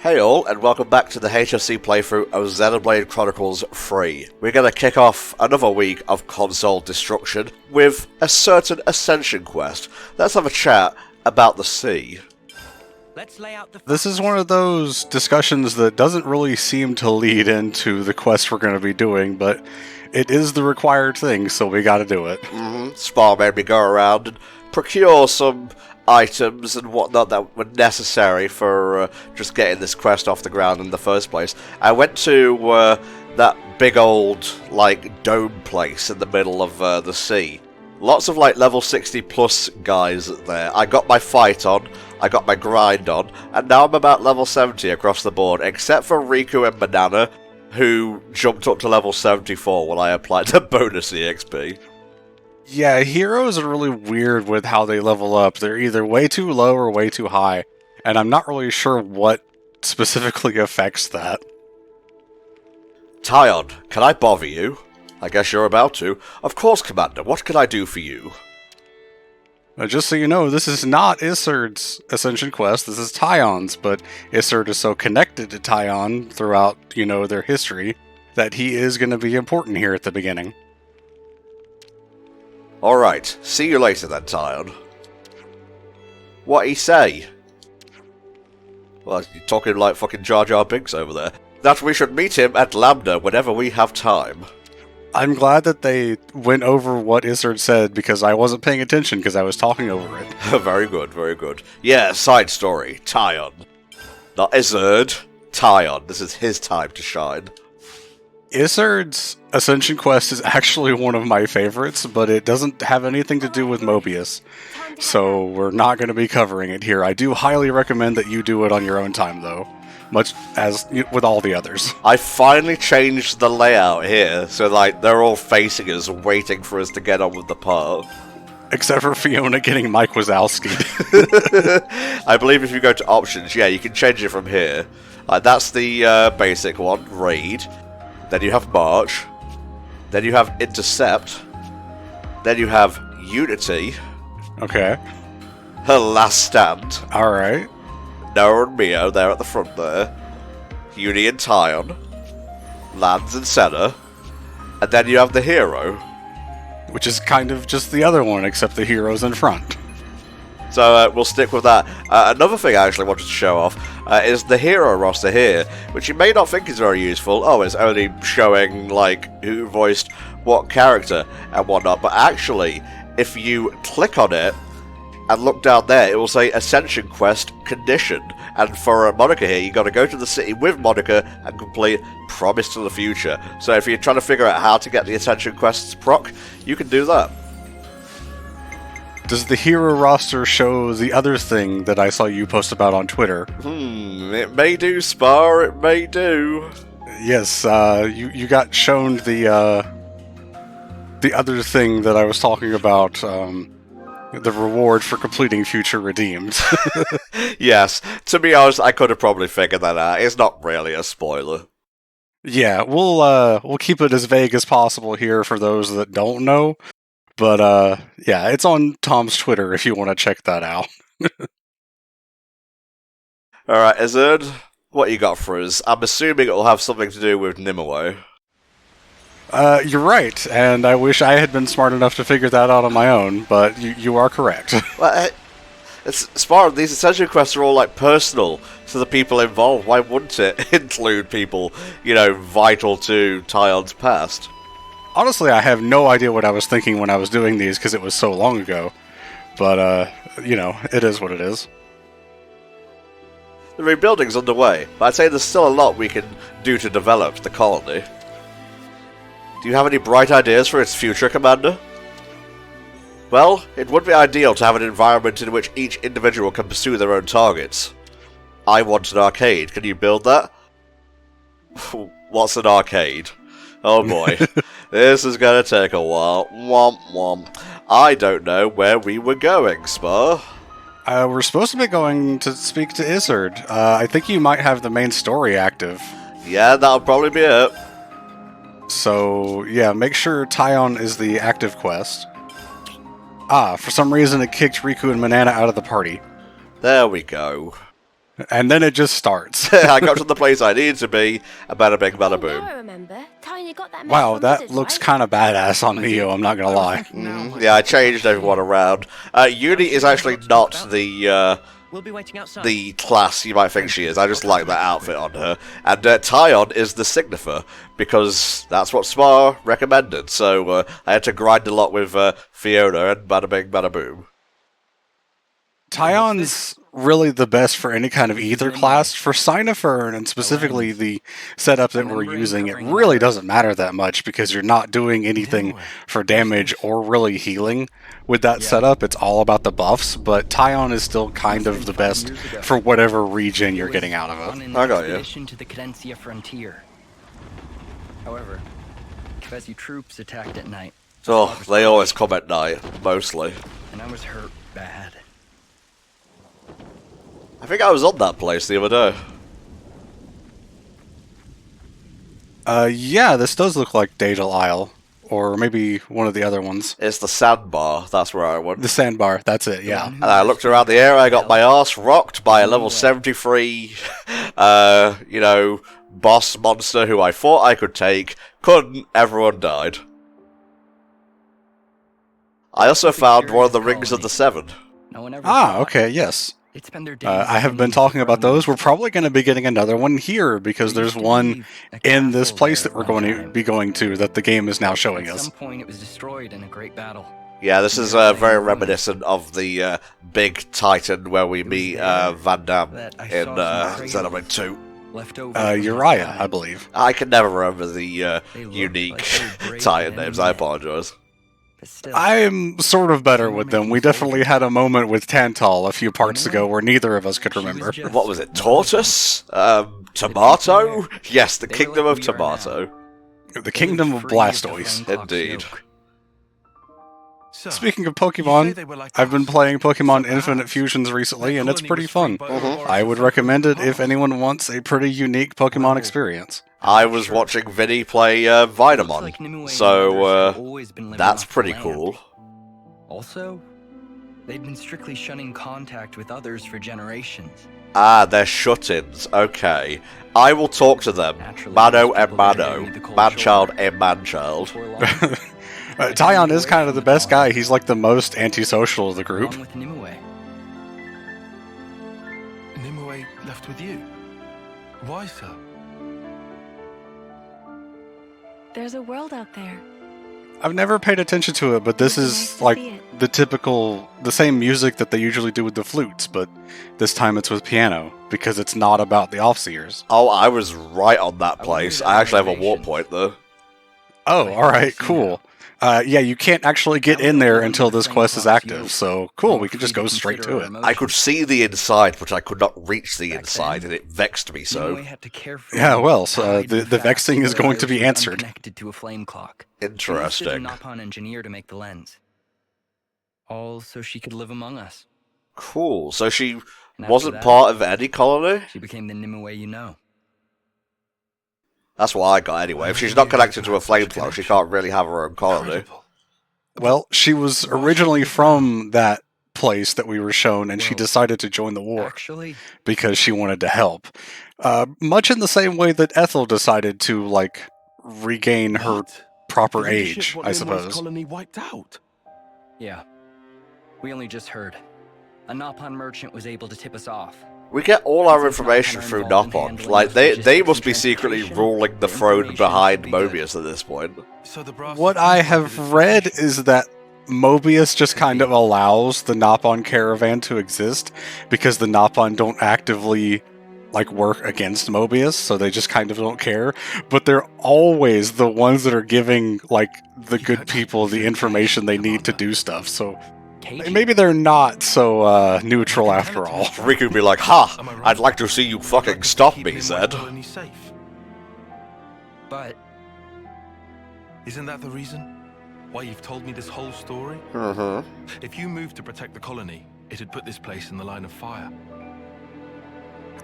Hey all, and welcome back to the HFC playthrough of Xenoblade Chronicles 3. We're going to kick off another week of console destruction with a certain Ascension quest. Let's have a chat about the sea. This is one of those discussions that doesn't really seem to lead into the quest we're going to be doing, but it is the required thing, so we gotta do it. Spar made me go around and procure some items and whatnot that were necessary for just getting this quest off the ground in the first place. I went to that big old, dome place in the middle of the sea. Lots of, level 60 plus guys there. I got my fight on, I got my grind on, and now I'm about level 70 across the board, except for Riku and Banana, who jumped up to level 74 when I applied the bonus EXP. Yeah, heroes are really weird with how they level up. They're either way too low or way too high, and I'm not really sure what specifically affects that. Tyon, can I bother you? I guess you're about to. Of course, Commander, what can I do for you? Just so you know, this is not Iserd's Ascension quest, this is Tyon's, but Iserd is so connected to Tyon throughout, their history, that he is going to be important here at the beginning. Alright, see you later then, Tyon. What'd he say? Well, you're talking like fucking Jar Jar Binks over there. That we should meet him at Lambda whenever we have time. I'm glad that they went over what Iserd said, because I wasn't paying attention because I was talking over it. Very good, very good. Yeah, side story, Tyon. Not Iserd, Tyon. This is his time to shine. Iserd's Ascension quest is actually one of my favorites, but it doesn't have anything to do with Mobius, so we're not going to be covering it here. I do highly recommend that you do it on your own time, though, much as with all the others. I finally changed the layout here, so they're all facing us, waiting for us to get on with the part. Except for Fiona getting Mike Wazowski. I believe if you go to options, yeah, you can change it from here. That's the basic one, Raid. Then you have March. Then you have Intercept. Then you have Unity. Okay. Her Last Stand. Alright. Noah and Mio, they're at the front there. Uni and Tyon. Lands and Senna. And then you have the Hero. Which is kind of just the other one, except the hero's in front. So we'll stick with that. Another thing I actually wanted to show off is the hero roster here, which you may not think is very useful. Oh, it's only showing, who voiced what character and whatnot. But actually, if you click on it and look down there, it will say Ascension Quest Conditioned. And for Monica here, you got to go to the city with Monica and complete Promise to the Future. So if you're trying to figure out how to get the Ascension Quests proc, you can do that. Does the hero roster show the other thing that I saw you post about on Twitter? It may do, Spar, it may do. Yes, you got shown the other thing that I was talking about, the reward for completing Future Redeemed. Yes, to be honest, I could have probably figured that out. It's not really a spoiler. Yeah, we'll keep it as vague as possible here for those that don't know. But, yeah, it's on Tom's Twitter if you want to check that out. Alright, Iserd, what you got for us? I'm assuming it'll have something to do with Nimue. You're right, and I wish I had been smart enough to figure that out on my own, but you are correct. Well, it's smart. These Ascension quests are all, personal to the people involved. Why wouldn't it include people, vital to Tyon's past? Honestly, I have no idea what I was thinking when I was doing these, because it was so long ago. But, it is what it is. The rebuilding's underway, but I'd say there's still a lot we can do to develop the colony. Do you have any bright ideas for its future, Commander? Well, it would be ideal to have an environment in which each individual can pursue their own targets. I want an arcade. Can you build that? What's an arcade? Oh boy, this is gonna take a while. Womp womp. I don't know where we were going, Spar. We're supposed to be going to speak to Iserd. I think you might have the main story active. Yeah, that'll probably be it. So, yeah, make sure Tyon is the active quest. For some reason it kicked Riku and Manana out of the party. There we go. And then it just starts. I got to the place I needed to be, and bada bing, bada boom. I remember. Tiny got that Wow, that looks kind of badass on Neo, I'm not gonna lie. Yeah, I changed everyone around. Uni is actually not We'll be waiting outside. the class you might think she is. I just like that outfit on her. And Tyon is the Signifer, because that's what Smar recommended. So I had to grind a lot with Fiona, and bada bing, bada boom. Tyon's really the best for any kind of ether class. For Cynopherne, and specifically the setup that we're using, it really doesn't matter that much because you're not doing anything for damage or really healing with that setup. It's all about the buffs, but Tyon is still kind of the best for whatever region you're getting out of it. I got you. To the Cadencia frontier. However, Kevesi troops attacked at night. Oh, they always come at night, mostly. And I was hurt bad. I think I was on that place the other day. Yeah, this does look like Dagel Isle, or maybe one of the other ones. It's the sandbar, that's where I went. The sandbar, that's it, yeah. And I looked around the area, I got my arse rocked by a level 73, boss monster who I thought I could take. Couldn't, everyone died. I also found one of the Rings of the Seven. No one ever Ah, thought okay, yes. they'd spend their days I have been sending talking about those. We're pheromones. probably going to be getting another one here because There there's used to one be a in this castle place there that we're at going one to time. be going to that the game is now showing At us. some point, it was destroyed in a great battle. Yeah, this is very reminiscent of the big Titan where we meet Van Damme That I in saw some Xenoblade 2. Left over from Uriah, Japan. I believe. I can never remember the They looked unique like they were brave Titan men names, and I men. apologize. But still, I'm sort of better with them. We definitely had a moment with Tantal a few parts ago where neither of us could she was remember. just What was it, one Tortoise? Tomato? Yes, the They were Kingdom like of we are now. Tomato. The Kingdom of free the Blastoise. Flame Clock Indeed. Snoke. So, Speaking of you say Pokemon, they were like I've been us. playing Pokemon So Infinite perhaps Fusions recently, their and it's colony pretty was fun. freed by Ouroboros I would from recommend it the if past. anyone wants a pretty unique Pokemon Well, experience. I was watching Vinny play Looks Vynamon, like Nimue and so others have always been living that's off the pretty land. cool. Also, they'd been strictly shunning contact with others for generations. Ah, they're shut-ins, okay. I will talk to them. Naturally, Mano most and people there Mano. need the cold Man-child shoulder. and man-child. Before long, Tyon is kind of the best guy. He's like the most antisocial of the group. along with Nimue. Nimue left with you. Why, sir? There's a world out there. I've never paid attention to it, but this Nice is to like see it. the same music that they usually do with the flutes, but this time it's with piano because it's not about the Offseers. Oh, I was right on that place. I actually have a warp Renovations. point, though. Oh, alright, cool. Yeah, you can't actually get in there until this quest is active, so cool, we can just go straight to it. I could see the inside, but I could not reach the inside, and it vexed me so. Nimue had to care Yeah, for well, and so, hide the fact vexing is that going to Iris be was answered. Connected to a flame clock. They enlisted a Interesting. Nopon engineer to make the lens. All so she could live among us. Cool. So she And after wasn't that, part of any colony? She became the Nimue you know. That's what I got anyway. If she's not connected to a flamethrower, she can't really have her own colony. Incredible. Well, she was originally from that place that we were shown, and she decided to join the war Actually, because she wanted to help. Much in the same way that Ethel decided to, like, regain her What? proper The leadership age, what I Nimue's suppose. colony wiped out. yeah. We only just heard. A Nopon merchant was able to tip us off. We get all our Since information Nopon are through involved in Nopon. handling Like, they logistics must and be secretly transportation, ruling the the throne information behind should be good. Mobius at this point. So the brass What is I inside have the read information. is that Mobius just kind of allows the Nopon caravan to exist because the Nopon don't actively like work against Mobius, so they just kind of don't care. But they're always the ones that are giving like the good people the information they need to do stuff. So Cagey. maybe they're not so neutral after all. Riku would be like, ha! Am I right? I'd like to see you I'd fucking like to stop keep me, him my Zed. colony safe. But Isn't that the reason why you've told me this whole story? Mm-hmm. If you moved to protect the colony, it'd put this place in the line of fire.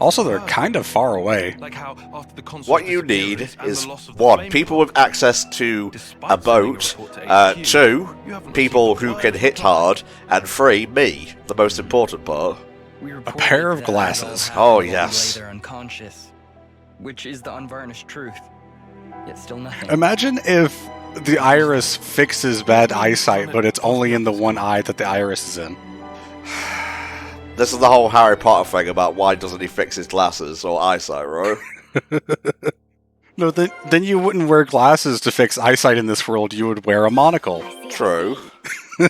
Also, they're kind of far away. Like how after the consul's What you need disappearance and is, the loss of the 1, flame people clock, with access to despite a boat, sending a report to HQ, 2, you haven't people received a who can word hit reply. hard, and 3, me, the most important part. We reported pair of that glasses. it all Oh, happened while we yes. lay there unconscious, which is the unvarnished truth. Yet still nothing. Imagine if the iris fixes bad eyesight, but it's only in the one eye that the iris is in. This is the whole Harry Potter thing about why doesn't he fix his glasses or eyesight, right? No, then you wouldn't wear glasses to fix eyesight in this world. You would wear a monocle. I see, I True. see.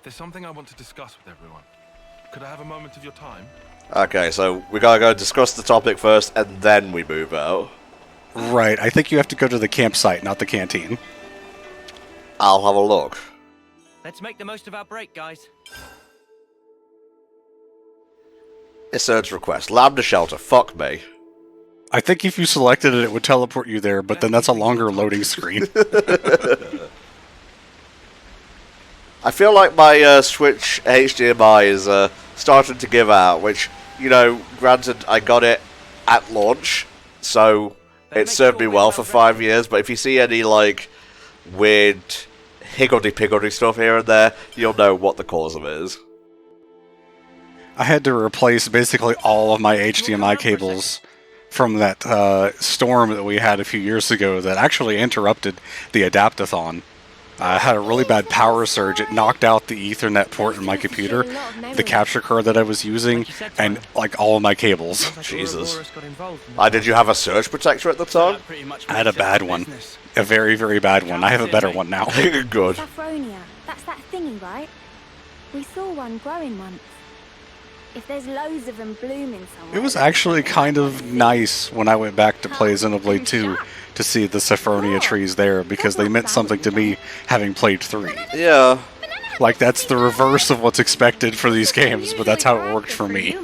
There's something I want to discuss with everyone. Could I have a moment of your time? Okay, so we gotta go discuss the topic first, and then we move out. Right. I think you have to go to the campsite, not the canteen. I'll have a look. Let's make the most of our break, guys. Isurge's request. Lambda shelter. Fuck me. I think if you selected it, it would teleport you there, but then that's a longer loading screen. I feel like my Switch HDMI is starting to give out, which, you know, granted, I got it at launch, so it served me well for 5 years, but if you see any, like, weird higgledy-piggledy stuff here and there, you'll know what the cause of it is. I had to replace basically all of my HDMI cables from that storm that we had a few years ago that actually interrupted the Adaptathon. I had a really bad power surge. It knocked out the Ethernet port in my computer, the capture card that I was using, and like all of my cables. Jesus. Did you have a surge protector at the time? I had a bad one. A very, very bad one. I have a better one now. Good. Saffronia. That's that thingy, right? We saw one growing once. If there's loads of them blooming somewhere... It was actually kind of nice when I went back to play Xenoblade 2 to see the Saffronia trees there, because they meant something to me having played 3. Yeah. Like, that's the reverse of what's expected for these games, but that's how it worked for me.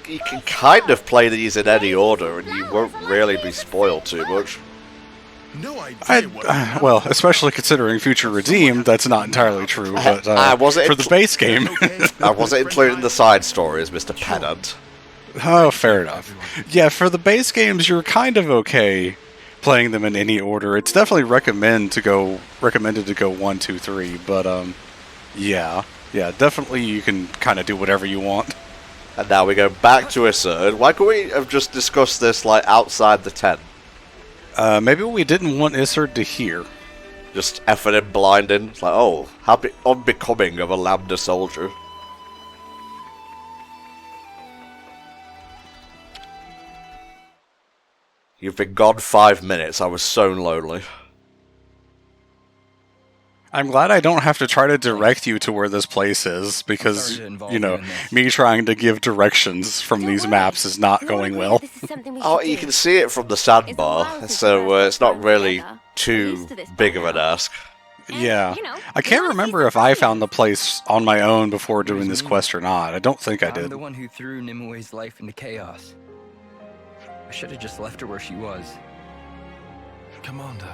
You can kind of play these in any order, and you won't really be spoiled too much. No idea. Well, especially considering Future Redeemed, that's not entirely true, but for the base game... I wasn't including the side stories, Mr. Pedant. Oh, fair enough. Yeah, for the base games, you're kind of okay playing them in any order. It's definitely recommended to go 1, 2, 3, but yeah, definitely you can kind of do whatever you want. And now we go back to Isurge. Why couldn't we have just discussed this, like, outside the tent? Maybe we didn't want Isurge to hear. Just effing him blinding. It's like, oh, how unbecoming of a Lambda soldier. You've been gone 5 minutes. I was so lonely. I'm glad I don't have to try to direct you to where this place is, because, you know, me trying to give directions from these maps is not going well. Oh, you can see it from the sandbar, so it's not really too big of an ask. Yeah. I can't remember if I found the place on my own before doing this quest or not. I don't think I I'm did. the one who threw Nimue's life into chaos. I should have just left her where she was. Commander.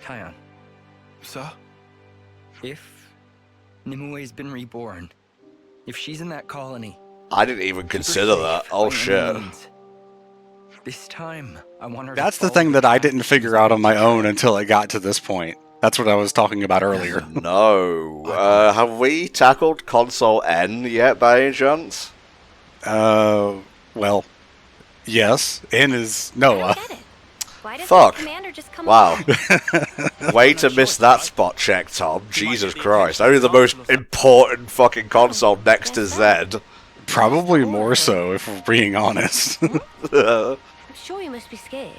Kion, Sir? if Nimue's been reborn, if she's in that colony... I didn't even consider that. Oh shit. This time, I want her That's to the thing that I didn't figure out on my own until it got to this point. That's what I was talking about earlier. No. Have we tackled Console N yet by any chance? Well, yes. N is Noah. Fuck. Wow. Along? Way to miss that spot check, Tom. Jesus Christ. Only the most important fucking console next to Zed. Probably more so, if we're being honest. I'm sure you must be scared.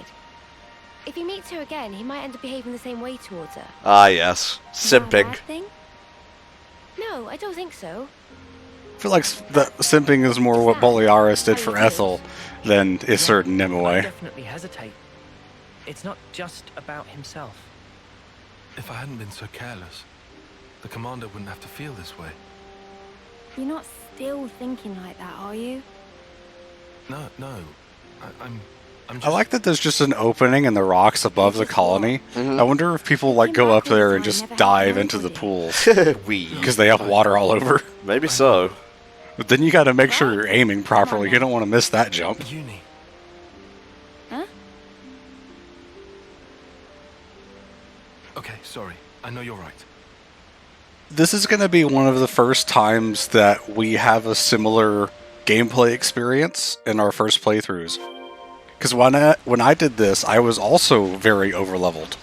If he meets her again, he might end up behaving the same way towards her. Ah, yes. Is that a Simping. bad thing? No, I don't think so. I feel like that simping is more what Bolearis did for Ethel than Isurge and I Nimue. definitely hesitate. It's not just about himself. If I hadn't been so careless, the commander wouldn't have to feel this way. You're not still thinking like that, are you? No. I'm just... I like that there's just an opening in the rocks above the colony. I wonder if people like go up there and just dive into the pools We. because they have water all over. Maybe so. But then you got to make sure you're aiming properly. You don't want to miss that jump. Uni. Huh? Okay, sorry. I know you're right. This is going to be one of the first times that we have a similar gameplay experience in our first playthroughs. Because when I did this, I was also very overleveled.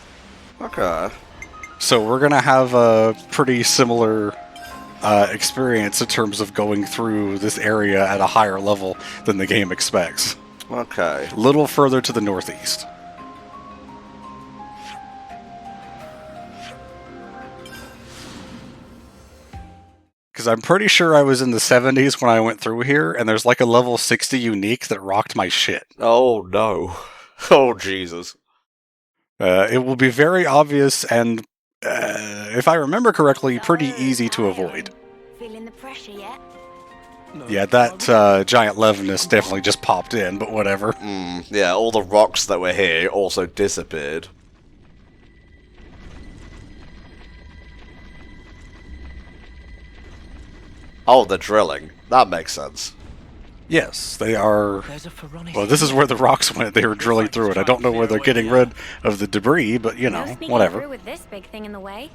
Okay. So we're going to have a pretty similar experience in terms of going through this area at a higher level than the game expects. Okay. A little further to the northeast. Because I'm pretty sure I was in the 70s when I went through here, and there's like a level 60 unique that rocked my shit. Oh no. Oh Jesus. It will be very obvious and, if I remember correctly, pretty easy to avoid. Feeling the pressure yet? Yeah, that giant Levinus definitely just popped in, but whatever. Yeah, all the rocks that were here also disappeared. Oh, the drilling. That makes sense. Yes, they are. There's a Pharaonic. Well, this is where the rocks went. They were drilling through it. I don't know where they're getting rid of the debris, but you know, No sneaking whatever. through with this big thing in the way.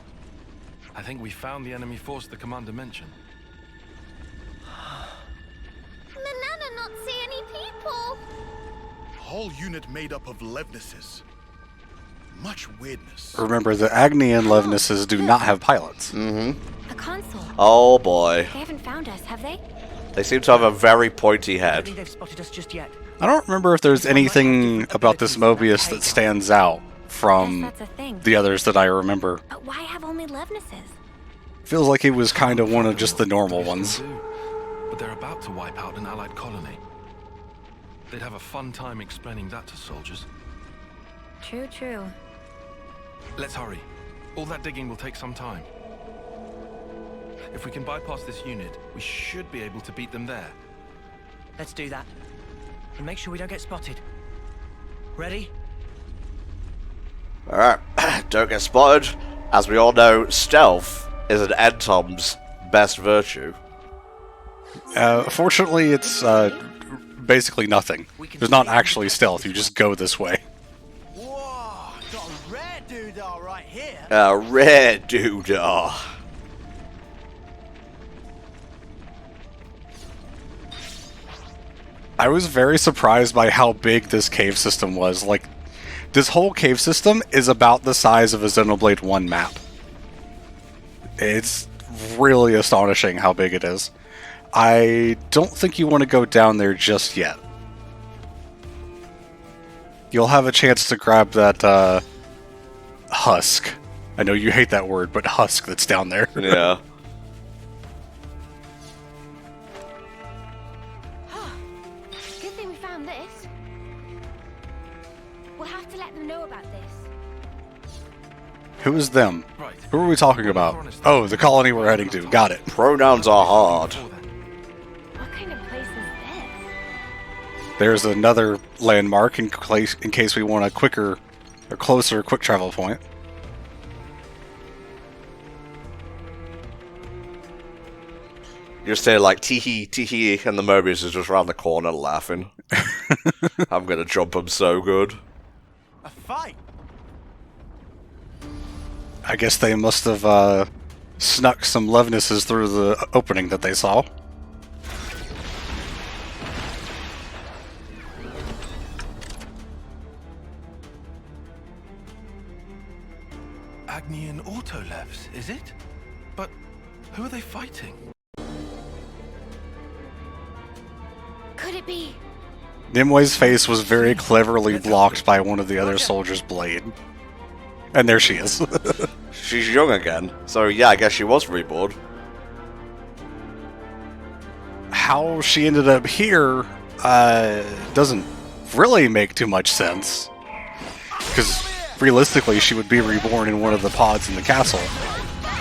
I think we found the enemy force the commander mentioned. Manana not see any people. Whole unit made up of Levnises. Much weirdness. Remember, the Agnian Levinuses do not have pilots. A console. Oh boy. They haven't found us, have they? They seem to have a very pointy I don't head. think they've spotted us just yet. I don't remember if there's anything about this Mobius that stands out from Guess that's a thing. the others that I remember. But why have only Levnises? Feels like he was kind of one of just the normal ones. Do, but they're about to wipe out an allied colony. They'd have a fun time explaining that to soldiers. True, true. Let's hurry. All that digging will take some time. If we can bypass this unit, we should be able to beat them there. Let's do that. And make sure we don't get spotted. Ready? Alright, don't get spotted. As we all know, stealth is an Entom's best virtue. Fortunately, it's basically nothing. There's not actually stealth, you just go this way. Whoa, got a rare doodah right here. A rare doodah. I was very surprised by how big this cave system was. Like, this whole cave system is about the size of a Xenoblade 1 map. It's really astonishing how big it is. I don't think you want to go down there just yet. You'll have a chance to grab that, husk. I know you hate that word, but husk that's down there. Yeah. Good thing we found this. We'll have to let them know about this. Who is them? Right. Who are we talking about? Oh, the colony we're heading to. Got it. Pronouns are hard. What kind of place is this? There's another landmark in case we want a quicker or closer quick travel point. You're saying like tee hee, and the Mobius is just around the corner laughing. I'm gonna jump him so good. A fight. I guess they must have snuck some Levinuses through the opening that they saw. Agnian Autolevs, is it? But who are they fighting? Could it be? Nimwe's face was very cleverly blocked by one of the other soldiers' blade. And there she is. She's young again, so yeah, I guess she was reborn. How she ended up here doesn't really make too much sense. Because realistically, she would be reborn in one of the pods in the castle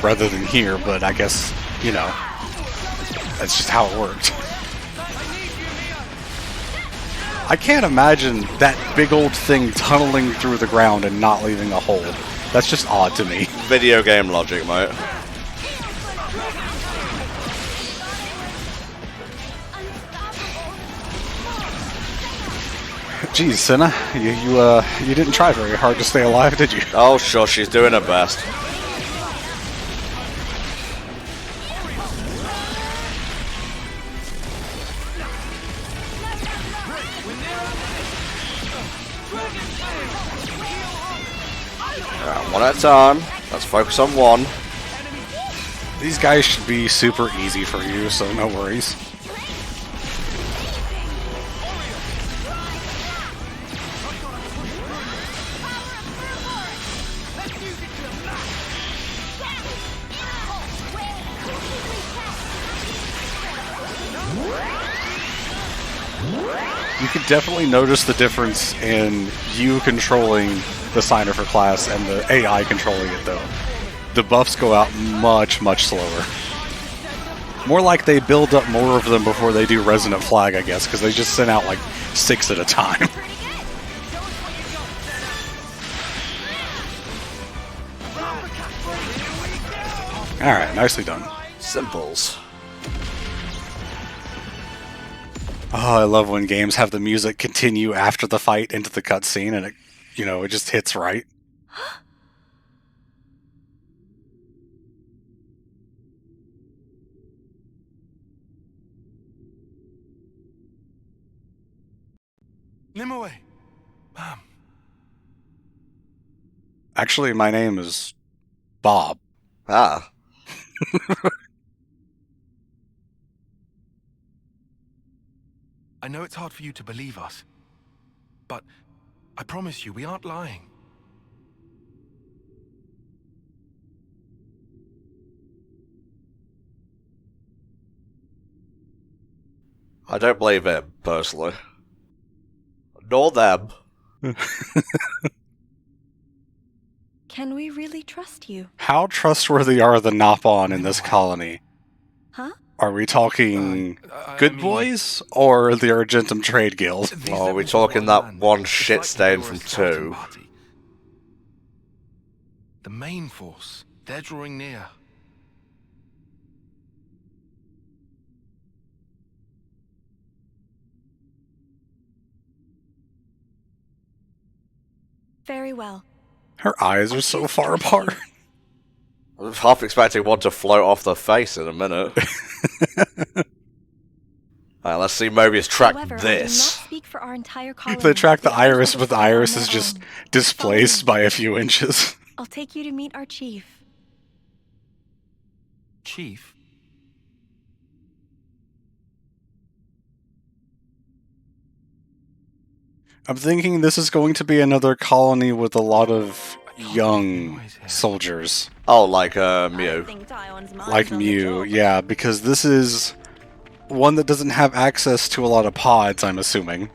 rather than here, but I guess, you know, that's just how it worked. I can't imagine that big old thing tunneling through the ground and not leaving a hole. That's just odd to me. Video game logic, mate. Geez, Senna, you didn't try very hard to stay alive, did you? Oh, sure, she's doing her best. Alright, one at a time. Let's focus on one. These guys should be super easy for you, so no worries. You can definitely notice the difference in you controlling the Cypher class and the AI controlling it, though. The buffs go out much, much slower. More like they build up more of them before they do Resonant Flag, I guess, because they just send out like 6 at a time. Alright, nicely done. Simples. Oh, I love when games have the music continue after the fight into the cutscene and it just hits right. Nimue! Ma'am. Actually, my name is Bob. Ah. I know it's hard for you to believe us, but I promise you, we aren't lying. I don't believe him, personally. Nor them. Can we really trust you? How trustworthy are the Nopon in this colony? Huh? Are we talking I good mean, boys or the Argentum Trade Guild? these Oh, are we rebels talking are that land. one It's shit like stain they were from a scouting 2? party. The main force, they're drawing near. Very well. Her eyes are so far apart. I'm half expecting one to float off the face in a minute. Alright, let's see Mobius track However, I do this. not speak for our entire colony. They track the others will iris, but the decide on iris their is just own. displaced by a few inches. I'll take you to meet our chief. Chief? I'm thinking this is going to be another colony with a lot of young soldiers. Oh, like I Mew. think Tywon's mind's Like on the Mew, job. yeah, because this is one that doesn't have access to a lot of pods, I'm assuming.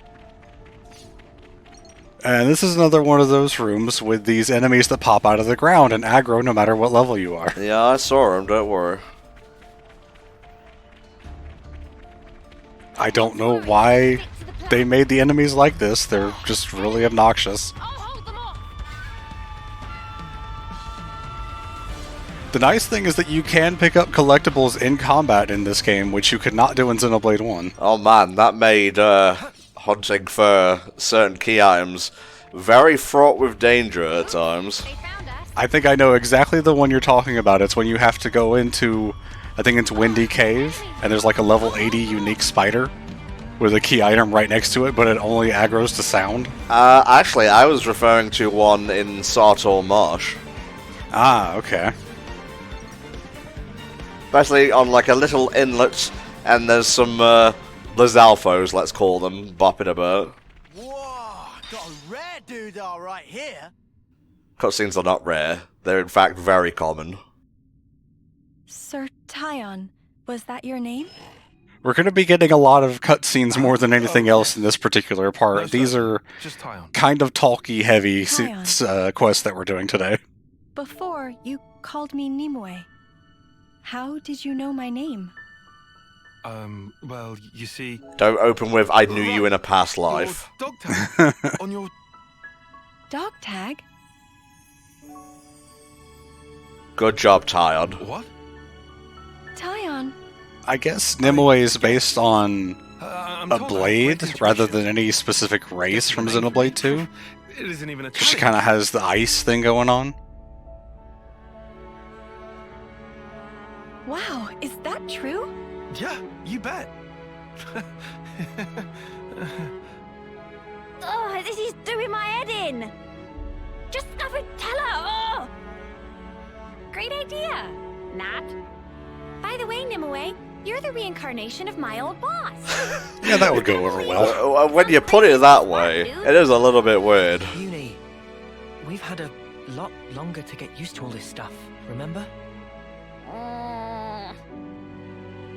And this is another one of those rooms with these enemies that pop out of the ground and aggro no matter what level you are. Yeah, I saw him, don't worry. I don't know why they made the enemies like this. They're just really obnoxious. I'll hold them off. The nice thing is that you can pick up collectibles in combat in this game, which you could not do in Xenoblade 1. Oh man, that made hunting for certain key items very fraught with danger at times. They found us. I think I know exactly the one you're talking about. It's when you have to go into, I think it's Windy Cave, and there's like a level 80 unique spider with a key item right next to it, but it only aggroes to sound. Actually, I was referring to one in Sartor Marsh. Ah, okay. Especially on like a little inlet, and there's some Lizalfos, let's call them, bopping about. Whoa, got a rare doodah right here. Cutscenes are not rare, they're in fact very common. Sir Tyon, was that your name? We're going to be getting a lot of cutscenes more than anything else in this particular No, part. sir. These are Just Tyon. kind of talky heavy Tyon. quests that we're doing today. Before, you called me Nimue. How did you know my name? Well, you see... Don't open with "I knew you in a past life." Your dog tag on your... Dog tag? Good job, Tyon. What? Tyon, I guess Nimue is based on I'm a told I have blade great rather intuition. than any specific race Guess from your name Xenoblade 2. It isn't even a She challenge. kind of has the ice thing going on. wow, is that true? Yeah, you bet. This is doing my head in. Just have a tell her. Oh. Great idea, Nat. By the way, Nimue, you're the reincarnation of my old boss. Yeah, that would go over well. When you put it that way, it is a little bit weird. Uni, we've had a lot longer to get used to all this stuff, remember?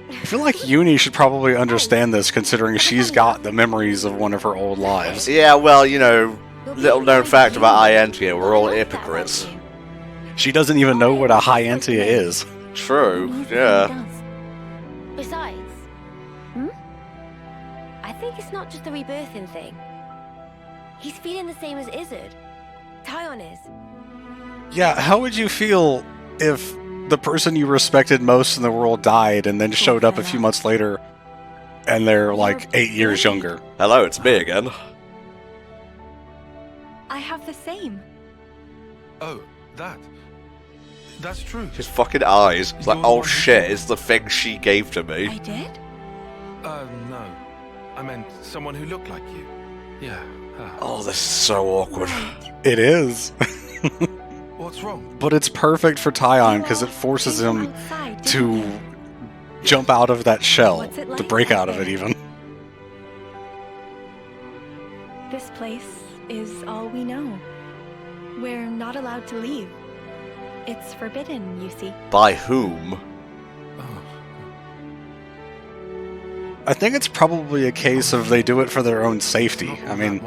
I feel like Uni should probably understand this, considering she's got the memories of one of her old lives. Yeah, well, you know, little known fact about Iantia, we're all hypocrites. She doesn't even know what a Hyantia is. True, yeah. Besides, I think it's not just a rebirthing thing. He's feeling the same as Izzard. Tyon is. Yeah, how would you feel if the person you respected most in the world died and then showed up a few months later and they're like 8 years younger? Hello, it's me again. I have the same. Oh, that's true. His fucking eyes. It's like, oh shit, it's the thing she gave to me. I did? No. I meant someone who looked like you. Yeah. Oh, this is so awkward. It is. What's wrong? But it's perfect for Tyon because it forces him to jump out of that shell, to break out of it even. This place is all we know. We're not allowed to leave. It's forbidden, you see. By whom? I think it's probably a case of they do it for their own safety. I mean,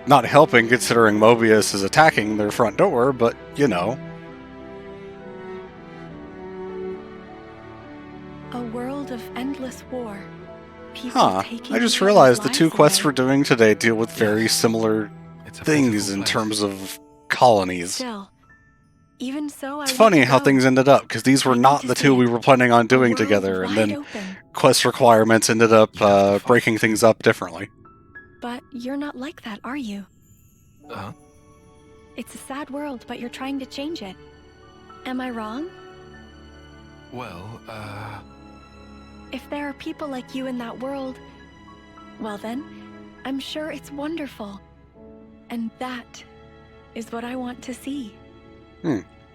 not helping considering Mobius is attacking their front door, but, you know. A world of endless war. People Huh. taking I just each realized the other's two lives quests away. we're doing today deal with very similar It's a things pitiful in place. terms of colonies. Still, even so, It's funny how things ended up, because these were not the two we were planning on doing World together, and wide then open. quest requirements ended up breaking things up differently. But you're not like that, are you? Huh? It's a sad world, but you're trying to change it. Am I wrong? Well, If there are people like you in that world, well then, I'm sure it's wonderful. And that is what I want to see.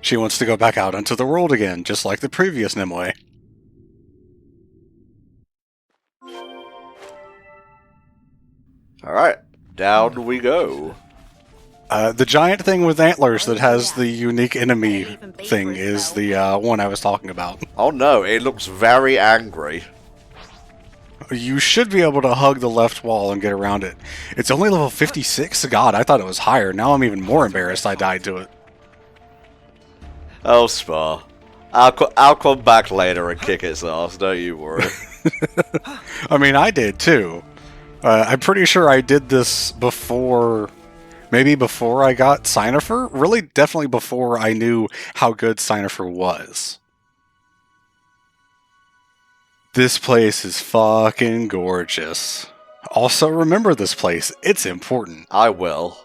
She wants to go back out into the world again, just like the previous Nimue. Alright, down we go. The giant thing with antlers that has the unique enemy thing is the one I was talking about. Oh no, it looks very angry. You should be able to hug the left wall and get around it. It's only level 56? God, I thought it was higher. Now I'm even more embarrassed I died to it. Oh, Spa. I'll come back later and kick its ass, don't you worry. I mean, I did too. I'm pretty sure I did this before... Maybe before I got Cynifer? Really, definitely before I knew how good Cynifer was. This place is fucking gorgeous. Also, remember this place. It's important. I will.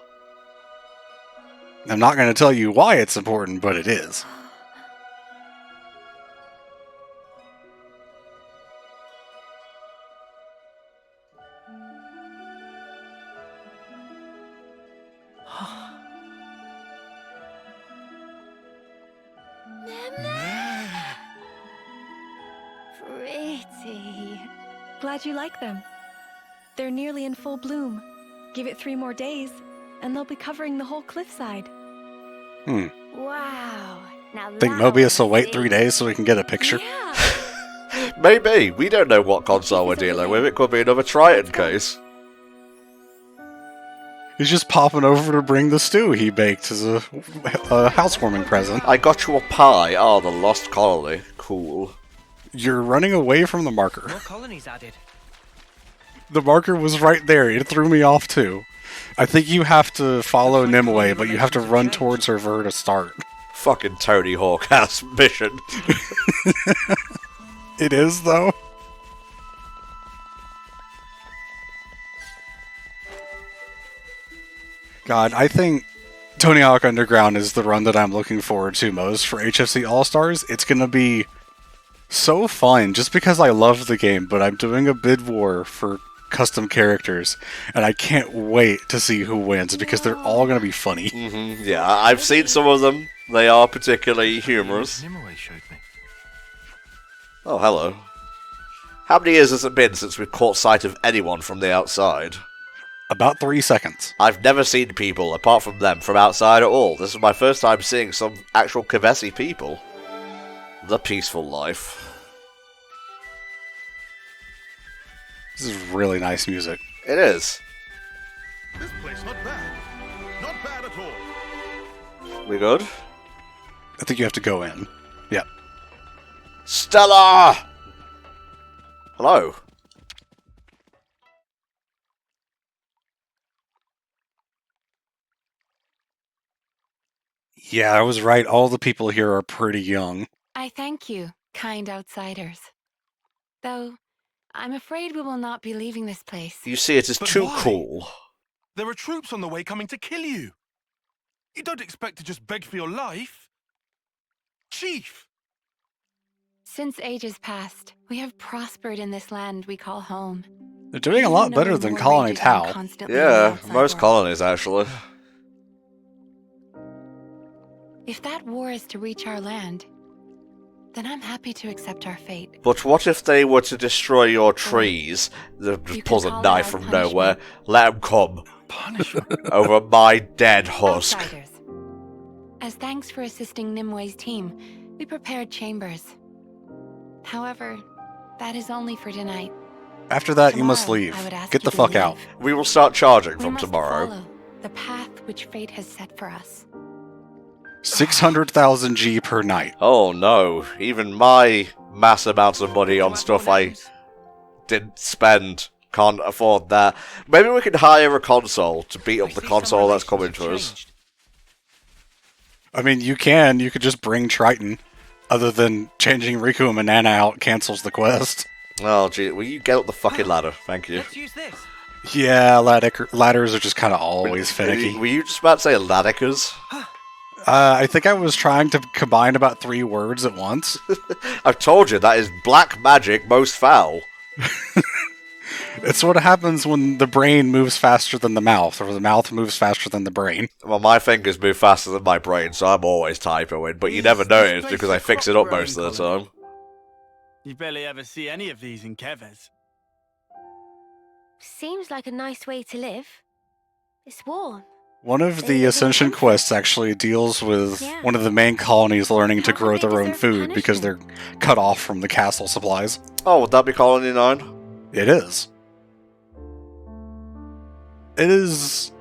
I'm not going to tell you why it's important, but it is. Pretty. Glad you like them. They're nearly in full bloom. Give it 3 more days, and they'll be covering the whole cliffside. Wow. Now Think that Mobius will was wait 3 sick. days so we can get a picture? Yeah. Maybe. We don't know what console we're dealing with. It could be another Triton case. He's just popping over to bring the stew he baked as a housewarming present. I got you a pie. Oh, the Lost Colony. Cool. You're running away from the marker. More colonies added. The marker was right there. It threw me off too. I think you have to follow Nimue, but you have to run towards her for her to start. Fucking Tony Hawk ass mission. It is, though. God, I think Tony Hawk Underground is the run that I'm looking forward to most for HFC All-Stars. It's going to be so fun, just because I love the game, but I'm doing a bid war for custom characters, and I can't wait to see who wins because they're all going to be funny. Yeah, I've seen some of them. They are particularly humorous. Nimue showed me. Oh, hello. How many years has it been since we've caught sight of anyone from the outside? About 3 seconds. I've never seen people, apart from them, from outside at all. This is my first time seeing some actual Kevesi people. The peaceful life. This is really nice music. It is. This place not bad. Not bad at all. We good? I think you have to go in. Yep. Stella! Hello. Yeah, I was right. All the people here are pretty young. I thank you, kind outsiders. Though, I'm afraid we will not be leaving this place. You see, it is But too why? cool. There are troops on the way coming to kill you. You don't expect to just beg for your life. Chief! Since ages past, we have prospered in this land we call home. They're doing a lot Even better knowing than war Colony rages on Tau. constantly in the Yeah, outside most world. colonies, actually. If that war is to reach our land, then I'm happy to accept our fate. But what if they were to destroy your trees? They You just could pulls a call it knife our from punishment. nowhere. Let them come Punishment. over my dead husk. Outsiders. As thanks for assisting Nimue's team, we prepared chambers. However, that is only for tonight. After that, you must Tomorrow, leave. I would ask Get you the to fuck out. leave. We will start charging We from must tomorrow. follow the path which fate has set for us. 600,000 G per night. Oh no, even my mass amounts of money on stuff I didn't spend can't afford that. Maybe we can hire a console to beat up the console that's coming to us. I mean, you could just bring Triton. Other than changing Riku and Manana out cancels the quest. Oh gee, will you get up the fucking ladder? Thank you. Let's use this. Yeah, ladders are just kind of always finicky. Were you just about to say ladicas? I think I was trying to combine about 3 words at once. I've told you, that is black magic most foul. It's what happens when the brain moves faster than the mouth, or the mouth moves faster than the brain. Well, my fingers move faster than my brain, so I'm always typoing, but you never notice because I fix it up most of the time. You barely ever see any of these in Keves. Seems like a nice way to live. It's warm. One of the Ascension quests actually deals with Yeah. one of the main colonies learning to How grow come they their own deserve food because they're punishment? cut off from the castle supplies. Oh, would that be Colony 9? It is. It is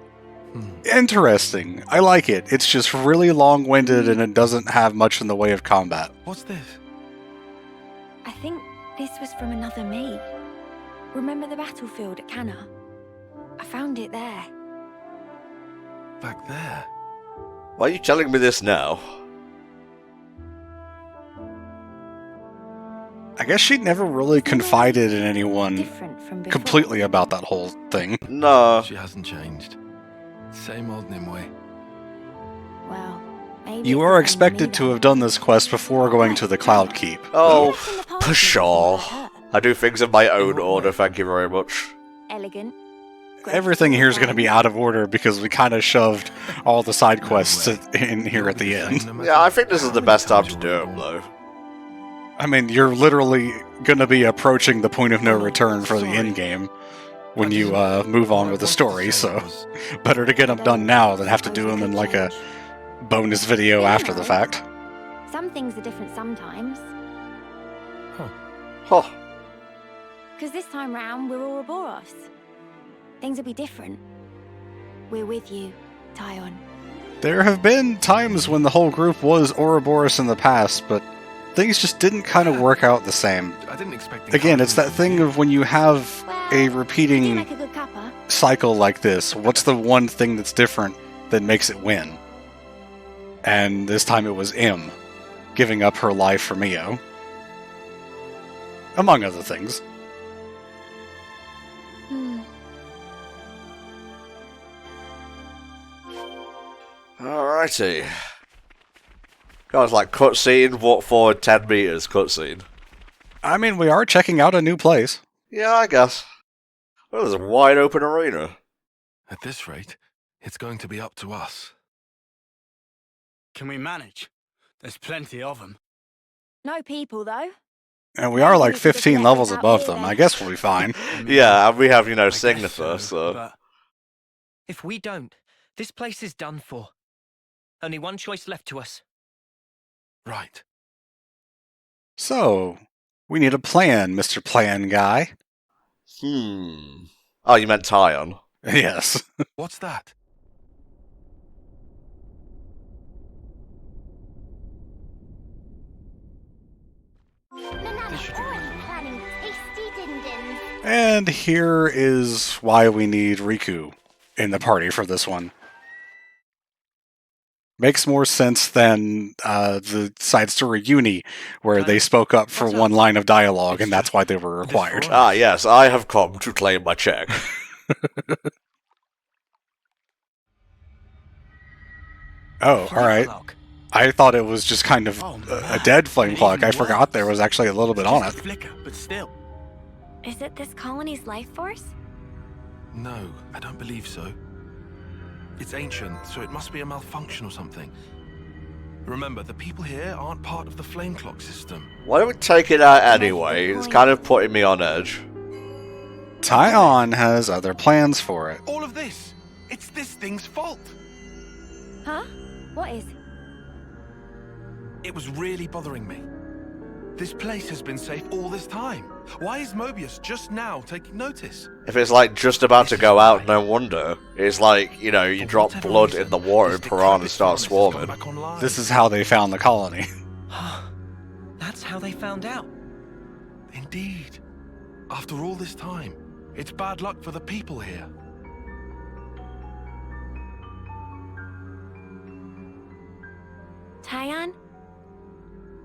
interesting. I like it. It's just really long-winded and it doesn't have much in the way of combat. What's this? I think this was from another me. Remember the battlefield at Cana? I found it there. Back there. Why are you telling me this now? I guess she never really confided in anyone Different from before. completely about that whole thing. No. She hasn't changed. Same old Nimue. Well, maybe You it's are the same expected me to then. have done this quest before going to the Cloud Keep. Oh, What's in the past pshaw. like her? I do things in my own order, thank you very much. Elegant. Everything here is going to be out of order because we kind of shoved all the side quests in here at the end. Yeah, I think this is the best time to do them, though. I mean, you're literally going to be approaching the point of no return for the end game when you move on with the story, so better to get them done now than have to do them in like a bonus video after the fact. Some things are different sometimes. Huh. Because this time round, we're Ouroboros. Things will be different. We're with you, Tyon. There have been times when the whole group was Ouroboros in the past, but things just didn't kind of work out the same. I didn't expect the Again, it's that thing of when you have a You repeating make a good cuppa. cycle like this, what's the one thing that's different that makes it win? And this time it was M, giving up her life for Mio. Among other things. Hmm. Alrighty. Guys, like cutscene, walk forward 10 meters, cutscene. I mean, we are checking out a new place. Yeah, I guess. Well, there's a wide open arena. At this rate, it's going to be up to us. Can we manage? There's plenty of them. No people, though. And we are like We could just 15 let levels this out above here, them. then. I guess we'll be fine. Yeah, and we have, I guess Signifer, so... but If we don't, this place is done for. Only one choice left to us. Right. So, we need a plan, Mr. Plan Guy. Oh, you meant Tyon. Yes. What's that? Nana's already planning tasty din-dins. And here is why we need Riku in the party for this one. Makes more sense than the side story Uni, where they spoke up for one line of dialogue, and that's why they were required. Ah, yes, I have come to claim my check. Oh, alright. I thought it was just kind of a dead flame clock. I forgot there was actually a little bit on it. Flicker, but still. Is it this colony's life force? No, I don't believe so. It's ancient, so it must be a malfunction or something. Remember, the people here aren't part of the flame clock system. Why don't we take it out anyway? It's kind of putting me on edge. Tyon has other plans for it. All of this! It's this thing's fault! Huh? What is? It was really bothering me. This place has been safe all this time. Why is Mobius just now taking notice? If it's like just about to go out, no wonder. It's like, you For drop whatever blood reason, in the water and this piranhas decrepit start furnace has gone swarming. back online. This is how they found the colony. That's how they found out. Indeed. After all this time, it's bad luck for the people here. Tyon?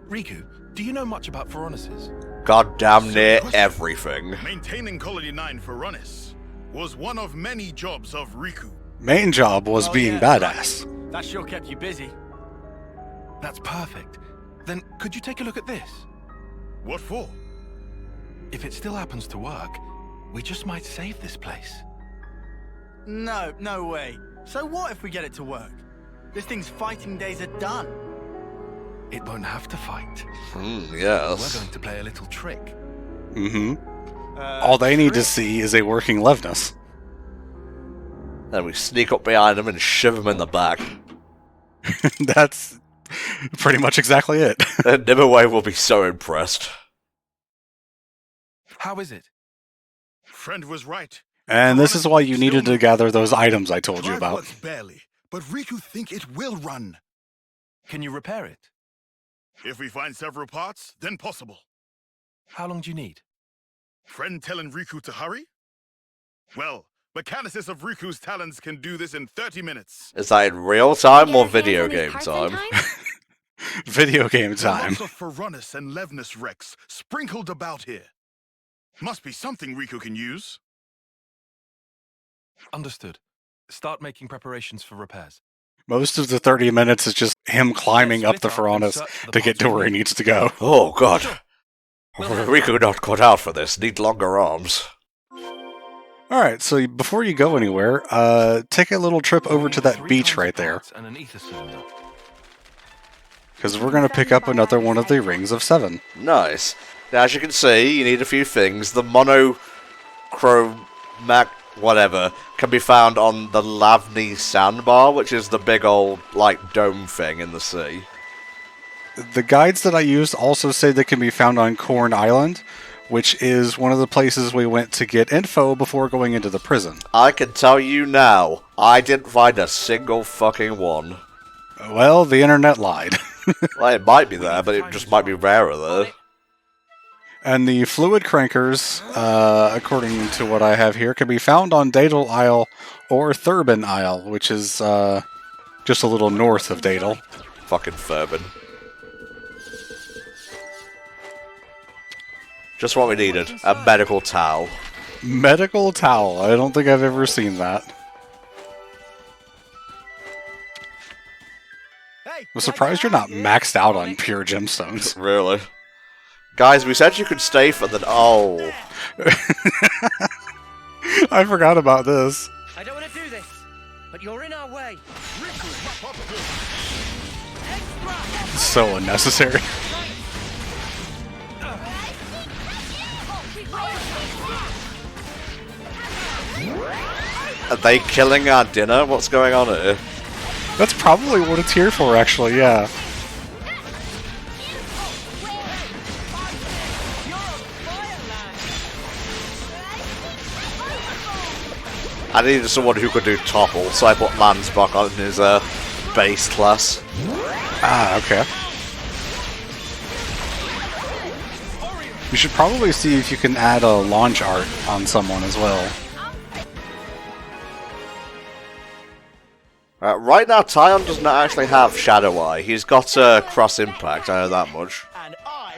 Riku, do you know much about Phoronesis? God damn near everything. Maintaining Colony 9 for Runnis was one of many jobs of Riku. Main job was being badass. That sure kept you busy. That's perfect. Then could you take a look at this? What for? If it still happens to work, we just might save this place. No, no way. So what if we get it to work? This thing's fighting days are done. It won't have to fight. We're Yes. going to play a little trick. All they need to see is a working Levnus. Then we sneak up behind him and shove him in the back. That's pretty much exactly it. And Nimue will be so impressed. How is it? Friend was right. And this is why you needed to gather those items I told you Drive about. works barely, but Riku think it will run. Can you repair it? If we find several parts, then possible. How long do you need? Friend telling Riku to hurry? Well, Mechanicis of Riku's talents can do this in 30 minutes. Is that in real time or Get our hands video on these game parts in time? Video game time. Lots of Phoronis and Levnus wrecks sprinkled about here. Must be something Riku can use. Understood. Start making preparations for repairs. Most of the 30 minutes is just him climbing up the Split up and Phoronis search for the to get parts to we where he need. needs to go. Oh god. We'll have Riku not cut out for this. Need longer arms. Alright, so before you go anywhere, take a little trip over to that 3 beach kinds of right there. parts and an ether cylinder. Because we're going to pick up another one of the Rings of Seven. Nice. Now, as you can see, you need a few things. The monochromac whatever can be found on the Lavni sandbar, which is the big old, dome thing in the sea. The guides that I used also say they can be found on Corn Island, which is one of the places we went to get info before going into the prison. I can tell you now, I didn't find a single fucking one. Well, the internet lied. Well, it might be there, but it just might be rarer there. And the fluid crankers, according to what I have here, can be found on Daedal Isle or Thurbin Isle, which is just a little north of Daedal. Fucking Thurbin. Just what we needed. A medical towel. Medical towel. I don't think I've ever seen that. I'm surprised you're not maxed out on pure gemstones. Really? Guys, we said you could stay for the... Oh. I forgot about this. I don't want to do this, but you're in our way. So unnecessary. Are they killing our dinner? What's going on here? That's probably what it's here for, actually, yeah. I needed someone who could do topple, so I put Mansbach on his base class. Ah, okay. You should probably see if you can add a launch art on someone as well. Right now, Tyon does not actually have Shadow Eye. He's got Cross Impact, I know that much.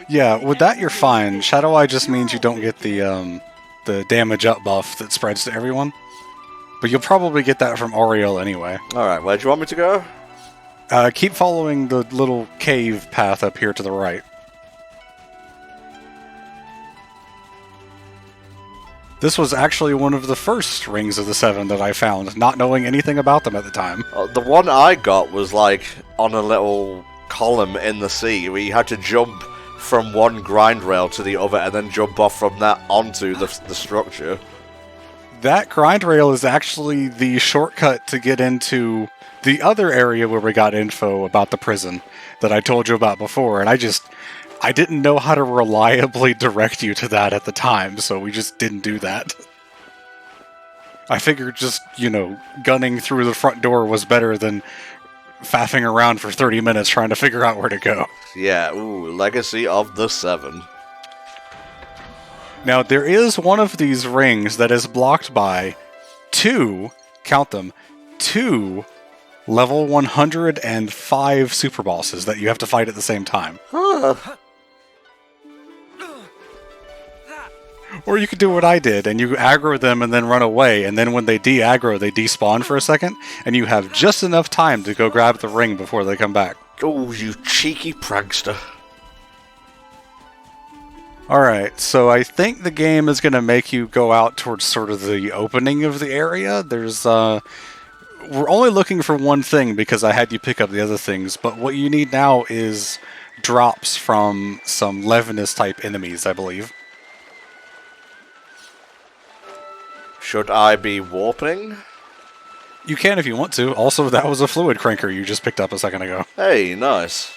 Yeah, with that you're fine. Shadow Eye just means you don't get the damage up buff that spreads to everyone. But you'll probably get that from Auriel anyway. Alright, where do you want me to go? Keep following the little cave path up here to the right. This was actually one of the first Rings of the Seven that I found, not knowing anything about them at the time. The one I got was like on a little column in the sea where you had to jump from one grind rail to the other and then jump off from that onto the structure. That grind rail is actually the shortcut to get into the other area where we got info about the prison that I told you about before, and I didn't know how to reliably direct you to that at the time, so we just didn't do that. I figured just, gunning through the front door was better than faffing around for 30 minutes trying to figure out where to go. Yeah, ooh, Legacy of the Seven. Now, there is one of these rings that is blocked by two, count them, two level 105 super bosses that you have to fight at the same time. Huh. Or you could do what I did, and you aggro them and then run away, and then when they de-aggro, they despawn for a second, and you have just enough time to go grab the ring before they come back. Oh, you cheeky prankster. Alright, so I think the game is going to make you go out towards sort of the opening of the area. There's, we're only looking for one thing because I had you pick up the other things, but what you need now is drops from some Levinus type enemies, I believe. Should I be warping? You can if you want to. Also, that was a fluid cranker you just picked up a second ago. Hey, nice.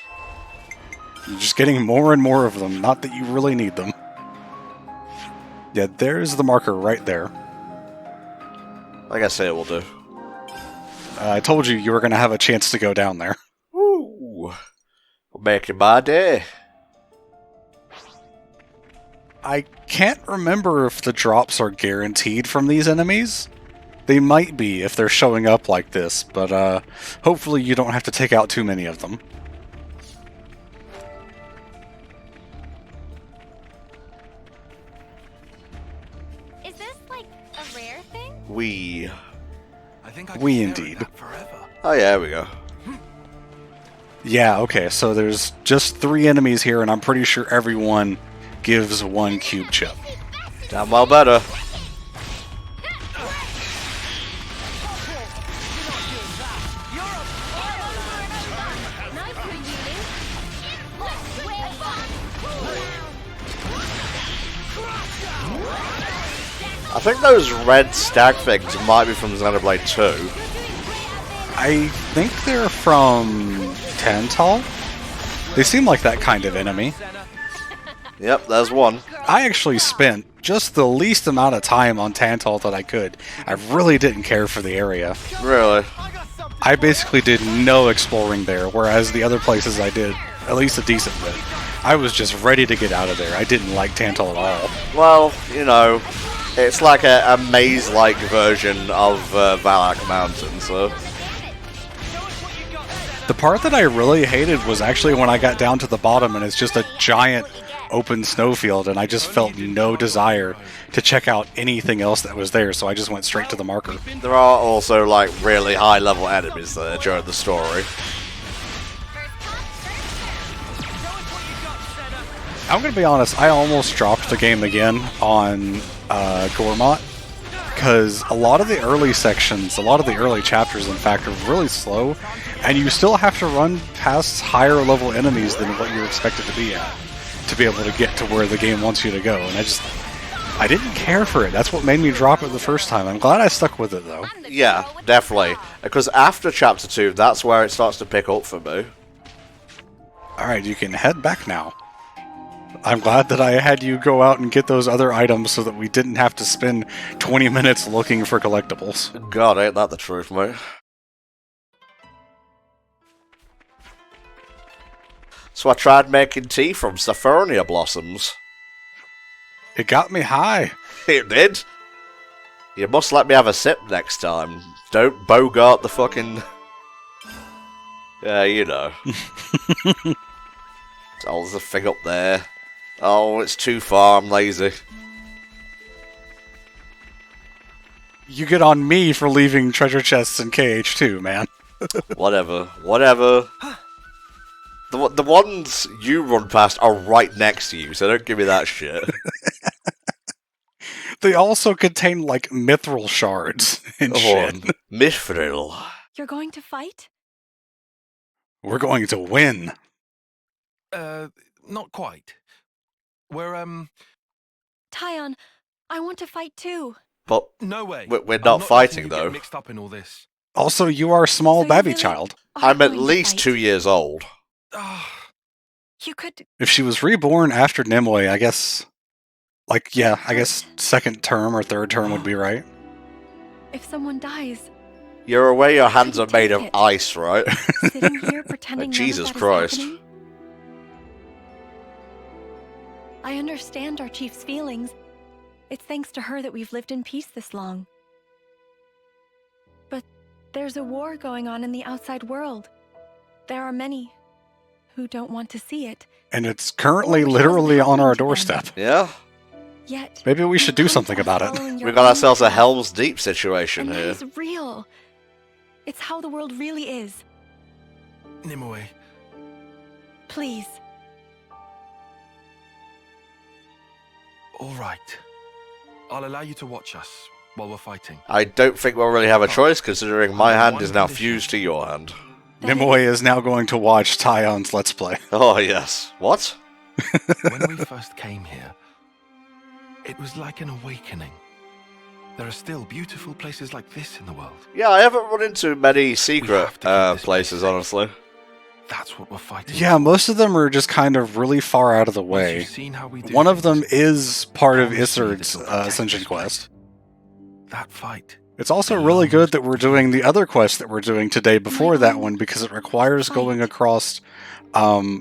You're just getting more and more of them, not that you really need them. Yeah, there's the marker right there. Like I say, it will do. I told you were going to have a chance to go down there. Woo! Will make your my day. I can't remember if the drops are guaranteed from these enemies. They might be if they're showing up like this, but hopefully you don't have to take out too many of them. Is this like a rare thing? We We indeed. Oh yeah, there we go. Yeah, okay, so there's just 3 enemies here, and I'm pretty sure everyone gives 1 cube chip. Damn well better. I think those red stag things might be from Xenoblade 2. I think they're from Tantal? They seem like that kind of enemy. Yep, there's one. I actually spent just the least amount of time on Tantal that I could. I really didn't care for the area. Really? I basically did no exploring there, whereas the other places I did at least a decent bit. I was just ready to get out of there. I didn't like Tantal at all. Well, it's like a maze-like version of Valak Mountain, so... The part that I really hated was actually when I got down to the bottom and it's just a giant open snowfield, and I just felt no desire to check out anything else that was there, so I just went straight to the marker. There are also, like, really high-level enemies there during the story. I'm gonna be honest, I almost dropped the game again on Gormott. because a lot of the early sections, a lot of the early chapters, in fact, are really slow, and you still have to run past higher level enemies than what you're expected to be at to be able to get to where the game wants you to go. And I didn't care for it. That's what made me drop it the first time. I'm glad I stuck with it, though. Yeah, definitely. Because after Chapter 2, that's where it starts to pick up for me. Alright, you can head back now. I'm glad that I had you go out and get those other items so that we didn't have to spend 20 minutes looking for collectibles. God, ain't that the truth, mate. So I tried making tea from Saphronia blossoms. It got me high. It did? You must let me have a sip next time. Don't bogart the fucking... Yeah, you know. Oh, there's a thing up there. Oh, it's too far, I'm lazy. You get on me for leaving treasure chests in KH2, man. Whatever. The ones you run past are right next to you, so don't give me that shit. They also contain, like, mithril shards and shit. Mithril. You're going to fight? We're going to win. Not quite. We're, Tyon, I want to fight too. But no way. We're not fighting, though. Mixed up in all this. Also, you are a small So you babby really child. are I'm at going to least fight? 2 years old. You could. If she was reborn after Nimue, I guess... Like, yeah, I guess second term or third term would be right. If someone dies, You're aware your hands are couldn't made take of it. ice, right? sitting here pretending none of Jesus that is Christ. happening? I understand our chief's feelings. It's thanks to her that we've lived in peace this long. But there's a war going on in the outside world. There are many who don't want to see it. And it's currently Or literally hasn't on our happened to them. doorstep. Yeah? Yet Maybe we you should do come something to us about it. following your We got own ourselves a path. Helm's Deep situation And here. that is real. It's how the world really is. Nimue, Please. all right. I'll allow you to watch us while we're fighting. I don't think we'll really have a choice, considering my hand is now fused to your hand. Nimue is now going to watch Tyon's Let's Play. Oh, yes. What? When we first came here, it was like an awakening. There are still beautiful places like this in the world. Yeah, I haven't run into many secret have to keep this places, place honestly. That's what we're fighting. Yeah, most of them are just kind of really far out of the Once way. you've seen how we do One of them things, is part of promise me that Isard's you'll protect Ascension this quest. that fight. It's also really good that we're doing the other quest that we're doing today before that one because it requires going across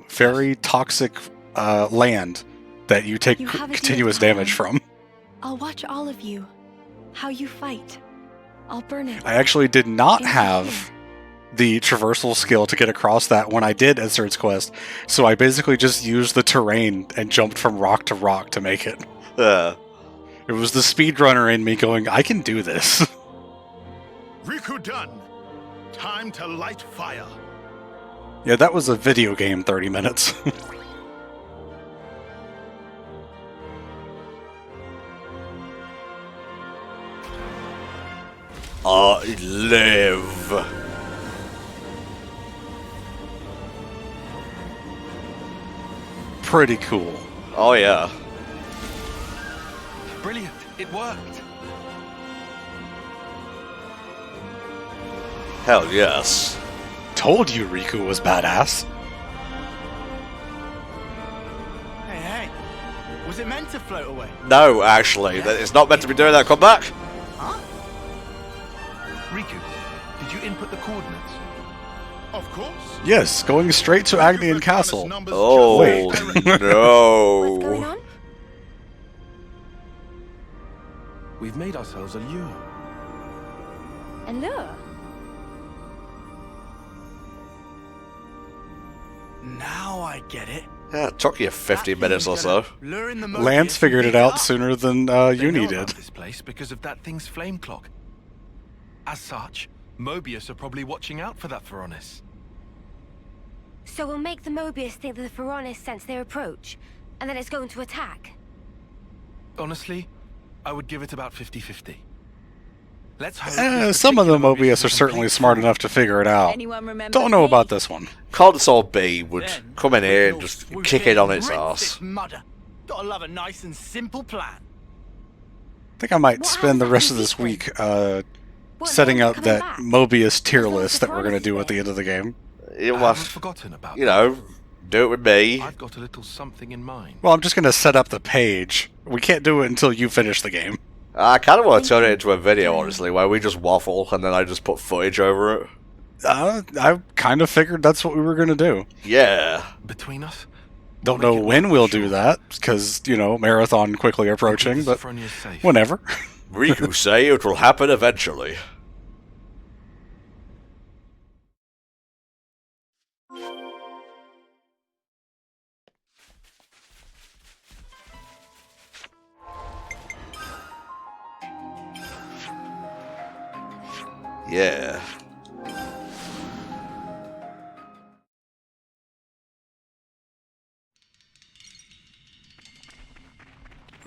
very toxic land that you take You have it continuous here, damage Tyon. from. I'll watch all of you. How you fight. I'll burn it. I actually did not Into have here. the traversal skill to get across that when I did Isard's quest, so I basically just used the terrain and jumped from rock to rock to make it. It was the speedrunner in me going, I can do this. Riku done. Time to light fire. Yeah, that was a video game 30 minutes. I live. Pretty cool. Oh, yeah. Brilliant! It worked! Hell yes. Told you Riku was badass. Hey, hey. Was it meant to float away? No, actually. It's not meant to be doing that. Come back. Huh? Riku, did you input the coordinates? Of course. Yes, going straight to Agnian Castle. Oh, Wait. What's going no. on? We've made ourselves a lure. A lure? Now I get it. Yeah, it took you 50 That minutes or thing's so. gonna lure in the Lance Mobius figured and it beat out up. sooner than They Uni know did. about this place because of that thing's flame clock. As such, Mobius are probably watching out for that Phoronis. So we'll make the Mobius think that the Phoronis sense their approach, and then it's going to attack. Honestly, I would give it about 50-50. Let's hope this Some of the particular mission Mobius are is certainly complete. smart enough to figure it out. Anyone remember Don't know me? about this one. Console B would Then, come in here and we'll just swoop kick in it on and its rinse ass. this mudder. Gotta love a nice and simple plan. I think I might What spend the happens rest in of this sequence? week What, setting no up one's that coming back? Mobius tier As long as list the that we're going to promise do is at the there. end of the game. You I must, haven't forgotten about you that. know, do it with me. I've got a little something in mind. Well, I'm just going to set up the page. We can't do it until you finish the game. I kind of want to turn it into a video, honestly, where we just waffle and then I just put footage over it. I kind of figured that's what we were going to do. Yeah. Between us, Don't we'll know make it when work, we'll sure. do that, because, you know, marathon quickly approaching, Keep but Sophronia safe. whenever. Riku say it will happen eventually. Yeah.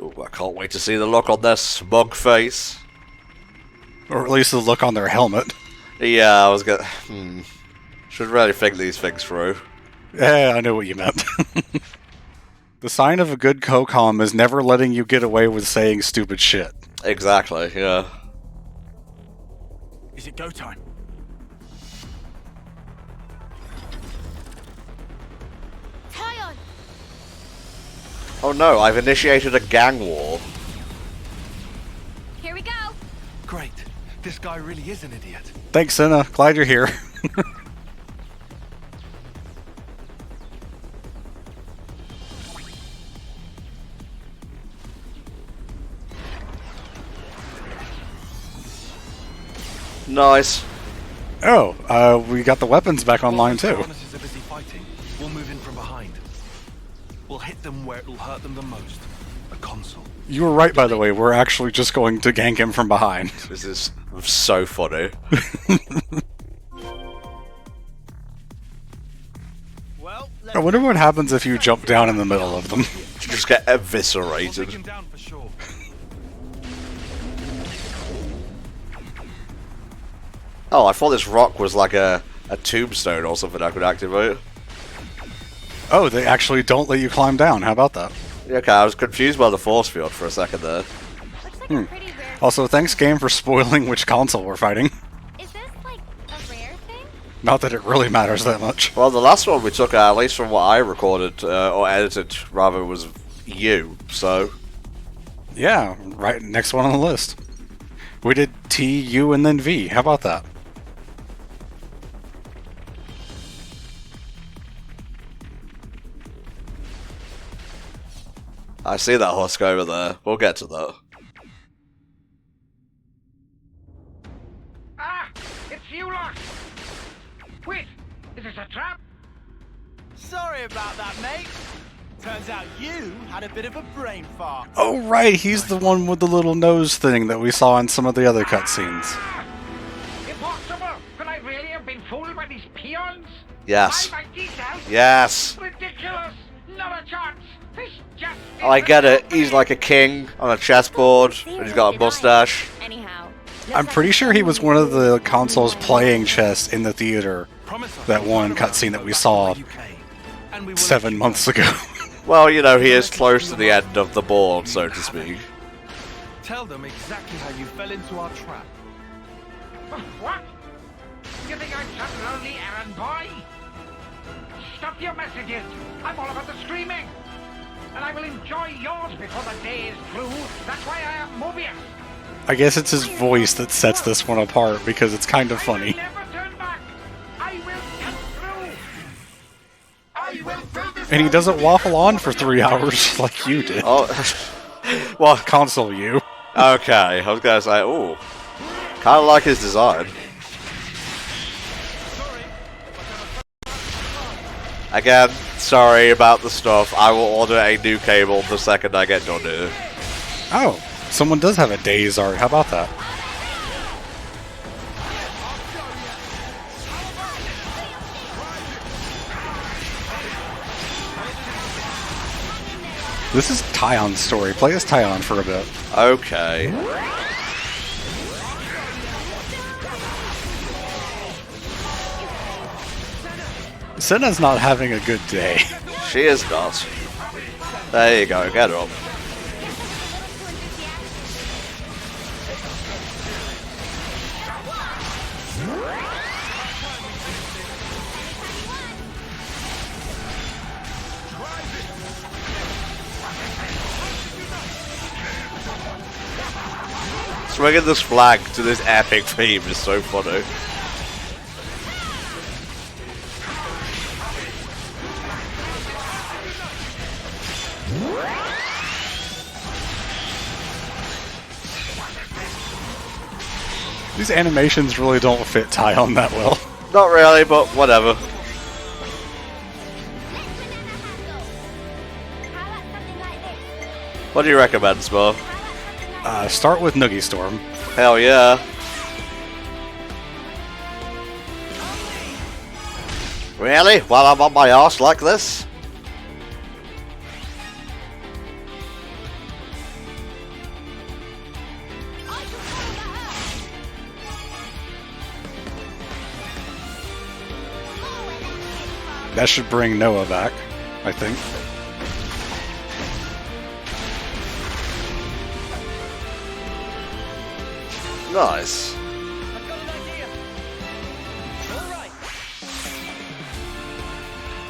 Ooh, I can't wait to see the look on their smug face. Or at least the look on their helmet. Yeah, I was gonna. Should really think these things through. Yeah, I know what you meant. The sign of a good COCOM is never letting you get away with saying stupid shit. Exactly, yeah. Is it go time? Tyon! Oh no, I've initiated a gang war. Here we go! Great. This guy really is an idiot. Thanks, Senna. Glad you're here. Nice. Oh, we got the weapons back online While the too. Tyrannus are busy fighting, we'll move in from behind. We'll hit them where it'll hurt them the most. The console. You were right, by the way. We're actually just going to gank him from behind. This is so funny. Well, I wonder what happens if you jump down in the middle of them. You just get We'll take eviscerated. him down for sure. Oh, I thought this rock was like a tombstone or something I could activate. Oh, they actually don't let you climb down. How about that? Yeah, okay, I was confused by the force field for a second there. Looks like a pretty rare. Also, thanks, game, for spoiling which console we're fighting. Is this like a rare thing? Not that it really matters that much. Well, the last one we took, at least from what I recorded, or edited, rather, was you, so... Yeah, right, next one on the list. We did T, U, and then V. How about that? I see that husk over there. We'll get to that. Ah! It's you lot! Wait! Is this a trap? sorry about that, mate. Turns out you had a bit of a brain fart. Oh, right, he's the one with the little nose thing that we saw in some of the other cutscenes. Impossible! Could I really have been fooled by these peons? Yes. Why my details? Yes. Ridiculous! Not a chance! This just Oh, I isn't get it. happening. He's like a king on a chessboard, and he's got a mustache. Anyhow. I'm pretty sure he was one of the consoles playing chess in the theater Promise us that we'll one turn around cutscene and that go we back saw to the UK, and we will 7 let you months go. ago. Well, you know, he is close to the end of the board, so to speak. Tell them exactly how you fell into our trap. What? You think I'm some lonely errand boy? Stop your messages! I'm all about the screaming! And I will enjoy yours before the day is through. That's why I am Mobius. I guess it's his voice that sets this one apart because it's kind of I funny. will never turn back. I will get through. I will fill this And he doesn't waffle on for 3 hours like you did. Oh, well, Console you. okay. I was gonna say, ooh, kind of like his design. Again, sorry about the stuff. I will order a new cable the second I get done here. Oh, someone does have a Days art. How about that? This is Tyon's story. Play as Tyon for a bit. Okay. Senna's not having a good day. She is not. There you go, get her up. Swinging this flag to this epic theme is so funny. These animations really don't fit Taion that well. Not really, but whatever. What do you recommend, Smo? Start with Noogie Storm. Hell yeah. Really? While I'm on my arse like this? That should bring Noah back, I think. Nice. I've got an idea. All right.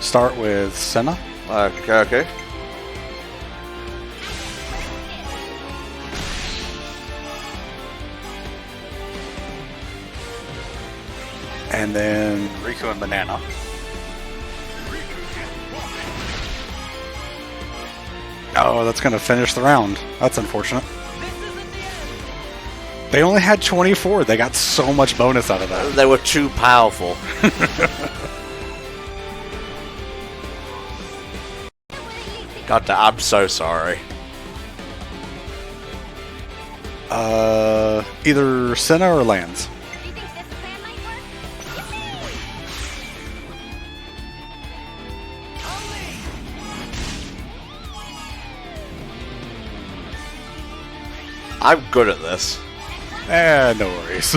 Start with Senna. Okay. And then Riku and Banana. Oh, that's going to finish the round. That's unfortunate. They only had 24. They got so much bonus out of that. They were too powerful. God damn, I'm so sorry. Either Senna or Lance. I'm good at this. No worries.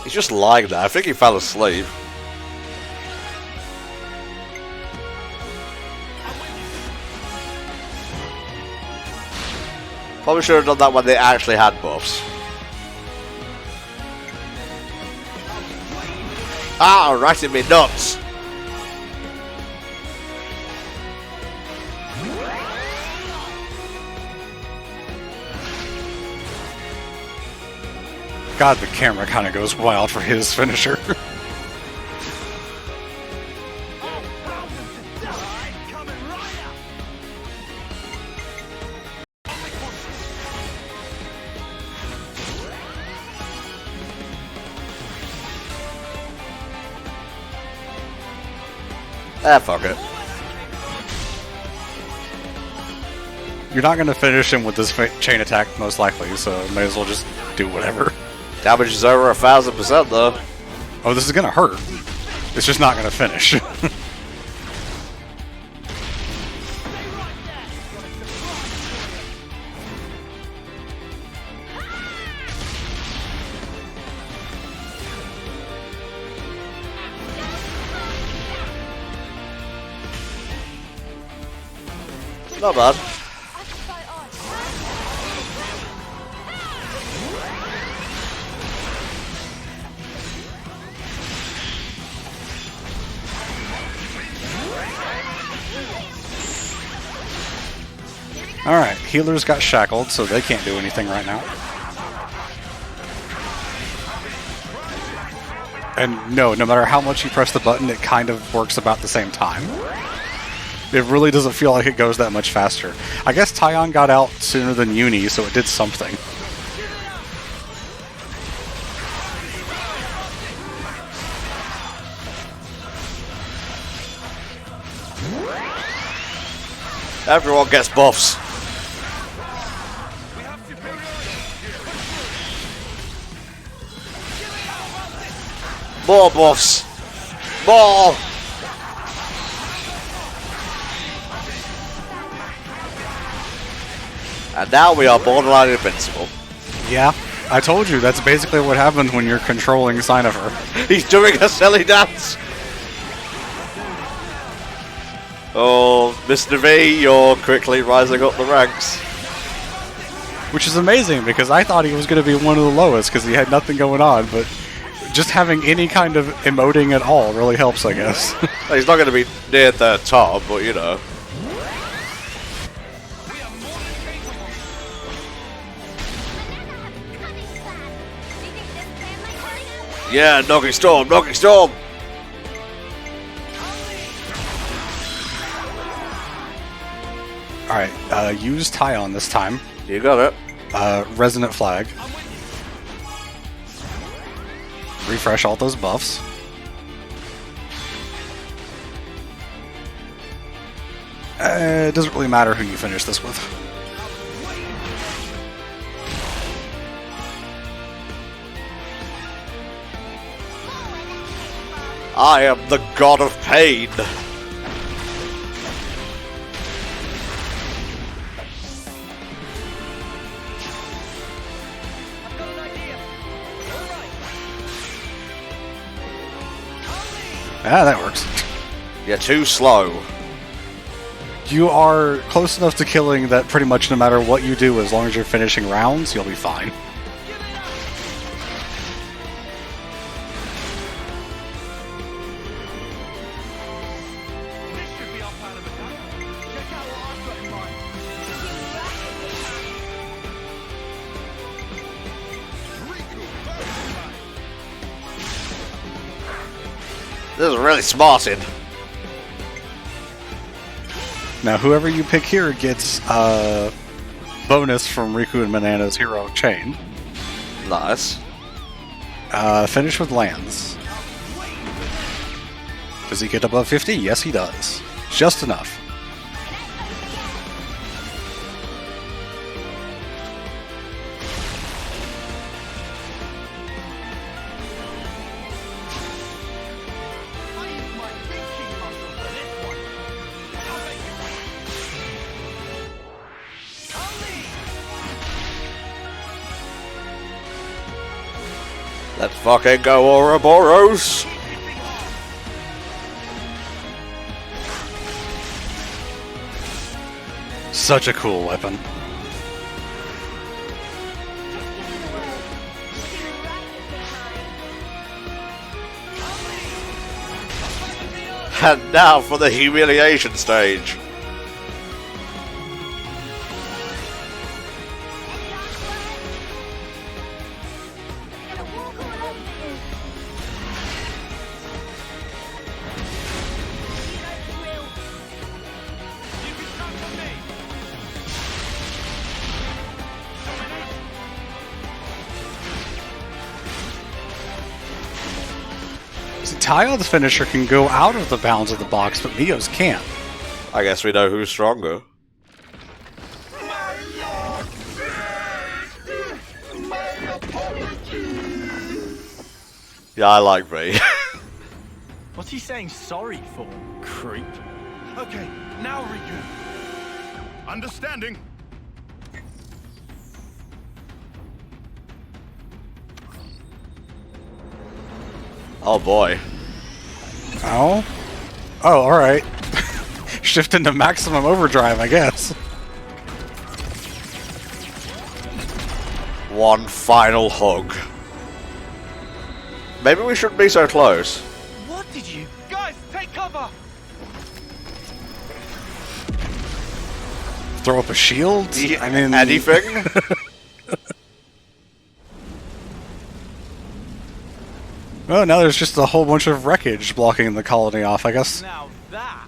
He's just lying there. I think he fell asleep. Probably should have done that when they actually had buffs. Ah, right in me nuts! God, the camera kind of goes wild for his finisher. Ah, fuck it. You're not going to finish him with this chain attack, most likely, so may as well just do whatever. Damage is over 1000% though. Oh, this is going to hurt. It's just not going to finish. Not bad. Alright, healers got shackled, so they can't do anything right now. And no matter how much you press the button, it kind of works about the same time. It really doesn't feel like it goes that much faster. I guess Taion got out sooner than Uni, so it did something. Everyone gets buffs. More buffs. More! And now we are borderline invincible. Yeah, I told you, that's basically what happens when you're controlling Cynifer. He's doing a silly dance! Oh, Mr. V, you're quickly rising up the ranks. Which is amazing, because I thought he was going to be one of the lowest, because he had nothing going on, but just having any kind of emoting at all really helps, I guess. He's not going to be near the top, but you know. Yeah, Knocking Storm, Knocking Storm! Alright, use Tyon this time. You got it. Resonant Flag. Refresh all those buffs. It doesn't really matter who you finish this with. I am the god of pain. Ah, that works. You're too slow. You are close enough to killing that pretty much no matter what you do, as long as you're finishing rounds, you'll be fine. This is really smarted. Now, whoever you pick here gets a bonus from Riku and Manana's Hero Chain. Nice. Finish with lands. Does he get above 50? Yes, he does. Just enough. Let's fucking go, Ouroboros! Such a cool weapon. And now for the humiliation stage. Tyon's finisher can go out of the bounds of the box, but Mio's can't. I guess we know who's stronger. Yeah, I like V. What's he saying sorry for, creep? Okay, now Riku. Understanding. Oh boy. Oh? Oh, alright. Shift into maximum overdrive, I guess. One final hug. Maybe we shouldn't be so close. What did you... Guys, take cover! Throw up a shield? Yeah, I mean... anything? Oh, now there's just a whole bunch of wreckage blocking the colony off, I guess. Now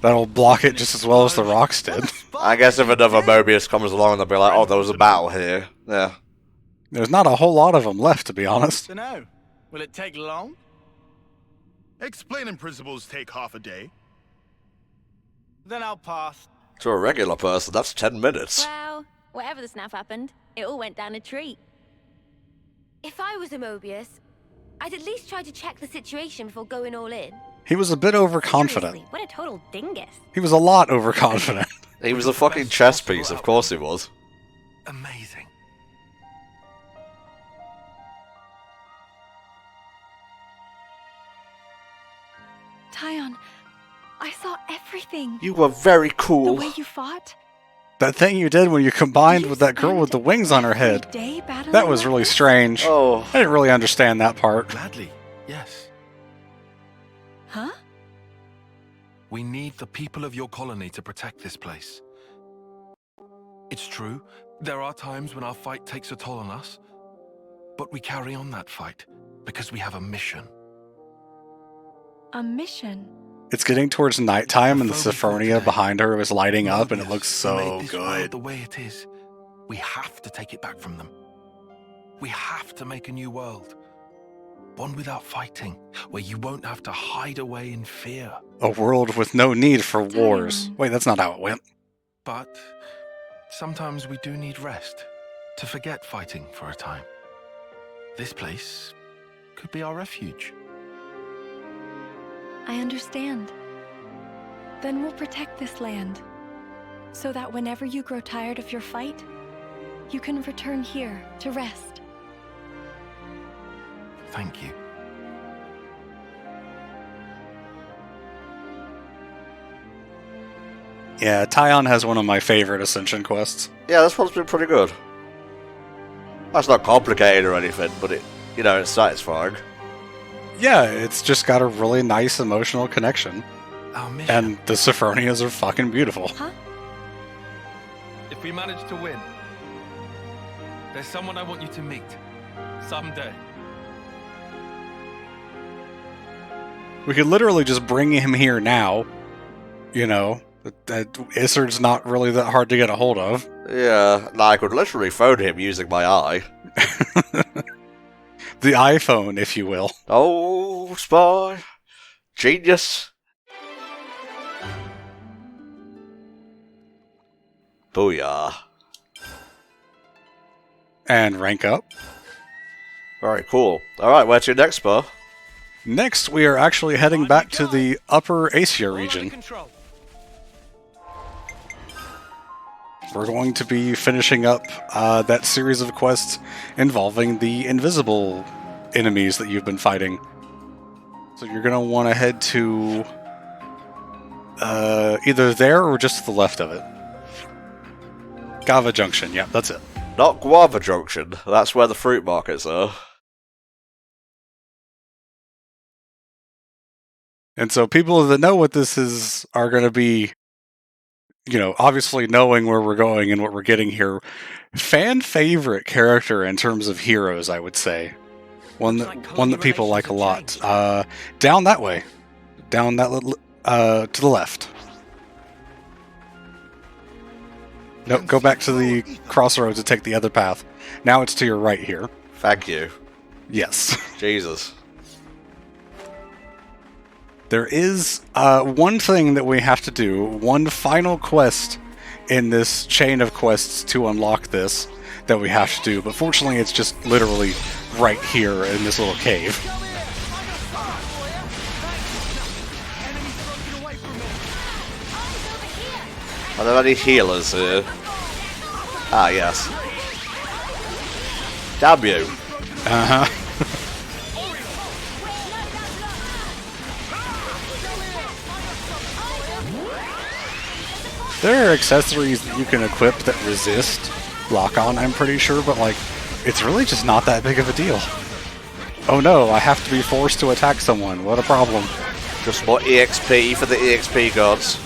That'll block it just as well as the rocks did. I guess if another Mobius comes along, they'll be like, oh, there was a battle here. Yeah. There's not a whole lot of them left, to be honest. Dunno. Will it take long? Explaining principles take half a day. Then I'll pass. To a regular person, that's 10 minutes. Well, whatever the snaff happened, it all went down a treat. If I was a Mobius, I'd at least try to check the situation before going all in. He was a bit overconfident. Seriously, what a total dingus. He was a lot overconfident. He was a fucking chess piece, of course he was. Amazing. Tyon, I saw everything. You were very The cool. way you fought. That thing you did when you combined with that girl with the spend wings on her every head. day battling That was like really this? strange. Oh, I didn't really understand that part. Gladly, yes. Huh? We need the people of your colony to protect this place. It's true, there are times when our fight takes a toll on us, but we carry on that fight because we have a mission. A mission. It's getting towards nighttime and the Before we fall Sophronia today, behind her is lighting up and it Mobius looks so made this world good. the way it is. We have to take it back from them. We have to make a new world. One without fighting, where you won't have to hide away in fear. A world with no need for wars. Wait, that's not how it went. But sometimes we do need rest, to forget fighting for a time. This place could be our refuge. I understand. Then we'll protect this land, so that whenever you grow tired of your fight, you can return here to rest. Thank you. Yeah, Tyon has one of my favorite Ascension quests. yeah, this one's been pretty good. That's not complicated or anything, but it's satisfying. Yeah, it's just got a really nice emotional connection. Our mission. And the Sophronias are fucking beautiful. Huh? If we manage to win, there's someone I want you to meet. Someday. We could literally just bring him here now. You know, that Isard's not really that hard to get a hold of. Yeah, I could literally phone him using my eye. The iPhone, if you will. Oh, spy. Genius. Booyah. And rank up. Very cool. Alright, where to next, Spur? Next, we are actually heading back to the Upper Asia region. We're going to be finishing up that series of quests involving the invisible enemies that you've been fighting. So you're going to want to head to either there or just to the left of it. Gava Junction, yeah, that's it. Not Guava Junction. That's where the fruit markets are. And so people that know what this is are going to be, obviously knowing where we're going and what we're getting here. Fan favorite character in terms of heroes, I would say. One that people like a lot. Down that way. Down that to the left. Nope, go back to the crossroads and take the other path. Now it's to your right here. Thank you. Yes. Jesus. There is one thing that we have to do, one final quest in this chain of quests to unlock this that we have to do, but fortunately it's just literally right here in this little cave. Are there any healers here? Ah, yes. Damn you. Uh-huh. There are accessories that you can equip that resist lock-on, I'm pretty sure, but it's really just not that big of a deal. Oh no, I have to be forced to attack someone. What a problem. Just more EXP for the EXP gods.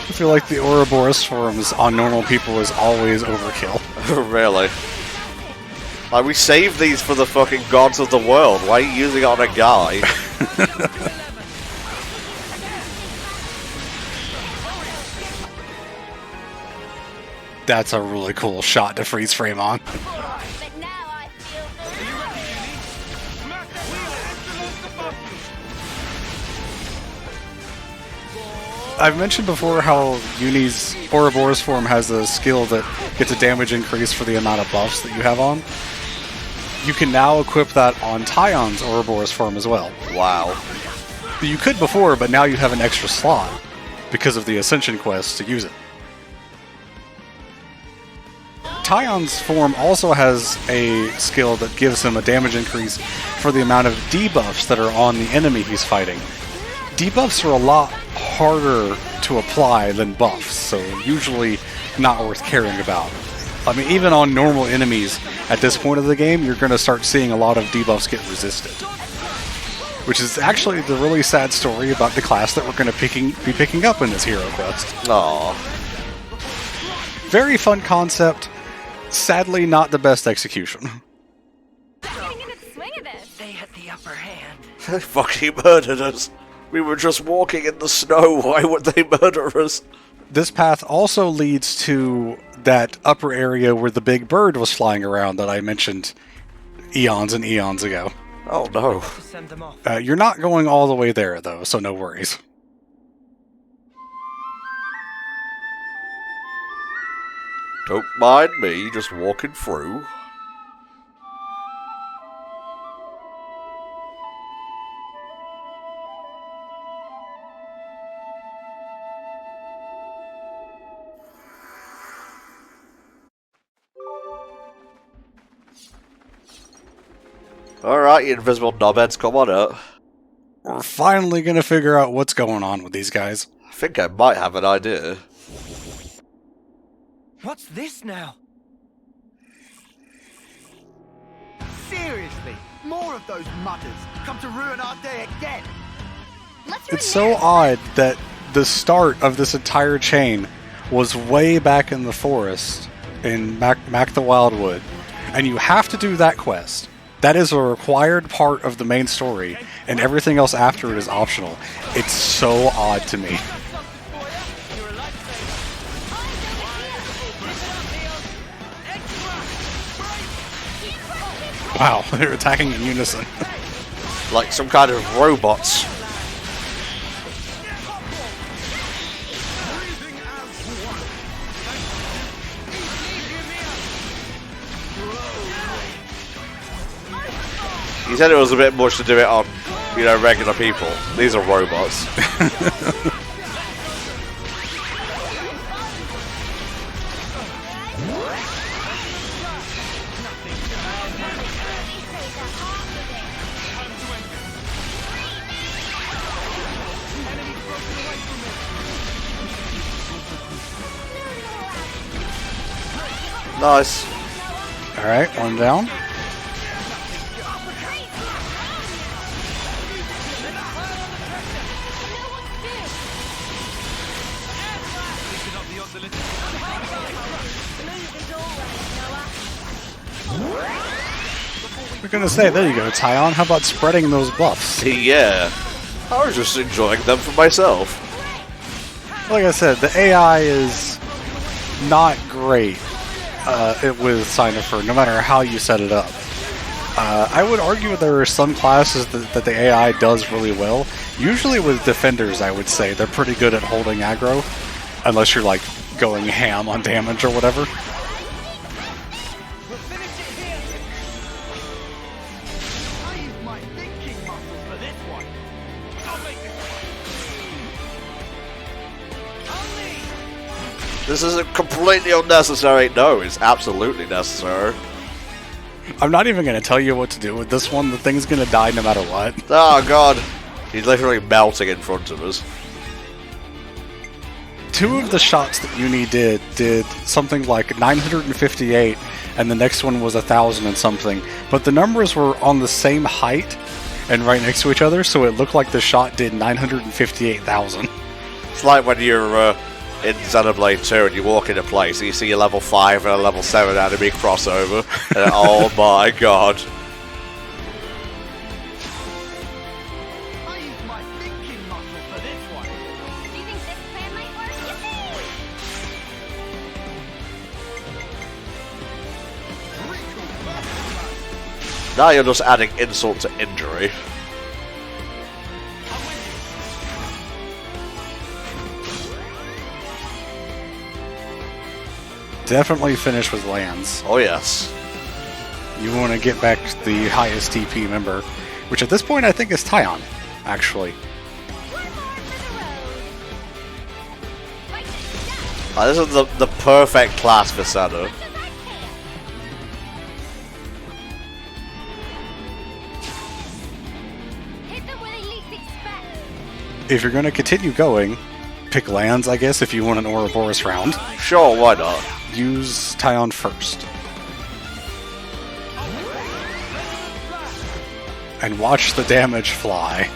I feel like the Ouroboros forms on normal people is always overkill. Really? Like, we saved these for the fucking gods of the world. Why are you using it on a guy? That's a really cool shot to freeze frame on. But now I feel I've mentioned before how Uni's Ouroboros form has a skill that gets a damage increase for the amount of buffs that you have on. You can now equip that on Tyon's Ouroboros form as well. Wow. You could before, but now you have an extra slot because of the Ascension quest to use it. Tyon's form also has a skill that gives him a damage increase for the amount of debuffs that are on the enemy he's fighting. Debuffs are a lot harder to apply than buffs, so usually not worth caring about. I mean, even on normal enemies at this point of the game, you're going to start seeing a lot of debuffs get resisted. Which is actually the really sad story about the class that we're going to be picking up in this hero quest. Aww. Very fun concept. Sadly, not the best execution. Getting in the swing of this. They had the upper hand. They fucking murdered us. We were just walking in the snow. Why would they murder us? This path also leads to that upper area where the big bird was flying around that I mentioned eons and eons ago. Oh no. To send them off. You're not going all the way there, though, so no worries. Don't mind me, just walking through. Alright, you invisible knobheads, come on up. We're finally gonna figure out what's going on with these guys. I think I might have an idea. What's this now? Seriously, more of those mutters come to ruin our day again. It's so odd that the start of this entire chain was way back in the forest in Mac the Wildwood, and you have to do that quest. That is a required part of the main story, and everything else after it is optional. It's so odd to me. Wow, they're attacking in unison. Like some kind of robots. You said it was a bit much to do it on, you know, regular people. These are robots. Nice. Alright, one down. We're gonna say, there you go, Tyon. How about spreading those buffs? Yeah. I was just enjoying them for myself. Like I said, the AI is not great with Cynifer, no matter how you set it up. I would argue there are some classes that the AI does really well. Usually with defenders, I would say they're pretty good at holding aggro, unless you're like going ham on damage or whatever. This isn't completely unnecessary. No, it's absolutely necessary. I'm not even going to tell you what to do with this one. The thing's going to die no matter what. Oh god. He's literally melting in front of us. Two of the shots that Uni did something like 958, and the next one was 1,000 and something. But the numbers were on the same height and right next to each other, so it looked like the shot did 958,000. It's like when you're in Xenoblade 2 and you walk into place and you see a level 5 and a level 7 enemy crossover. And oh my god. I used my thinking muscle for this one. Do you think this plan might work? Now you're just adding insult to injury. definitely finish with Lands. Oh, yes. You want to get back the highest TP member, which at this point I think is Tyon, actually. This is the perfect class for Senna. If you're going to continue going, pick Lands, I guess, if you want an Ouroboros round. Sure, why not? Use Tyon first. And watch the damage fly.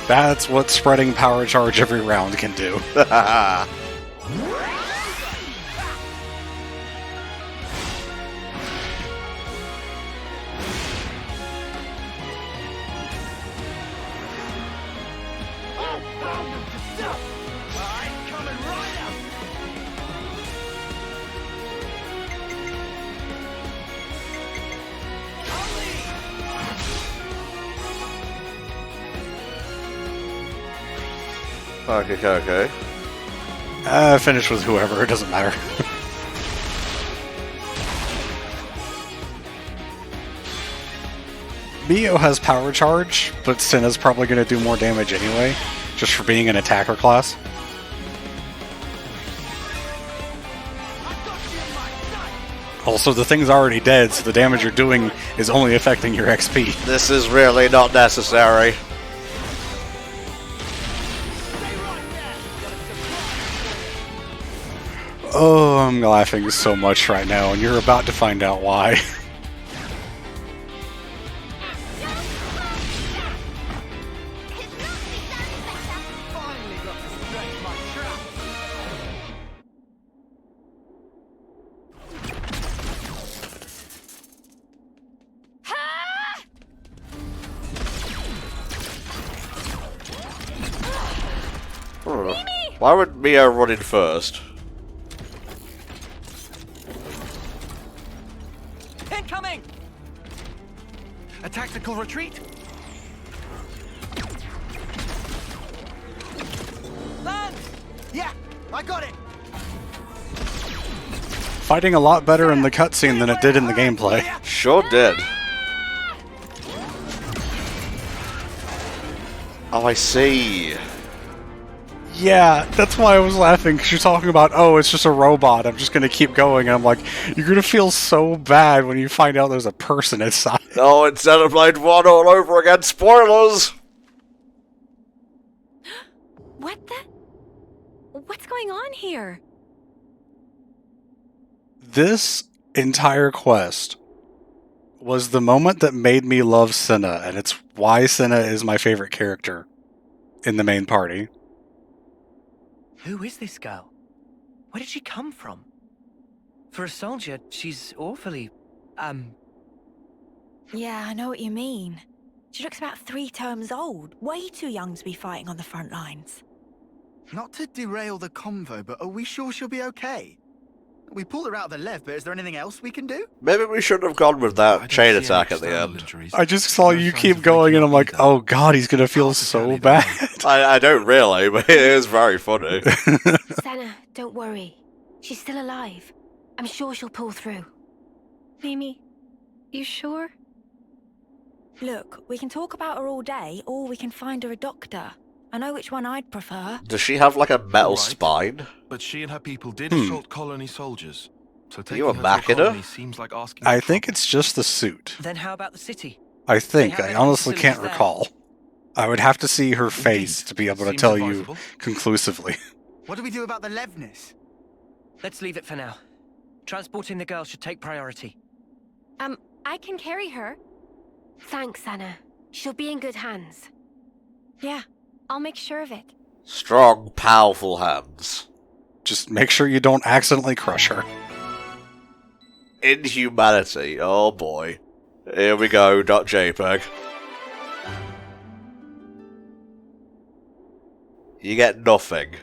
That's what spreading power charge every round can do. Okay. Finish with whoever, it doesn't matter. Mio has power charge, but Senna's probably going to do more damage anyway, just for being an attacker class. Also, the thing's already dead, so the damage you're doing is only affecting your XP. This is really not necessary. Oh, I'm laughing so much right now, and you're about to find out why. Why would Mio run in first? Incoming! A tactical retreat? Land! Yeah, I got it! Fighting a lot better in the cutscene than it did in the gameplay. Sure did. Oh, I see. Yeah, that's why I was laughing, because you're talking about, oh, it's just a robot, I'm just going to keep going, and I'm like, you're going to feel so bad when you find out there's a person inside. Oh, it's Xenoblade 1 all over again. Spoilers! What the? What's going on here? This entire quest was the moment that made me love Senna, and it's why Senna is my favorite character in the main party. Who is this girl? Where did she come from? For a soldier, she's awfully, Yeah, I know what you mean. She looks about 3 terms old. Way too young to be fighting on the front lines. Not to derail the convo, but are we sure she'll be okay? We pulled her out of the left, but is there anything else we can do? Maybe we shouldn't have gone with that chain attack at the end. I just saw you keep going, and I'm like, oh god, he's going to feel so bad. I don't really, but it is very funny. Senna, don't worry. She's still alive. I'm sure she'll pull through. Mimi, you sure? Look, we can talk about her all day, or we can find her a doctor. I know which one I'd prefer. Does she have like a metal Right. spine? But she and her people did assault colony soldiers. So taking you her a to Machina? colony seems like asking I for think trouble. it's just the suit. then how about the city? I think. They have I any honestly can't facilities there? recall. I would have to see her face to be able to Seems tell advisable. you conclusively. What do we do about the Levnis? Let's leave it for now. Transporting the girl should take priority. I can carry her. Thanks, Senna. She'll be in good hands. Yeah, I'll make sure of it. Strong, powerful hands. Just make sure you don't accidentally crush her. Inhumanity. Oh boy. Here we go, .jpg. You get nothing.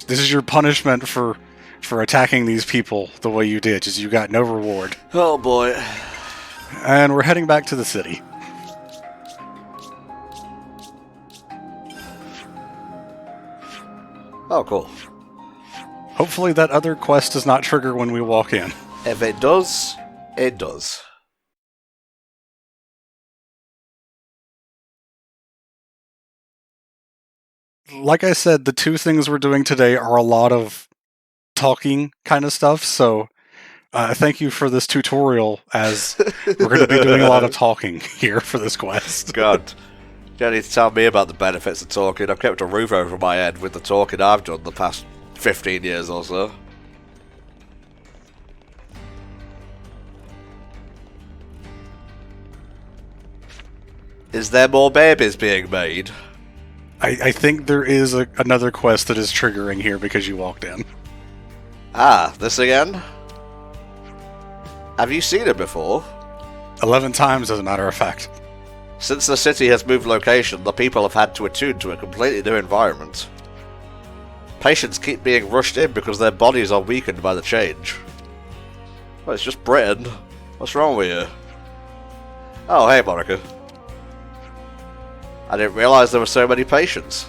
This is your punishment for attacking these people the way you did, is you got no reward. Oh boy. And we're heading back to the city. Oh, cool. Hopefully that other quest does not trigger when we walk in. If it does, it does. Like I said, the two things we're doing today are a lot of talking kind of stuff, so thank you for this tutorial, as we're going to be doing a lot of talking here for this quest. God. You don't need to tell me about the benefits of talking. I've kept a roof over my head with the talking I've done the past 15 years or so. Is there more babies being made? I think there is another quest that is triggering here because you walked in. Ah, this again? Have you seen it before? 11 times, as a matter of fact. Since the city has moved location, the people have had to attune to a completely new environment. Patients keep being rushed in because their bodies are weakened by the change. Well, it's just Britain. What's wrong with you? Oh, hey, Monica. I didn't realise there were so many patients.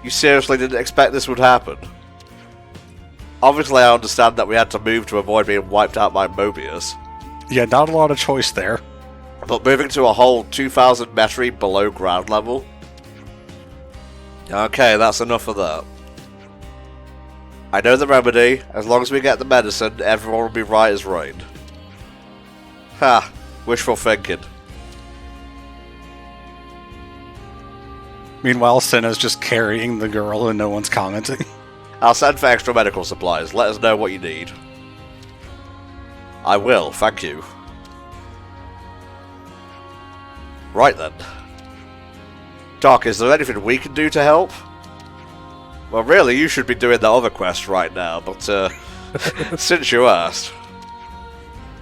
You seriously didn't expect this would happen? Obviously, I understand that we had to move to avoid being wiped out by Mobius. Yeah, not a lot of choice there. But moving to a whole 2,000 metri below ground level? Okay, that's enough of that. I know the remedy. As long as we get the medicine, everyone will be right as rain. Ha! Wishful thinking. Meanwhile, Senna's just carrying the girl and no one's commenting. I'll send for extra medical supplies. Let us know what you need. I will, thank you. Right then. Doc, is there anything we can do to help? Well, really, you should be doing the other quest right now, but, since you asked.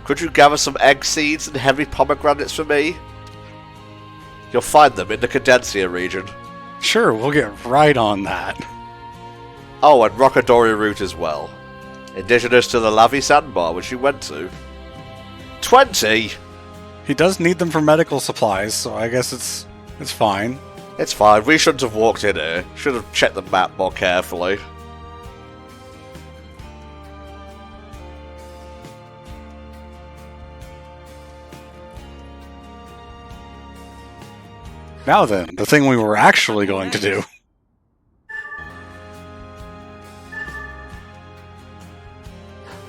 Could you gather some egg seeds and heavy pomegranates for me? You'll find them in the Cadencia region. Sure, we'll get right on that. Oh, and Rockadori root as well. Indigenous to the Lavi Sandbar, which you went to. 20! He does need them for medical supplies, so I guess it's fine. It's fine, we shouldn't have walked in here. Should have checked the map more carefully. Now then, the thing we were actually going to do.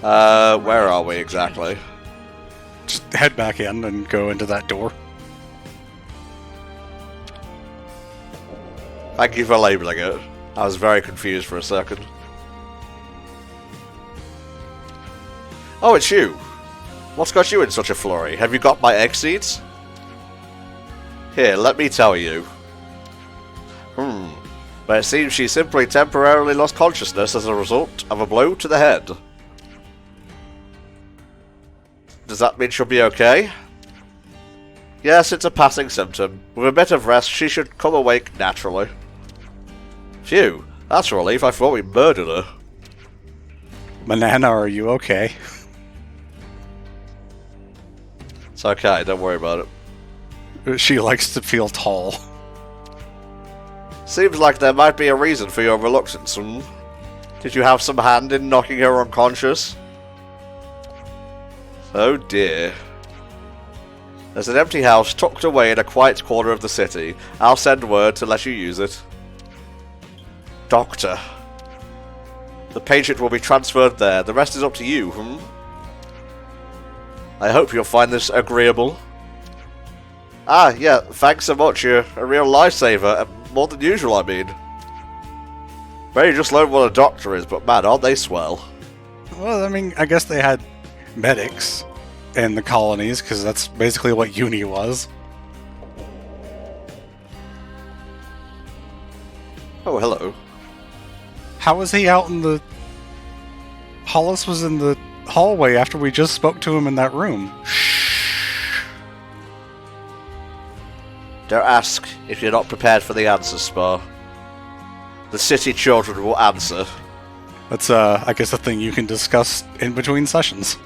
Where are we exactly? Just head back in and go into that door. Thank you for labeling it. I was very confused for a second. Oh, it's you! What's got you in such a flurry? Have you got my egg seeds? Here, let me tell you. But it seems she simply temporarily lost consciousness as a result of a blow to the head. Does that mean she'll be okay? Yes, it's a passing symptom. With a bit of rest, she should come awake naturally. Phew, that's a relief. I thought we murdered her. Manana, are you okay? It's okay, don't worry about it. She likes to feel tall. Seems like there might be a reason for your reluctance. Did you have some hand in knocking her unconscious? Oh dear. There's an empty house tucked away in a quiet corner of the city. I'll send word to let you use it. Doctor. The patient will be transferred there. The rest is up to you, I hope you'll find this agreeable. Ah, yeah, thanks so much. You're a real lifesaver. More than usual, I mean. Well, you just learned what a doctor is, but man, aren't they swell. Well, I mean, I guess they had medics in the colonies, because that's basically what uni was. Oh, hello. How was he out in the... Hollis was in the hallway after we just spoke to him in that room. Don't ask if you're not prepared for the answers, Spar. The city children will answer. That's, I guess, a thing you can discuss in between sessions.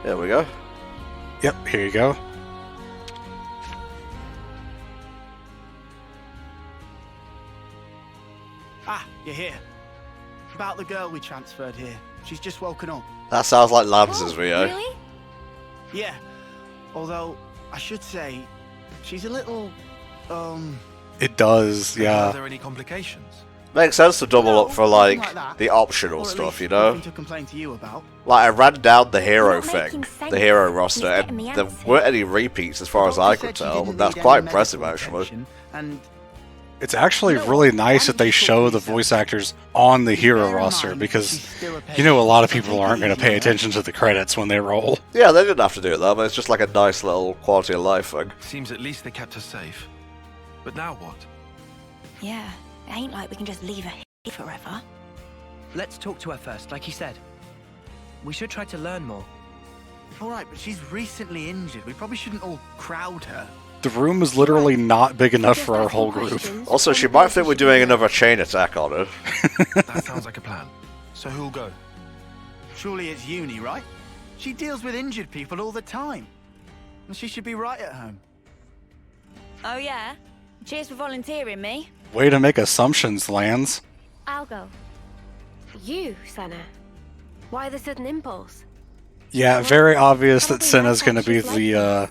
There we go. Yep, here you go. You're here. About the girl we transferred here. She's just woken up. That sounds like Lance's Rio. Really? Yeah. Although, I should say, she's a little, It does, Are yeah. there any complications? Makes sense to double up for, nothing like, like that. the optional or at stuff, least you know? nothing to complain to you about. Like, I ran down the hero Not making thing, sense. the hero roster, He's and getting the there answer. weren't any repeats as far as I could tell. That's quite impressive, actually. And It's actually really nice that they show the voice actors on the hero roster because, you know, a lot of people aren't going to pay attention to the credits when they roll. Yeah, they didn't have to do it though, but it's just like a nice little quality of life thing. Seems at least they kept her safe. But now what? Yeah, it ain't like we can just leave her here forever. Let's talk to her first, like you said. We should try to learn more. Alright, but she's recently injured. We probably shouldn't all crowd her. The room is literally not big enough for our whole group. Also, she might think we're doing another chain attack on her. That sounds like a plan. So who'll go? Surely it's Uni, right? She deals with injured people all the time. And she should be right at home. Oh yeah? Cheers for volunteering me. Way to make assumptions, Lance. I'll go. You, Senna. Why the sudden impulse? Yeah, very obvious that Probably Senna's my going to be fault she's the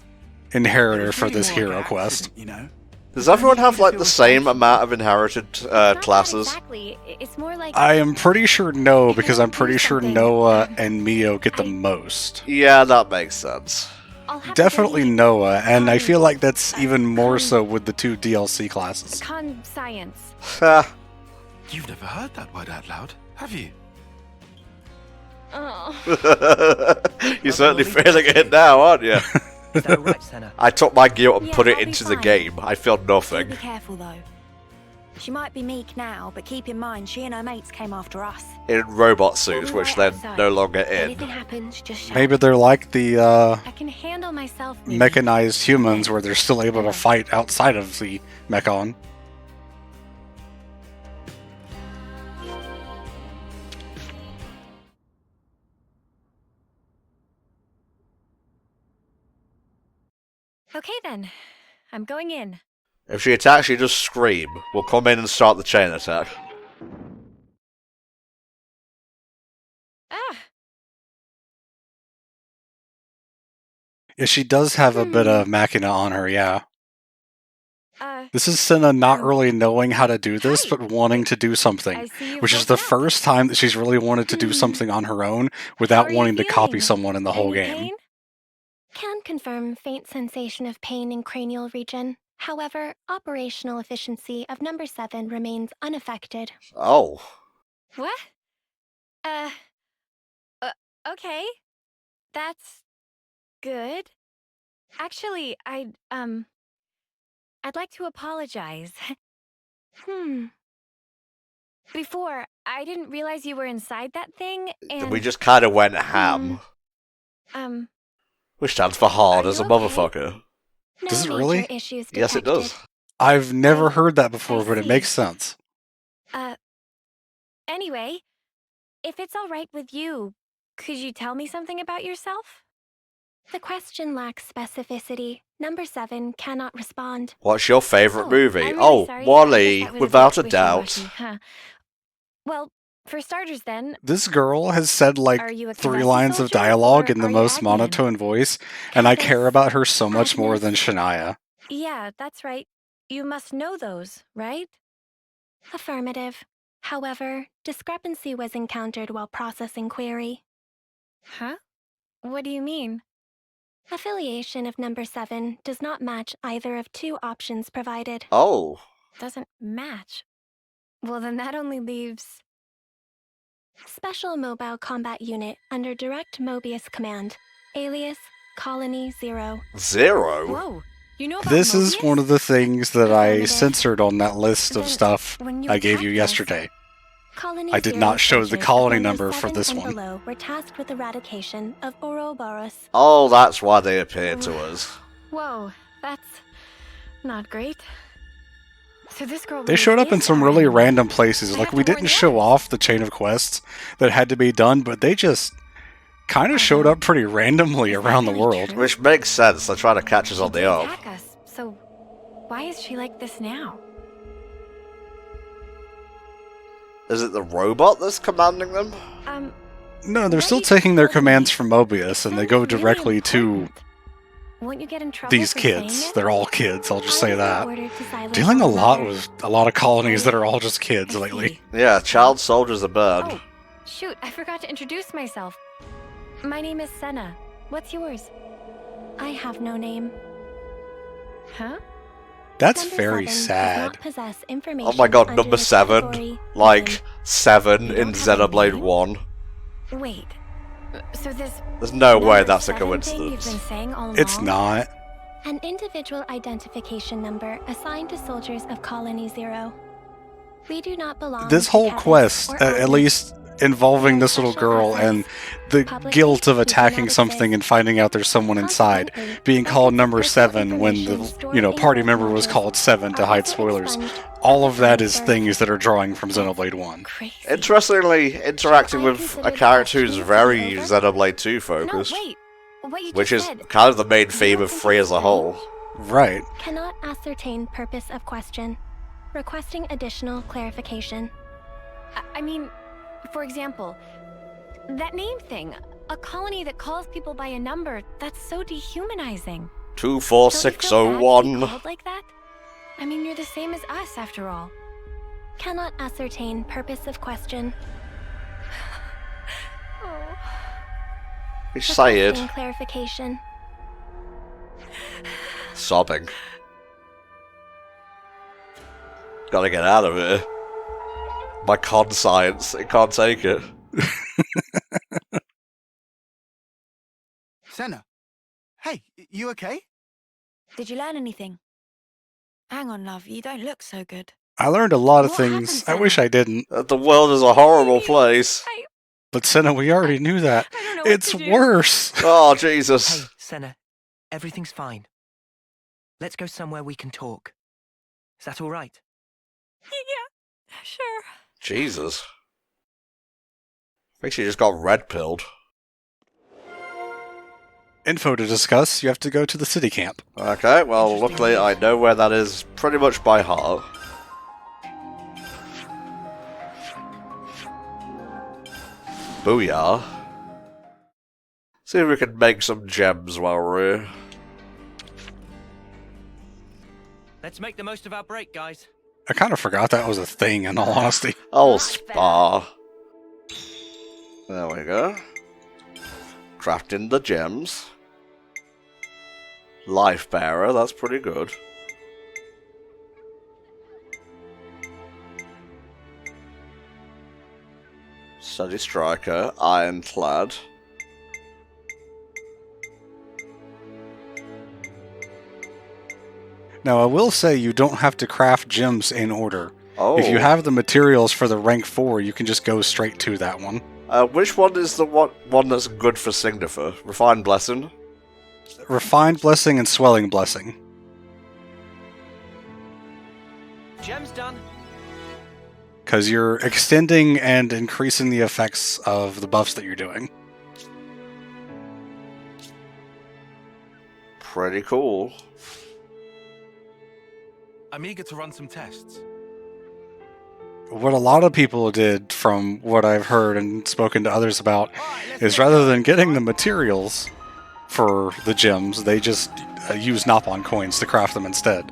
inheritor It for was this really more hero like an quest. accident, you know? Does everyone have like the same amount of inherited It's not that classes? Exactly. It's more like I am pretty sure no, because I'm pretty sure Noah and Mio get the most. Yeah, that makes sense. I'll have Definitely to Noah, and I feel like that's even more so with the two DLC classes. con science. Ha. You've never heard that word out loud, have you? Oh. You're certainly feeling it now, aren't you? Is that right, Senna? I took my guilt and Yeah, put it I'll be into the fine. game. I feel Do nothing. be careful though. She might be meek now, but keep in mind she and her mates came after us. In robot suits, We'll be which right they're outside. no longer If in. anything happens, just shout. Maybe they're like the I can handle myself. Mimi. mechanized humans where they're still able to fight outside of the mechon. Okay then. I'm going in. If she attacks, you just scream. We'll come in and start the chain attack. Ah. Yeah, she does have a bit of machina on her, yeah. Uh. This is Senna not really knowing how to do this, but wanting to do I something. see you Which is woke the up. first time that she's really wanted to do something on her own without How are you wanting to copy feeling? someone in the whole Any game. pain? Can confirm faint sensation of pain in cranial region. However, operational efficiency of number 7 remains unaffected. Oh. What? Okay. That's good. Actually, I'd like to apologize. Before, I didn't realize you were inside that thing, and We just kind of went ham. Hmm. Which stands for hard Are as a you okay? motherfucker. No Does it major really? issues Yes, it detected. does. I've never heard that before, but it see. makes sense. Anyway, if it's all right with you, could you tell me something about yourself? The question lacks specificity. Number 7 cannot respond. What's your favourite Oh, movie? I'm really Oh, sorry. I Wall-E, guess that was a without a bit doubt. wishy-washy, huh? Well, for starters then, This girl has said like Are you a 3 Kavesi lines of soldier, dialogue or in the are you most Agnan? monotone voice, and I care Cathis, about her so much more than Agnes. Shania. yeah, that's right. You must know those, right? Affirmative. However, discrepancy was encountered while processing query. Huh? What do you mean? Affiliation of number 7 does not match either of 2 options provided. Oh. Doesn't match. Well, then that only leaves... Special Mobile Combat Unit under Direct Mobius Command. Alias Colony 0. Zero? Whoa, you know about This is Mobius? one of the things that I Affirmative. censored on that list of Then stuff when you I gave you attacked us- yesterday. Colony I did 0 not show the soldiers colony of number numbers for 7 this and one. below were tasked with eradication of Ouroboros. Oh, that's why they appeared to us. Whoa, that's not great. So this girl They really showed up in is some really Agnan. random places. I Like, have we to warn didn't the show others. off the chain of quests that had to be done, but they just kind of showed up pretty randomly Is that around the really world. true? Which makes sense. They're trying to catch us She on the did up. attack us, so why is she like this now? Is it the robot that's commanding them? No, they're still taking their commands from Mobius, and they go directly to Won't you get in trouble these for saying kids. it? They're all kids, I'll just I say was that. ordered to silence Dealing a all lot others. with a lot of colonies that are all just kids I lately. see. Yeah, child soldiers are burned. Oh, shoot, I forgot to introduce myself. My name is Senna. What's yours? I have no name. Huh? That's Number very 7 does sad. not possess information Oh my god, under number the 7. category Like, hidden. 7 You in don't have a Xenoblade name? 1. Wait. So this There's no way number that's a 7 thing you've coincidence. been saying all It's along? not. An individual identification number assigned to soldiers of Colony Zero. We do not belong This to whole Kepis quest, or at Atlas. least involving this little girl and the Publicly, guilt of we do attacking not something exist. and finding out there's someone inside, Consequently, being records called of number personal 7 when information the stored you know in party vault member was modules called 7 to are hide also spoilers. expunged All at of the that time is of things that are drawing from Xenoblade 1. Crazy. Interestingly, interacting I with consider a the character who's question very over. Xenoblade 2 No, focused, wait. What you which just is said. kind of the main theme don't of think 3 it's as a whole. Right. Cannot ascertain purpose of question. Requesting additional clarification. I mean, for example, that name thing. A colony that calls people by a number, that's so dehumanizing. Don't you feel bad to be 24601. called like that? I mean, you're the same as us, after all. Cannot ascertain purpose of question. Oh. Excited, Requesting clarification. sobbing. Gotta get out of here. My con science, it can't take it. Senna. Hey, you okay? Did you learn anything? Hang on, love, you don't look so good. I learned a lot of What things. happened, I wish Senna? I didn't. The world is a horrible place. But Senna, we already knew that. I don't know what It's to do. worse. Oh, Hey, Jesus. Senna. Everything's fine. Let's go somewhere we can talk. Is that all right? Yeah, sure. Jesus. I think she just got red pilled. Info to discuss. You have to go to the city camp. Okay, well, luckily I know where that is pretty much by heart. Booyah. See if we can make some gems while we're here. Let's make the most of our break, guys. I kind of forgot that was a thing, in all honesty. Oh, spa. There we go. Crafting the gems. Life bearer, that's pretty good. Steady striker, ironclad. Now, I will say you don't have to craft gems in order. Oh. If you have the materials for the rank 4, you can just go straight to that one. Which one is the one that's good for Signifer? Refined Blessing? Refined Blessing and Swelling Blessing. Gem's done. Because you're extending and increasing the effects of the buffs that you're doing. Pretty cool. I'm eager to run some tests. What a lot of people did, from what I've heard and spoken to others about, is rather than getting the materials for the gems, they just use Nopon coins to craft them instead.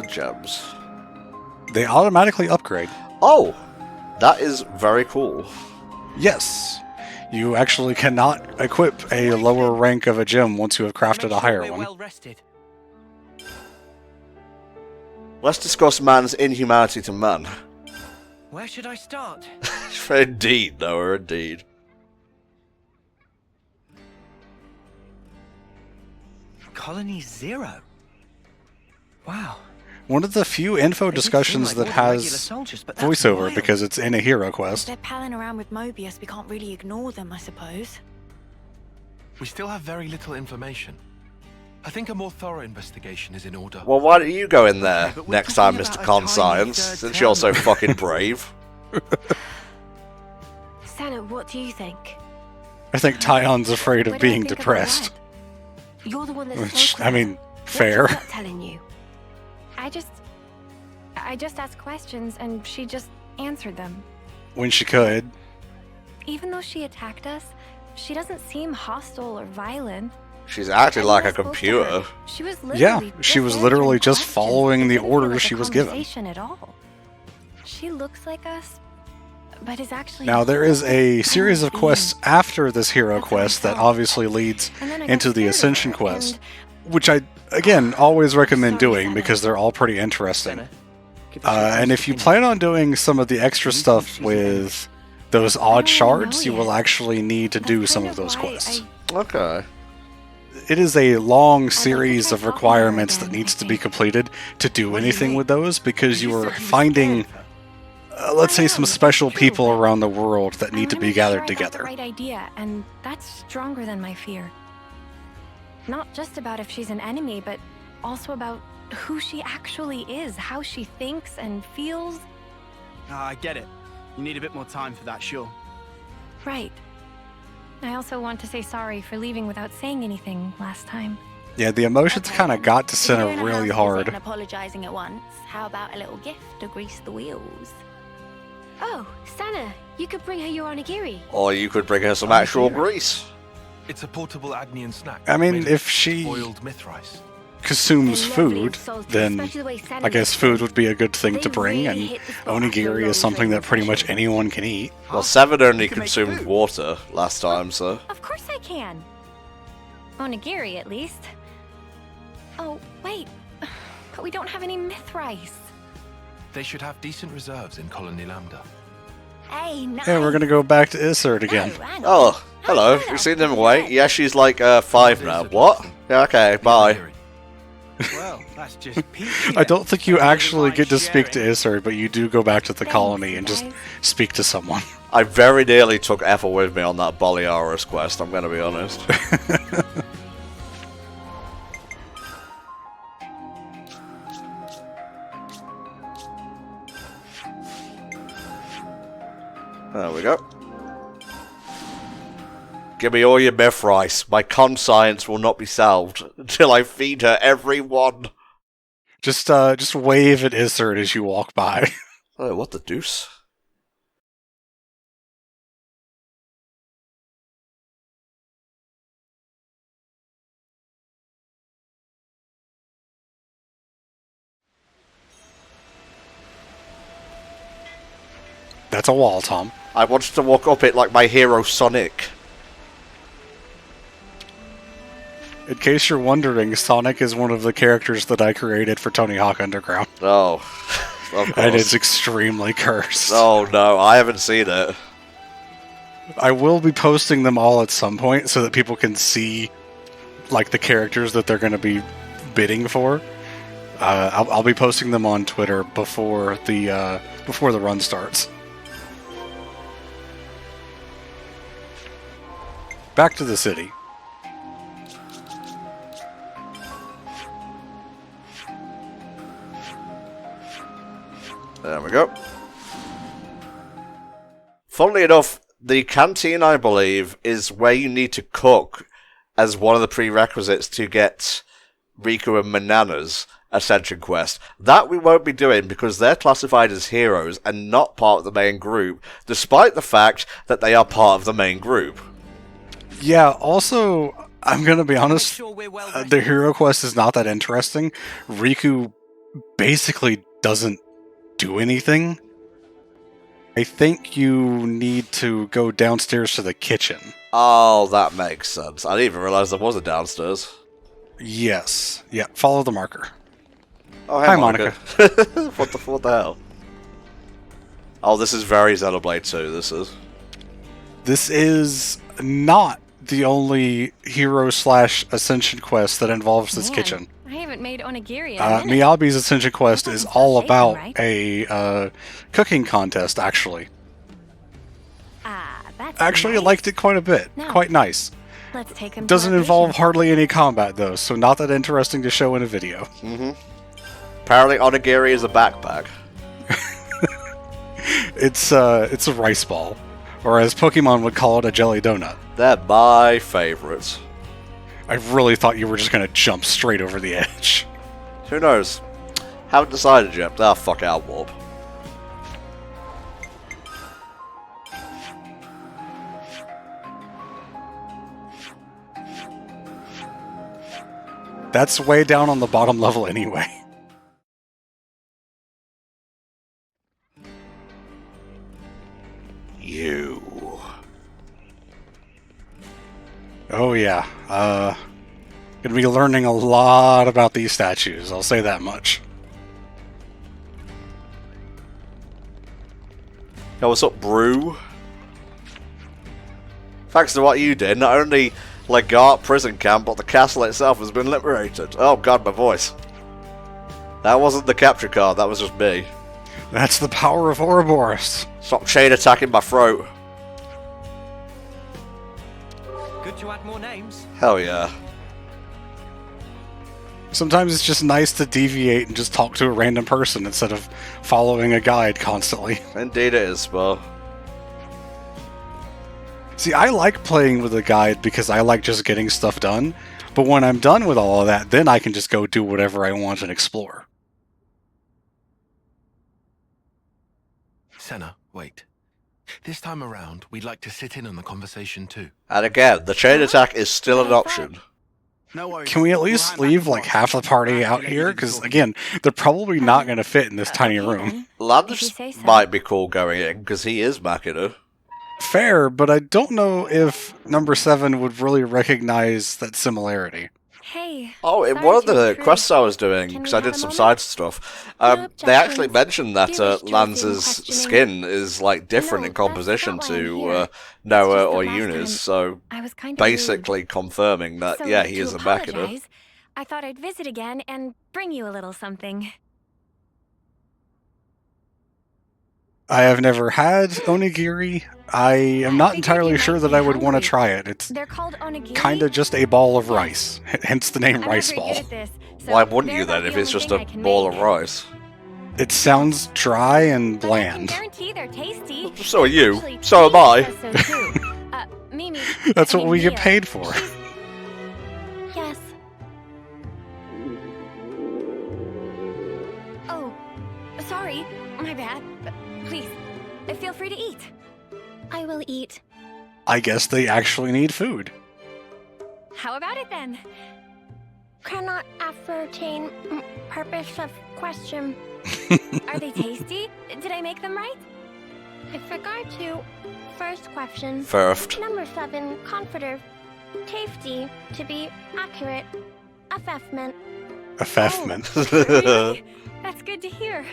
Gems. They automatically upgrade. Oh! That is very cool. Yes. You actually cannot equip a lower rank of a gem once you have crafted a higher one. Well rested. Let's discuss man's inhumanity to man. Where should I start? Indeed, Noah, indeed. Colony Zero. Wow. One of the few info They do seem discussions like that ordinary regular has soldiers, but that's voiceover wild. because it's in a hero If quest. they're palling around with Mobius, we can't really ignore them, I suppose. We still have very little information. I think a more thorough investigation is in order. Well, why don't you go in there but we're next time, talking Mr. about a Con tiny Science, third since you're so terminal. fucking brave? Senna, what do you think? I think Tyon's afraid What of do I being think of depressed. that? You're the one that Which, spoke I with mean, her. fair. What's your gut telling you? I just asked questions and she just answered them. When she could. Even though she attacked us, she doesn't seem hostile or violent. She's acting like a I spoke to computer. her. She was Yeah, literally she was just literally answering just questions. following It the didn't feel orders like a she was given. conversation at all. She looks like us, but is actually Now, there is a series of being. quests after this hero That's what I quest that thought. obviously leads And then I got into the scared of Ascension her, quest, and which I, again, always recommend Sorry, doing Senna. because they're all pretty interesting. Senna, give the ship And a if you second. plan on doing some of the extra Do you stuff think she's an enemy? with those odd don't really shards, know you will yet. actually need to That's do kind some of those why quests. Okay. It is a long to series try of talking to her requirements that again, needs I to be think. completed to do What do you anything mean? with those because you are said you were finding, scared of her. let's say, I some am, special true, people but around the world that I need to wanna be make sure gathered I got the together. right idea, and that's stronger than my fear. Not just about if she's an enemy, but also about who she actually is, how she thinks and feels. I get it. You need a bit more time for that, sure. Right. I also want to say sorry for leaving without saying anything last time. Yeah, the emotions kind of got to Senna really hard. And apologizing at once. How about a little gift to grease the wheels? Oh, Sana, you could bring her your onigiri. Or you could bring her some actual grease. It's a portable Agnian snack. I mean, made of if she boiled myth rice. consumes They're lovely food, and salty, then especially the way Sana I guess makes food them. would be a good thing They to bring, really and hit the spot after a onigiri long is something that training pretty much session. anyone can eat. Well, Seven only You can make consumed food. water last time, so. Of course I can. Onigiri, at least. Oh, wait. But we don't have any myth rice. They should have decent reserves in Colony Lambda. Hey, nice. Yeah, we're gonna go back to Isard again. No, hang on. Oh, hello. How You did seen I them know away? that? Yeah, she's like 5 now. What? Yeah, okay, bye. Well, that's just peachy. I don't think you then. actually Mind get to speak to sharing. Isard, but you do go back to the Thanks, colony and just guys. speak to someone. I very nearly took Ethel with me on that Boliaris quest, I'm gonna be honest. There we go. Give me all your myth rice. My conscience will not be salved until I feed her every one. Just wave at Isard as you walk by. Oh, what the deuce? That's a wall, Tom. I wanted to walk up it like my hero Sonic. In case you're wondering, Sonic is one of the characters that I created for Tony Hawk Underground. Oh, of And course. it's extremely cursed. Oh no, I haven't seen it. I will be posting them all at some point so that people can see, like, the characters that they're going to be bidding for. I'll be posting them on Twitter before the run starts. Back to the city. There we go. Funnily enough, the canteen, I believe, is where you need to cook as one of the prerequisites to get Riku and Manana's Ascension quest. That we won't be doing because they're classified as heroes and not part of the main group, despite the fact that they are part of the main group. Yeah, also, I'm going to be honest, Sure we're well the rested. hero quest is not that interesting. Riku basically doesn't do anything. I think you need to go downstairs to the kitchen. Oh, that makes sense. I didn't even realize there was a downstairs. Yes. Yeah, follow the marker. Oh, hey, Hi, Monica. what the hell? Oh, this is very Xenoblade 2, this is. This is not the only hero/Ascension quest that involves this Man, kitchen. I haven't made onigiri in a minute. Miyabi's Ascension quest is Something's all not shaking, about right? a cooking contest, actually. Ah, that's Actually, I nice. liked it quite a bit. No. Quite nice. Let's take him. Doesn't involve hardly any combat, though, so not that interesting to show in a video. Mm-hmm. Apparently, onigiri is a backpack. It's a rice ball, or as Pokemon would call it, a jelly donut. They're my favorites. I really thought you were just going to jump straight over the edge. Who knows? Haven't decided yet. Ah, fuck it, I'll warp. That's way down on the bottom level anyway. You. Oh yeah. Gonna be learning a lot about these statues, I'll say that much. Yo, what's up, Brew? Thanks to what you did, not only Legat prison camp, but the castle itself has been liberated. Oh god, my voice. That wasn't the capture card, that was just me. That's the power of Ouroboros. Stop chain attacking my throat. Good to add more names. Hell yeah. Sometimes it's just nice to deviate and just talk to a random person instead of following a guide constantly. Indeed it is, Bo. See, I like playing with a guide because I like just getting stuff done, but when I'm done with all of that, then I can just go do whatever I want and explore. Senna, wait. This time around, we'd like to sit in on the conversation too. And again, the chain attack is still an option. No worries. Can we at least leave like half the party out here? Because again, they're probably not going to fit in this tiny room. Lance might be cool going in, because he is Machina. Fair, but I don't know if number 7 would really recognize that similarity. Hey. Oh, in sorry one of to the intrude. quests I was doing, Can because we I did have a some moment? side stuff, No they actually objections. mentioned that Dearest Josie in Lance's questioning. skin is like different No, in composition that's not why I'm to here. Noah just or the last Eunice, time so I was kind of basically confirming that, So, yeah, he to is a Machina. apologize, I thought I'd visit again and bring you a little something. I have never had onigiri. I am not entirely sure that I would want to try it. It's They're called onigiri. kind of just a ball of rice, hence the name I'm rice not very ball. good at this, so Why wouldn't they're you about then, the if it's only just thing a I can ball make. of rice? It sounds dry and But I can bland. guarantee they're tasty. So are you. Actually, So am Mimi I. says so too. Mimi. That's I what mean, we get Mia, paid for. Yes. Oh, sorry. My bad. Please, feel free to eat. I will eat. I guess they actually need food. How about it then? Cannot ascertain purpose of question. Are they tasty? Did I make them right? With regard to first question, First. number 7, comforter, tasty, to be accurate, assessment. Assessment. Really? That's good to hear.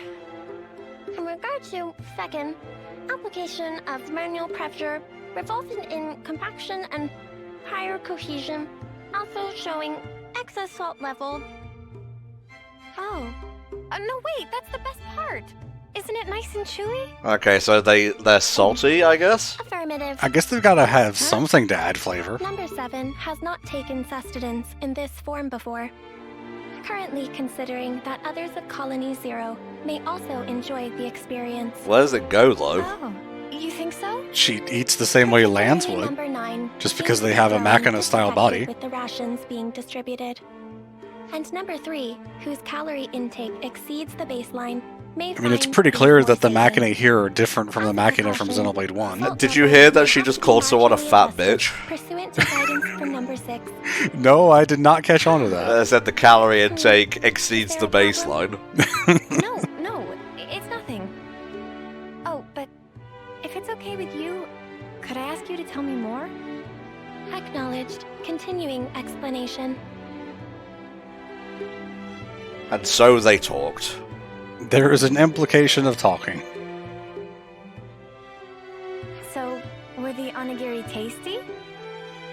In regard to second, application of manual pressure resulting in compaction and higher cohesion, also showing excess salt level. Oh. No, wait, that's the best part. Isn't it nice and chewy? Okay, so they're salty, I guess? Affirmative. I guess they've got to have something to add flavor. Number 7 has not taken sustenance in this form before. Currently considering that others of Colony 0 may also enjoy the experience. Where does it go, though? Oh, you think so? She eats the same way Lance would. Number 9 Just because seems they have a to be Machina-style body. disaffected with the rations being distributed. And number 3, whose calorie intake exceeds the baseline, may I mean, it's find pretty these clear more that the salient. Machina here are different from the Machina from Xenoblade 1. Did you hear that she just called someone a fat bitch? Pursuant to guidance from number 6. No, I did not catch on to that. I said the calorie intake exceeds the baseline. No, it's nothing. Oh, but if it's okay with you, could I ask you to tell me more? Acknowledged. Continuing explanation. And so they talked. There is an implication of talking. So, were the onigiri tasty?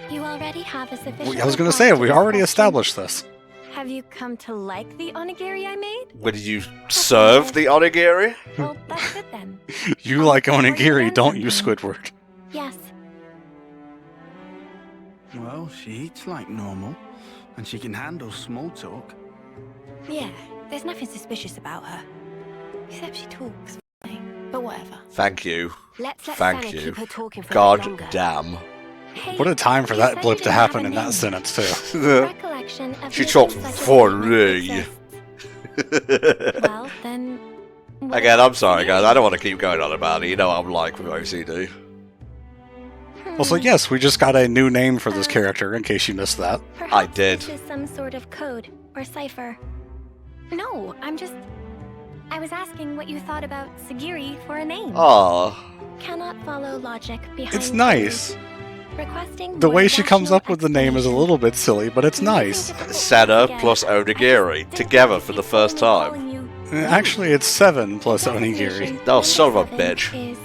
You already have a sufficient. I was going to say, we already established this. Have you come to like the onigiri I made? When you serve the onigiri? Well, that's good then. You like onigiri, don't you, Squidward? Yes. Well, she eats like normal, and she can handle small talk. Yeah, there's nothing suspicious about her. Except she talks funny. But whatever. Thank you. Let's let Thank Senna you. keep her talking for a bit God longer. damn. Hey, What a time for you that said blip you to didn't happen have a in that name. sentence, too. Recollection of She the talked events such as for statement me. exists. Well, then. Again, I'm sorry, guys. I don't want to keep going on about it. You know what I'm like with OCD. Also, yes, we just got a new name for this character, in case you missed that. Perhaps I did. This is some sort of code or cipher. No, I was asking what you thought about Sagiri for a name. Oh, Cannot follow logic behind. It's nice. Requesting The more way she comes rational up with the name is a little bit silly, but it's nice. Senna plus Onigiri together for the first time. Actually, it's 7 plus Onigiri. Oh, son of a bitch.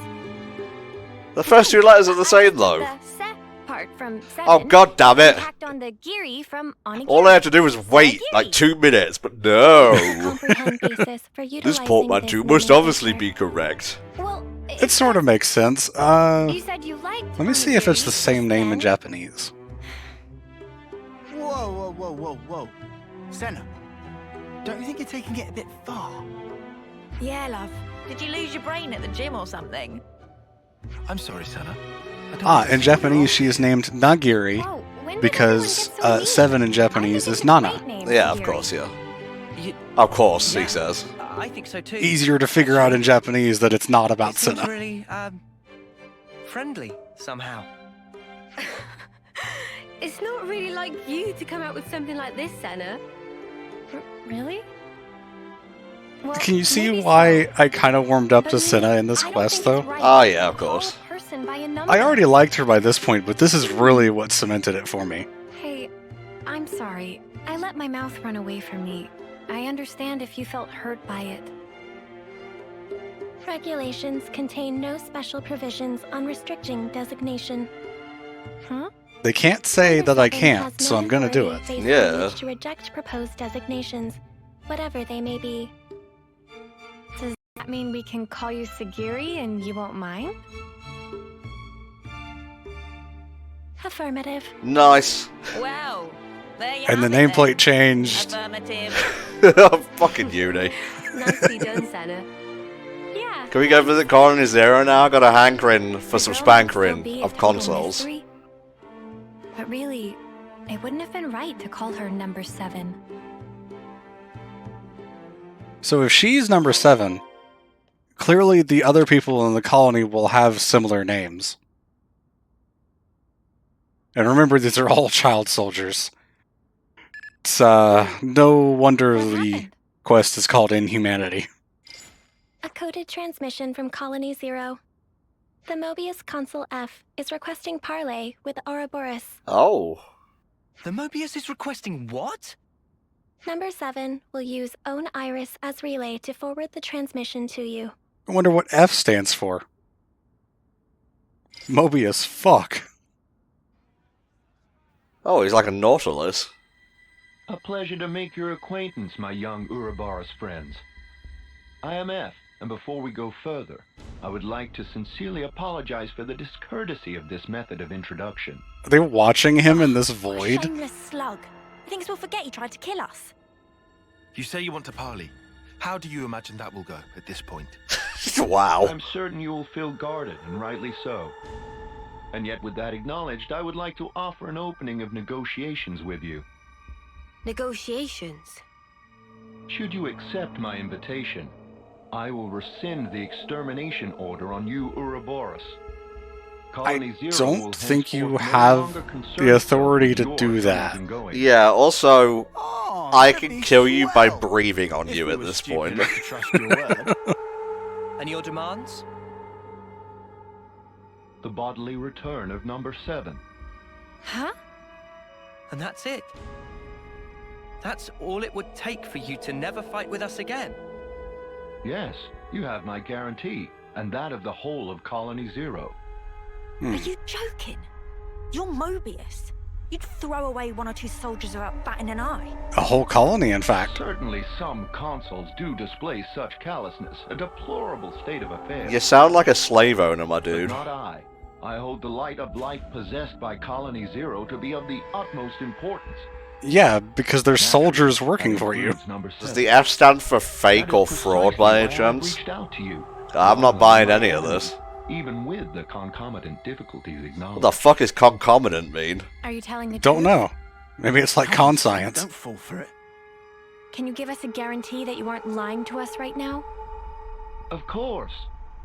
The first two letters are the same, though. The se part from Oh, seven god damn it. tacked on the giri from onigiri. All I had to do was wait like 2 minutes, but no. Comprehend basis for This utilizing portmanteau this must obviously nomenclature. be correct. Well, It sort of makes sense. You said you liked Let me see if it's onigiri the same name in then. Japanese. Whoa. Senna, don't you think you're taking it a bit far? Yeah, love. Did you lose your brain at the gym or something? I'm sorry, Senna. I don't Ah, mean to in say you're Japanese she is named Nagiri Whoa, when did because everyone get so 7 in mean? Japanese I think is it's a Nana. great name, Yeah, of Sagiri. course, yeah. You, Of course, Yeah. he says. I think so too. Easier to figure out in Japanese that it's not about It seems Senna. really, friendly somehow. It's not really like you to come out with something like this, Senna. Really? Well, Can you see maybe why so. I kind of warmed up But to me, Senna in this I don't quest, think though? it's right Oh, to yeah, of call a course. person by a number. I already liked her by this point, but this is really what cemented it for me. Hey, I'm sorry. I let my mouth run away from me. I understand if you felt hurt by it. Regulations contain no special provisions on restricting designation. Huh? They can't say that I Number 7 can't, has so no I'm gonna do authority it. based on Yeah. which to reject proposed designations, whatever they may be. Does that mean we can call you Sagiri and you won't mind? Affirmative. Nice. Well, there you And the have it nameplate then. changed. Affirmative. Fucking uni. Nicely done, Senna. Yeah. Can we go visit Colony Zero now? I got a hankering for some the girl might still spankering be a of total consoles. mystery, But really, it wouldn't have been right to call her number 7. So if she's number 7, clearly the other people in the colony will have similar names. And remember, these are all child soldiers. It's no wonder What the happened? quest is called Inhumanity. A coded transmission from Colony Zero. The Mobius Consul F is requesting parley with Ouroboros. Oh. The Mobius is requesting what? Number 7 will use Own Iris as relay to forward the transmission to you. I wonder what F stands for. Mobius, fuck. Oh, he's like a Nautilus. A pleasure to make your acquaintance, my young Ouroboros friends. I am F, and before we go further, I would like to sincerely apologize for the discourtesy of this method of introduction. Are they watching him in this What a void? shameless slug. He thinks we'll forget he tried to kill us. You say you want to parley. How do you imagine that will go at this point? Wow. I'm certain you will feel guarded, and rightly so. And yet, with that acknowledged, I would like to offer an opening of negotiations with you. Negotiations. Should you accept my invitation, I will rescind the extermination order on you, Ouroboros. Colony I Zero will don't think you henceforth no have longer concern the authority itself to with do your that. comings and goings. Yeah, also, Oh, I that'd can be kill you by swell. breathing on If you we at were this stupid point. enough to trust your word. And your demands? The bodily return of number 7. Huh? And that's it. That's all it would take for you to never fight with us again. Yes, you have my guarantee, and that of the whole of Colony Zero. Hmm. Are you joking? You're Mobius. You'd throw away 1 or 2 soldiers without batting an eye. A whole colony, in fact. Certainly some consuls do display such callousness, a deplorable state of affairs. You sound like a slave owner, my But dude. not I. I hold the light of life possessed by Colony Zero to be of the utmost importance. Yeah, because there's soldiers working That for you. includes number Does 7. the F stand for That fake is or fraud by any precisely why I've chance? reached out to you. I'm not buying any of this. Even with the concomitant difficulties acknowledged. What the fuck is concomitant mean? Are you telling the Don't truth? know. Maybe it's like con Don't science. fall for it. can you give us a guarantee that you aren't lying to us right now? Of course,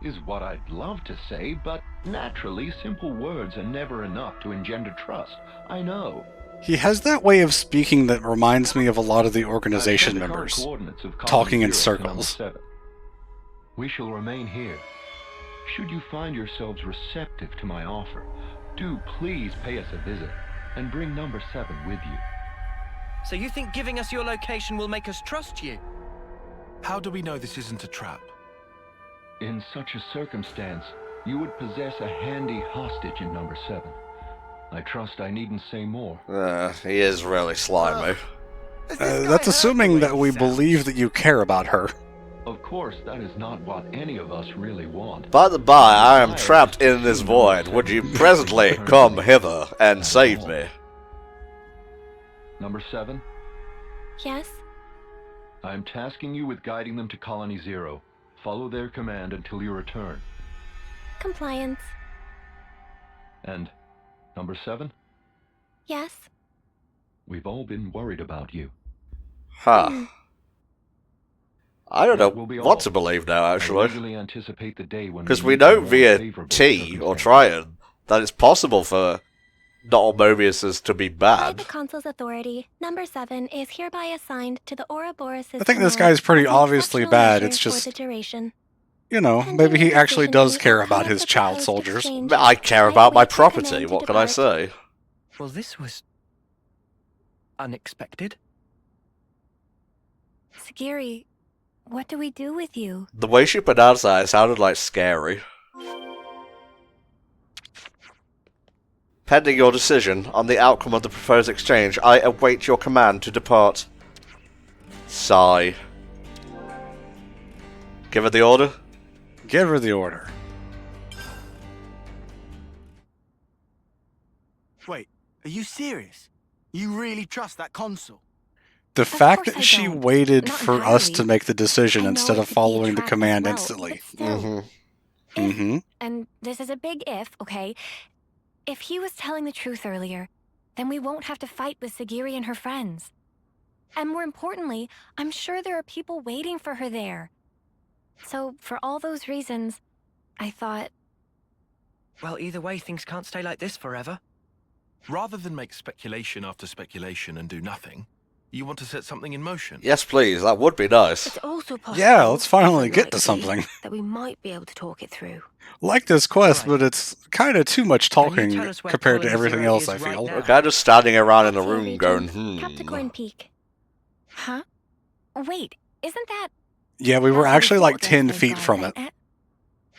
is what I'd love to say, but naturally, simple words are never enough to engender trust. I know. He has that way of speaking that reminds me of a lot of the organization I've sent the members, current coordinates of Colony talking in 0 to number circles. 7. We shall remain here. Should you find yourselves receptive to my offer, do please pay us a visit and bring number 7 with you. So you think giving us your location will make us trust you? How do we know this isn't a trap? In such a circumstance, you would possess a handy hostage in number 7. I trust I needn't say more. He is really slimy. That's assuming that we believe that you care about her. Of course, that is not what any of us really want. By the by, I am trapped in this void. Would you presently come hither and save me? Number 7, Yes? I'm tasking you with guiding them to Colony 0. Follow their command until you return. Compliance. And number 7, Yes? we've all been worried about you. Huh. I don't know That will be what all. to believe now, I actually. eagerly anticipate the day when Because we we meet know in more via favorable T or circumstances. Triad that it's possible for not all Mobiuses to be By bad. the Consul's authority, number 7 is hereby assigned to the Ouroboros system. I think this Lab guy's pretty as an obviously exceptional bad, measure it's for just, the duration. you know, Pending maybe he the actually decision does made, care I about have his the child proposed soldiers. exchange. I care I about my await your property, command to what can I depart. say? Well, this was unexpected. Sagiri, what do we do with you? The way she pronounced that, it sounded like scary. Pending your decision on the outcome of the proposed exchange, I await your command to depart. Sigh. Give her the order? Give her the order. Wait, are you serious? You really trust that Consul? The fact course that I she don't. waited Not for us to entirely. make the decision I know instead it of could be a following the trap as command well, instantly. but still, Mm-hmm. Mm-hmm. and this is a big if, okay? If he was telling the truth earlier, then we won't have to fight with Sagiri and her friends. And more importantly, I'm sure there are people waiting for her there. So, for all those reasons, I thought, Well, either way, things can't stay like this forever. Rather than make speculation after speculation and do nothing, you want to set something in motion. Yes, please, that would be nice. It's also possible. Yeah, let's finally and get to likely, something. That we might be able to talk it through. Like this quest, Right. but it's kind of too much Can you talking tell us where compared to Colony everything Zero else, is I right feel. now? Look, I'm just standing around in a Actia room region, going, Capricorn Peak. huh? Wait, isn't that... Yeah, we were That's actually like before 10 those feet guys from went it. at-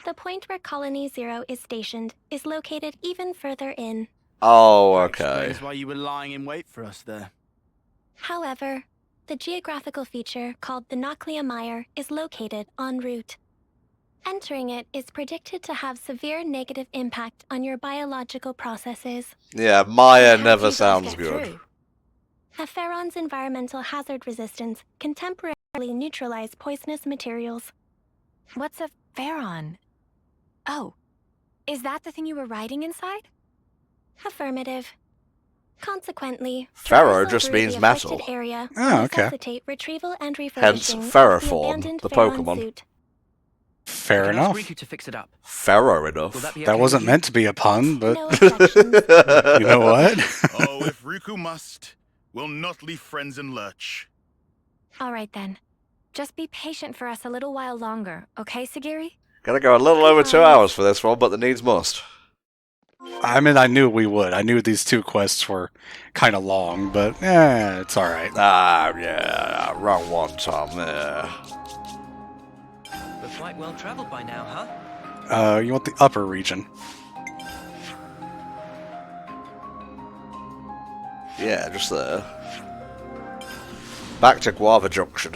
The point where Colony 0 is stationed is located even further in. Oh, That okay. explains why you were lying in wait for us there. However, the geographical feature called the Noclia Mire is located en route. Entering it is predicted to have severe negative impact on your biological processes. Yeah, Maya How do never you guys sounds get good. through? Aferon's environmental hazard resistance can temporarily neutralize poisonous materials. What's a Pharaon? Oh, is that the thing you were riding inside? Affirmative. Consequently, Pharaoh traversal just through means the metal. affected area Oh, will okay. necessitate retrieval and Hence, refurbishing of the Ferrothorn, abandoned the Pharaon Pokemon. suit. Fair I can enough. ask Riku to fix it up. Pharaoh Will enough. that be That okay wasn't with you? meant to be a pun, but No objections. you know what? Oh, if Riku must, we'll not leave friends in lurch. All right then. Just be patient for us a little while longer, okay, Sagiri? Gotta go a little over 2 hours for this one, but the needs must. I mean, I knew we would. I knew these two quests were kind of long, but it's alright. Ah, yeah, wrong one, Tom. Yeah. We're quite well traveled by now, huh? You want the upper region. Yeah, just there. Back to Guava Junction.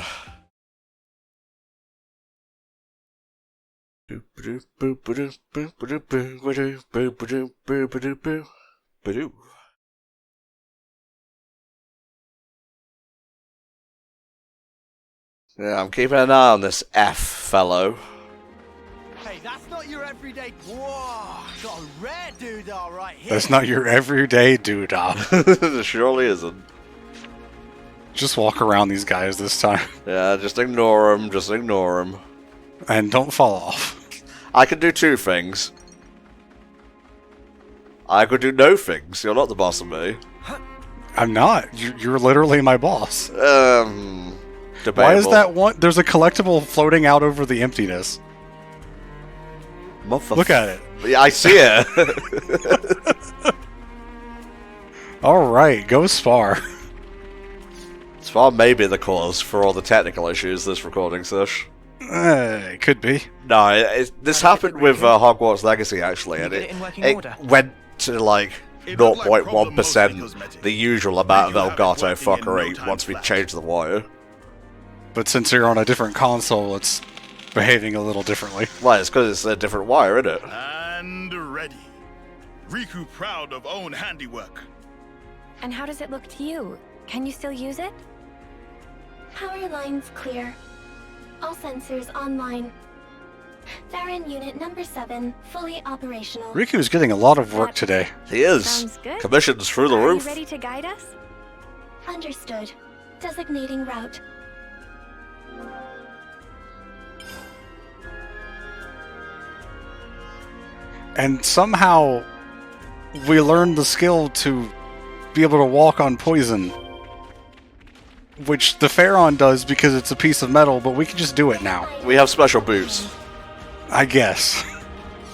Yeah, I'm keeping an eye on this F fellow. Hey, that's not your everyday. Whoa, got a rare doodah right here. That's not your everyday doodah. It surely isn't. Just walk around these guys this time. Yeah, just ignore them, just ignore them. And don't fall off. I can do two things. I could do no things. You're not the boss of me. I'm not. You're literally my boss. Debatable. Why is that one? There's a collectible floating out over the emptiness. Look at it. Yeah, I see it. Alright, go Spar. Spar may be the cause for all the technical issues this recording sesh. It could be. No, this happened with Hogwarts Legacy, actually, and it went to, like, 0.1%, the usual amount of Elgato fuckery once we changed the wire. But since you're on a different console, it's behaving a little differently. Well, it's because it's a different wire, isn't it? And ready. Riku proud of own handiwork. And how does it look to you? Can you still use it? Power lines clear. All sensors online. Farron Unit number 7, fully operational. Riku's getting a lot of work today. He is. Sounds good. Commission's through the Are roof. you ready to guide us? Understood. Designating route. And somehow we learned the skill to be able to walk on poison. Which the Pharaon does because it's a piece of metal, but we can just do it now. We have special boots. I guess.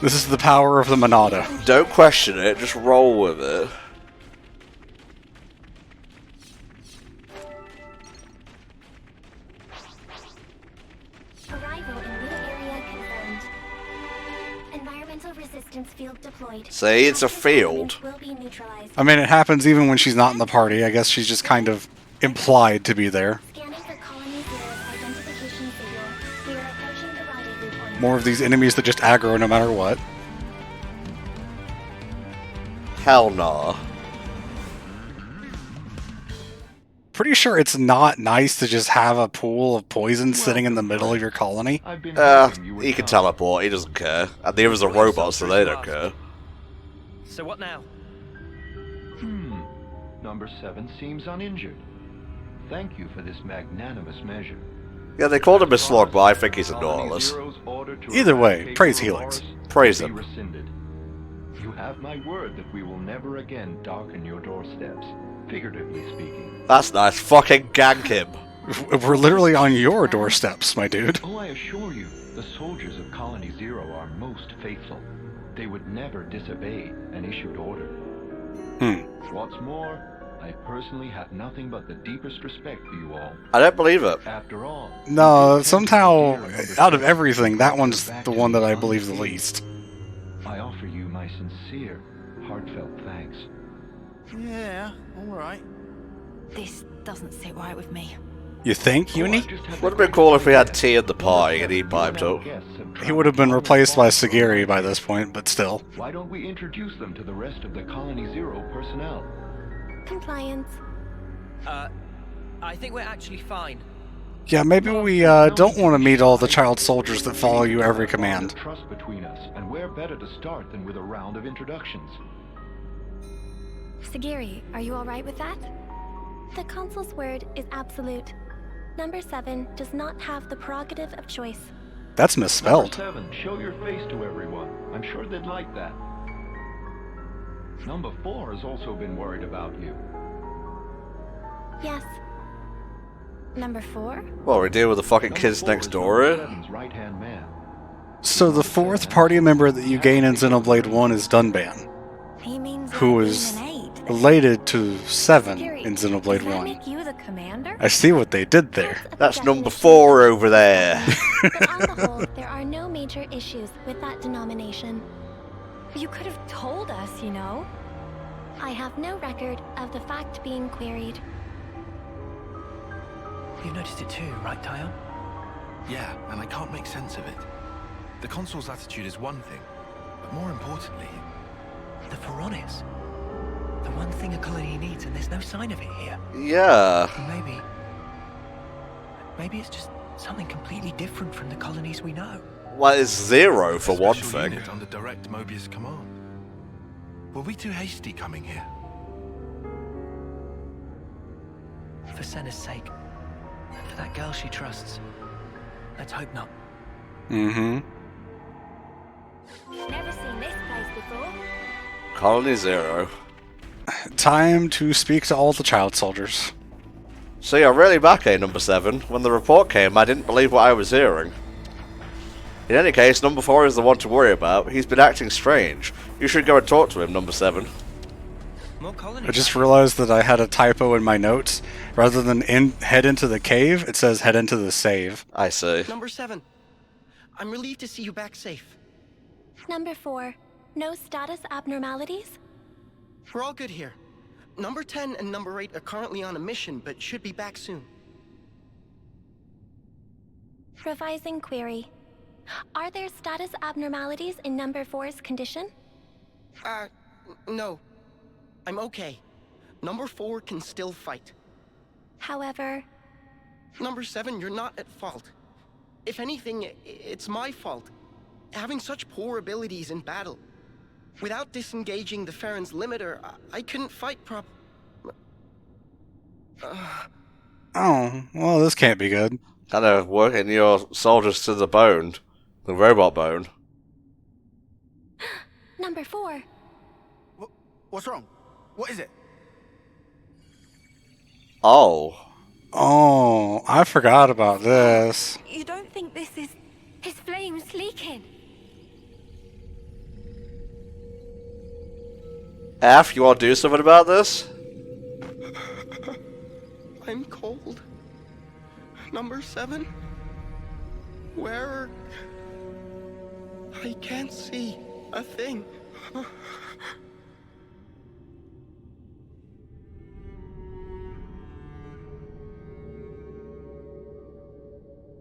This is the power of the Monada. Don't question it, just roll with it. Arrival in new area confirmed. Environmental resistance field deployed. See, it's a field. Will be neutralized. I mean, it happens even when she's not in the party. I guess she's just kind of implied to be there. Scanning for colony zero's identification signal. We are approaching the rendezvous point. More of these enemies that just aggro no matter what. Hell nah. Pretty sure it's not nice to just have a pool of poison sitting in the middle of your colony. He can teleport, he doesn't care. And the others are robots, so they don't care. So what now? Number 7 seems uninjured. Thank you for this magnanimous measure. Yeah, they called him a slug, but I think he's a Nautilus. Either way, praise Helix. Praise him. Rescinded. You have my word that we will never again darken your doorsteps, figuratively speaking. That's nice. Fucking gank him. We're literally on your doorsteps, my dude. Oh, I assure you, the soldiers of Colony Zero are most faithful. They would never disobey an issued order. What's more, I personally have nothing but the deepest respect for you all. I don't believe it. After all, No, somehow, out of everything, that one's the one that I believe the least. I offer you my sincere, heartfelt thanks. Yeah, alright. This doesn't sit right with me. You think, Uni? Would have been cool if we had tea in the party and he piped up. He would have been replaced by Sagiri by this point, but still. Why don't we introduce them to the rest of the Colony Zero personnel? Compliance. I think we're actually fine. Yeah, maybe we don't want to meet all the child soldiers that follow you every command. Trust between us, and where better to start than with a round of introductions? Sagiri, are you alright with that? The consul's word is absolute. Number 7 does not have the prerogative of choice. That's misspelled. Number 7, show your face to everyone. I'm sure they'd like that. Number 4 has also been worried about you. Yes. Number 4? Well, we deal with the fucking kids next door, eh? Right-hand man. So the fourth party member that you gain in Xenoblade 1 is Dunban, He means who like is being an 8. related to 7 Sagiri, in Xenoblade does that 1. make you the commander? I see what they did there. That's number 4 over there. But on the whole, there are no major issues with that denomination. You could have told us, you know. I have no record of the fact being queried. You noticed it too, right, Tyon? Yeah, and I can't make sense of it. The consul's attitude is one thing, but more importantly... The Pharaonis. The one thing a colony needs, and there's no sign of it here. Yeah. Maybe it's just something completely different from the colonies we know. Well, it's Zero for one Special thing. unit under direct Mobius command. Were we too hasty coming here? for Senna's sake. For that girl she trusts. Let's hope not. Mm-hmm. Never seen this place before. Colony Zero. Time to speak to all the child soldiers. So you're really back, number 7. When the report came, I didn't believe what I was hearing. In any case, number 4 is the one to worry about. He's been acting strange. You should go and talk to him, number 7. More colonies. I just realized that I had a typo in my notes. Rather than head into the cave, it says head into the save. I see. Number 7. I'm relieved to see you back safe. Number 4. No status abnormalities? We're all good here. Number 10 and number 8 are currently on a mission, but should be back soon. Revising query. Are there status abnormalities in number 4's condition? No. I'm okay. Number 4 can still fight. However... Number 7, you're not at fault. If anything, it's my fault. Having such poor abilities in battle. Without disengaging the Farron's limiter, I couldn't fight Oh, well, this can't be good. Kind of working your soldiers to the bone. The robot bone. Number 4. What's wrong? What is it? Oh. Oh, I forgot about this. You don't think this is... His flame's leaking? F, you want to do something about this? I'm cold. Number 7? Where... I can't see a thing.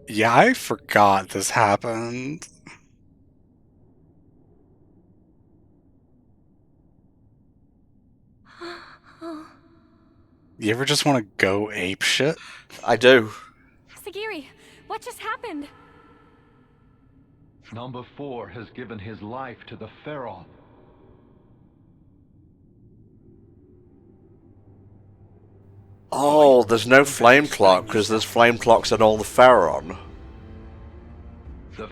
Yeah, I forgot this happened. You ever just want to go ape shit? I do. Sagiri, what just happened? Number 4 has given his life to the Pharaon. Oh, there's no flame clock because there's flame clocks on all the Pharaon.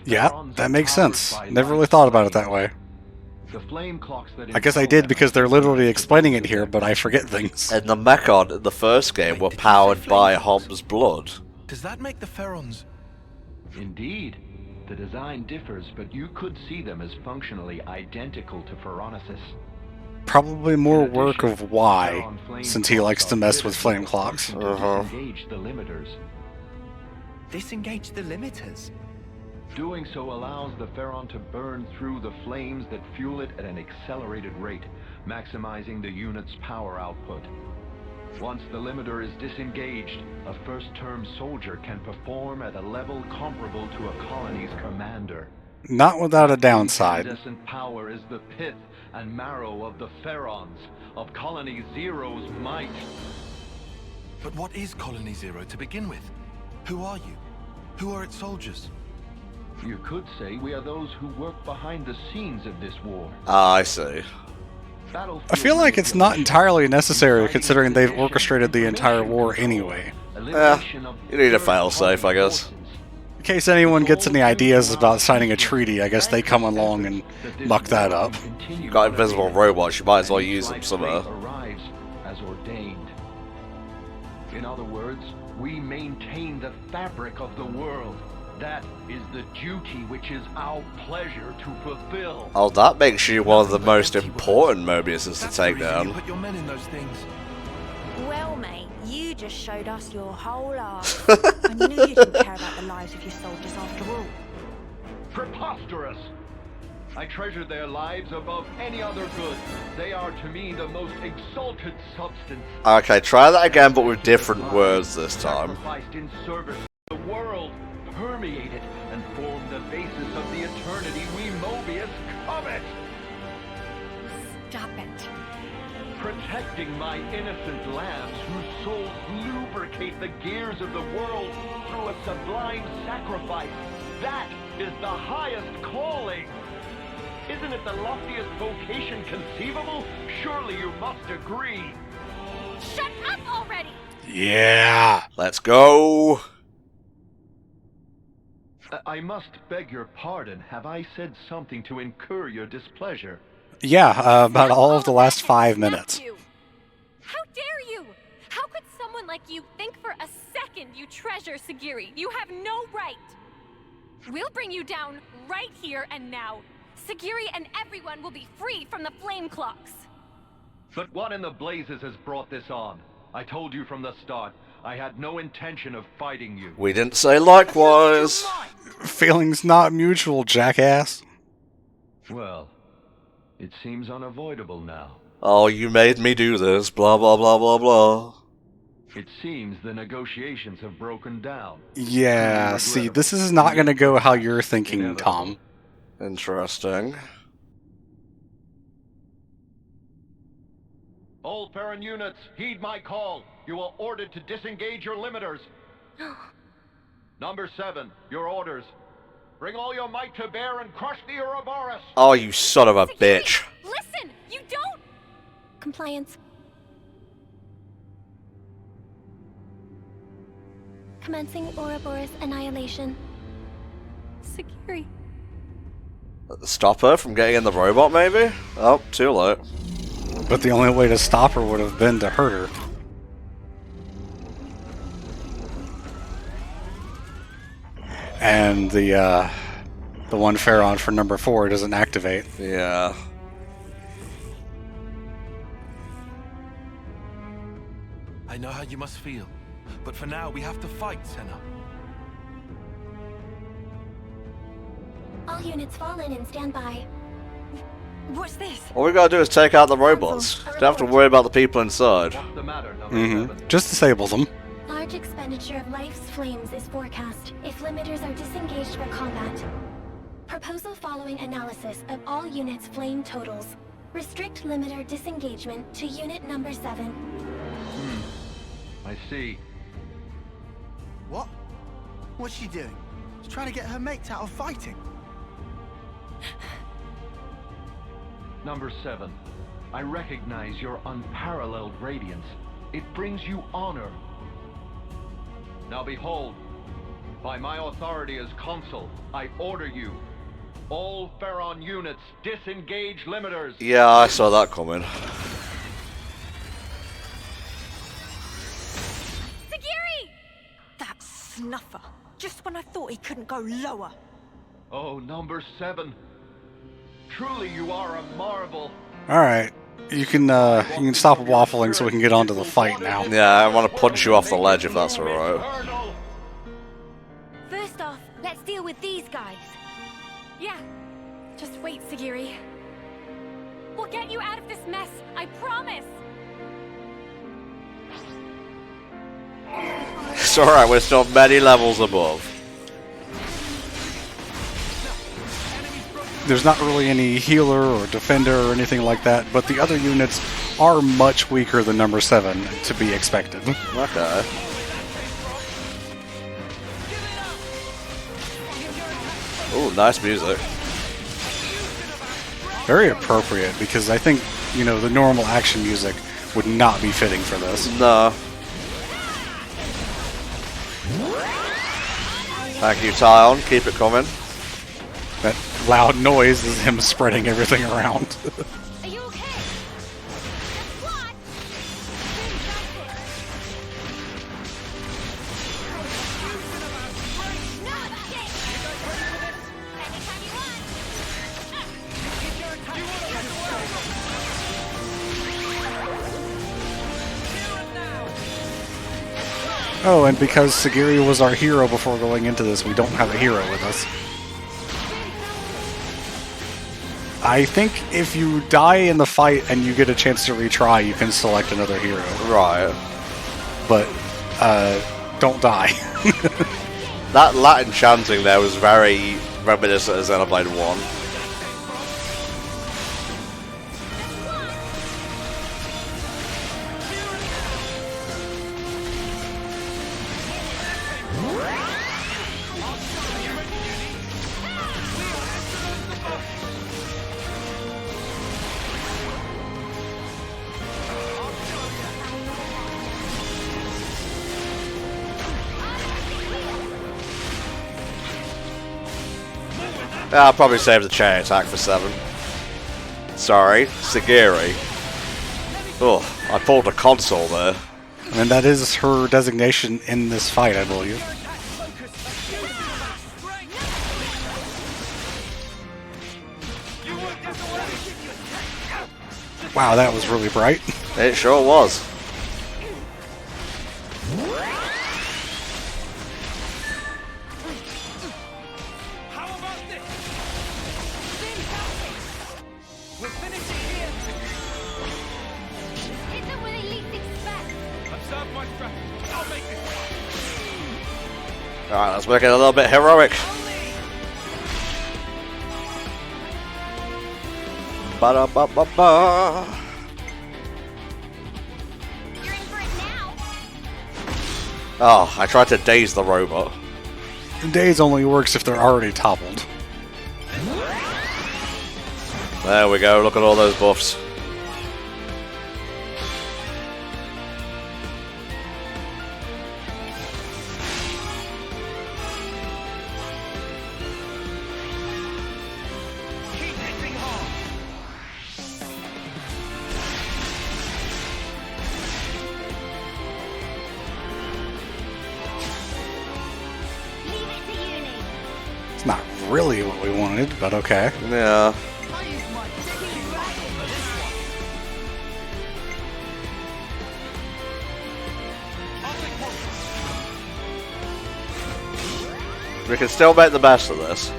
Yeah, that makes sense. Never really thought about it that way. The flame clocks that I guess I did because they're literally explaining it here, but I forget things. And the Mechon in the first game were powered by Hobbs' blood. Does that make the Pharaons? Indeed. The design differs, but you could see them as functionally identical to Pharaonesis. Probably more work of Y, since he likes to mess with flame clocks. Disengage the limiters. Disengage the limiters? Doing so allows the Pharaon to burn through the flames that fuel it at an accelerated rate, maximizing the unit's power output. Once the limiter is disengaged, a first-term soldier can perform at a level comparable to a colony's commander. Not without a downside. Incandescent power is the pith and marrow of the Pharaons, of Colony Zero's might. But what is Colony Zero to begin with? Who are you? Who are its soldiers? You could say we are those who work behind the scenes of this war. Ah, I see. I feel like it's not entirely necessary considering they've orchestrated the entire war anyway. You need a failsafe, I guess. In case anyone gets any ideas about signing a treaty, I guess they come along and muck that up. You got invisible robots, you might as well use them somewhere. Arrives as ordained. In other words, we maintain the fabric of the world. That is the duty which is our pleasure to fulfill. Oh, that makes you one of the most important Mobiuses to take down. You put your men in those things. Well, mate, you just showed us your whole life. I knew you didn't care about the lives of your soldiers after all. Preposterous! I treasure their lives above any other good. They are to me the most exalted substance. Okay, try that again, but with different words this time. Sacrificed in service to the world, permeate it, and form the basis of the eternity we Mobius covet. Stop it. Protecting my innocent lambs whose souls lubricate the gears of the world through a sublime sacrifice. That is the highest calling. Isn't it the loftiest vocation conceivable? Surely you must agree. Shut up already! Yeah. Let's go. I must beg your pardon. Have I said something to incur your displeasure? Yeah, about all of the last 5 minutes. How dare you? How could someone like you think for a second you treasure Sagiri? You have no right. We'll bring you down right here and now. Sagiri and everyone will be free from the flame clocks. But what in the blazes has brought this on? I told you from the start, I had no intention of fighting you. We didn't say likewise. Feelings not mutual, jackass. Well, it seems unavoidable now. Oh, you made me do this, blah blah blah blah blah. It seems the negotiations have broken down. Yeah, see, this is not gonna go how you're thinking, Tom. Interesting. All Farron units, heed my call. You are ordered to disengage your limiters. Number 7, your orders. Bring all your might to bear and crush the Ouroboros. Oh, you son of a bitch. Listen, you don't... Compliance. Commencing Ouroboros annihilation. Sagiri. Stop her from getting in the robot, maybe? Oh, too late. But the only way to stop her would have been to hurt her. And the one Pharaon for number 4 doesn't activate. Yeah. I know how you must feel, but for now we have to fight, Senna. All units fall in and stand by. What's this? All we gotta do is take out the robots. Don't have to worry about the people inside. What's the matter, number 7? Just disable them. Large expenditure of life's flames is forecast if limiters are disengaged for combat. Proposal following analysis of all units' flame totals. Restrict limiter disengagement to unit number 7. I see. What? What's she doing? She's trying to get her mates out of fighting. Number 7, I recognize your unparalleled radiance. It brings you honor. Now behold, by my authority as consul, I order you, all Pharaon units, disengage limiters. Yeah, I saw that coming. Sagiri! That snuffer. Just when I thought he couldn't go lower. Oh, number 7. Truly you are a marvel. Alright. You can stop waffling so we can get on to the fight now. Yeah, I want to punch you off the ledge if that's alright. First off, let's deal with these guys. Yeah. Just wait, Sagiri. We'll get you out of this mess, I promise. It's alright, we're still many levels above. There's not really any healer or defender or anything like that, but the other units are much weaker than number 7, to be expected. Okay. Ooh, nice music. Very appropriate, because I think, you know, the normal action music would not be fitting for this. No. Thank you, Tyon. Keep it coming. That loud noise is him spreading everything around. Are you okay? What? Oh, and because Sagiri was our hero before going into this, we don't have a hero with us. I think if you die in the fight and you get a chance to retry, you can select another hero. Right. But, don't die. That Latin chanting there was very reminiscent of Xenoblade 1. I'll probably save the chain attack for 7. Sorry, Sagiri. Oh, I pulled a console there. I mean, that is her designation in this fight, I believe. Wow, that was really bright. It sure was. Alright, let's make it a little bit heroic. Ba-da-ba-ba-ba. Oh, I tried to daze the robot. Daze only works if they're already toppled. There we go, look at all those buffs. It's not really what we wanted, but okay. Yeah. We can still make the best of this.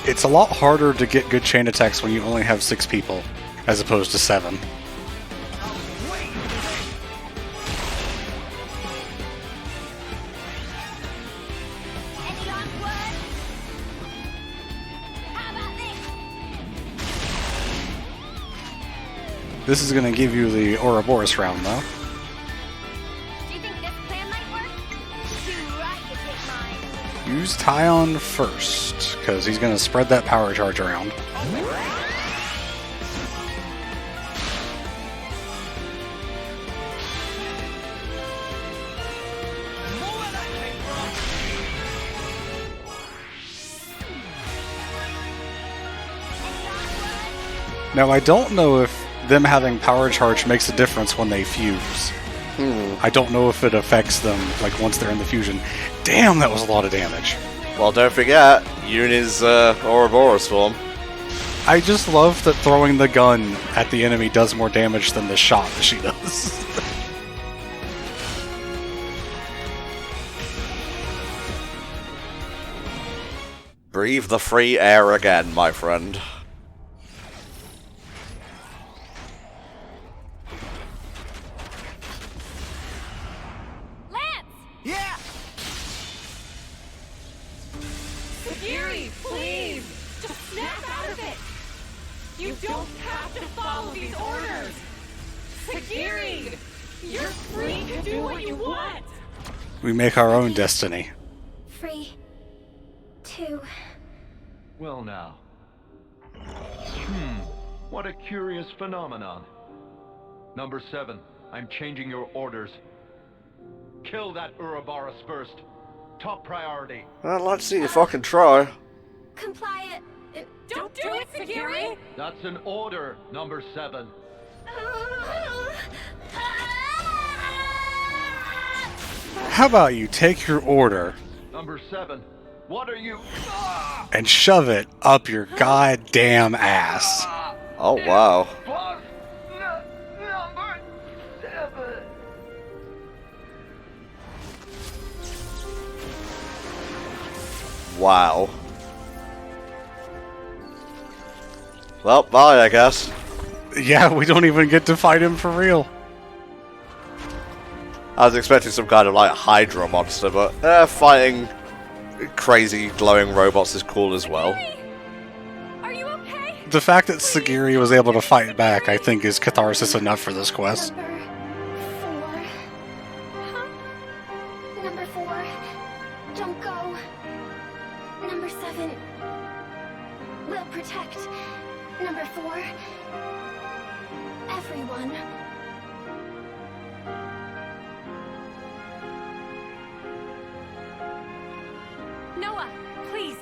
It's a lot harder to get good chain attacks when you only have 6 people, as opposed to 7. This is going to give you the Ouroboros round, though. Use Tyon first, because he's going to spread that power charge around. Now, I don't know if them having power charge makes a difference when they fuse. I don't know if it affects them, like, once they're in the fusion. Damn, that was a lot of damage. Well, don't forget, Yuni's Ouroboros form. I just love that throwing the gun at the enemy does more damage than the shot that she does. Breathe the free air again, my friend. Yeah! Sagiri, please! Just snap out of it! You don't have to follow these orders! Sagiri! You're free to do what you want! We make our own destiny. Free to... Well now. What a curious phenomenon. Number 7, I'm changing your orders. Kill that Ouroboros first. Top priority. I'd like to see you fucking try. Comply it. Don't do it, Sagiri! That's an order, Number 7. How about you take your order Number 7, what are you... and shove it up your goddamn ass? Oh, wow. Number 7. Wow. Well, bye, I guess. Yeah, we don't even get to fight him for real. I was expecting some kind of, like, Hydra monster, but fighting crazy glowing robots is cool as well. Are you okay? The fact that Sagiri was able to fight back, I think, is catharsis enough for this quest. Number 4. Don't go. Number 7. Will protect. Number 4. Everyone. Noah, please.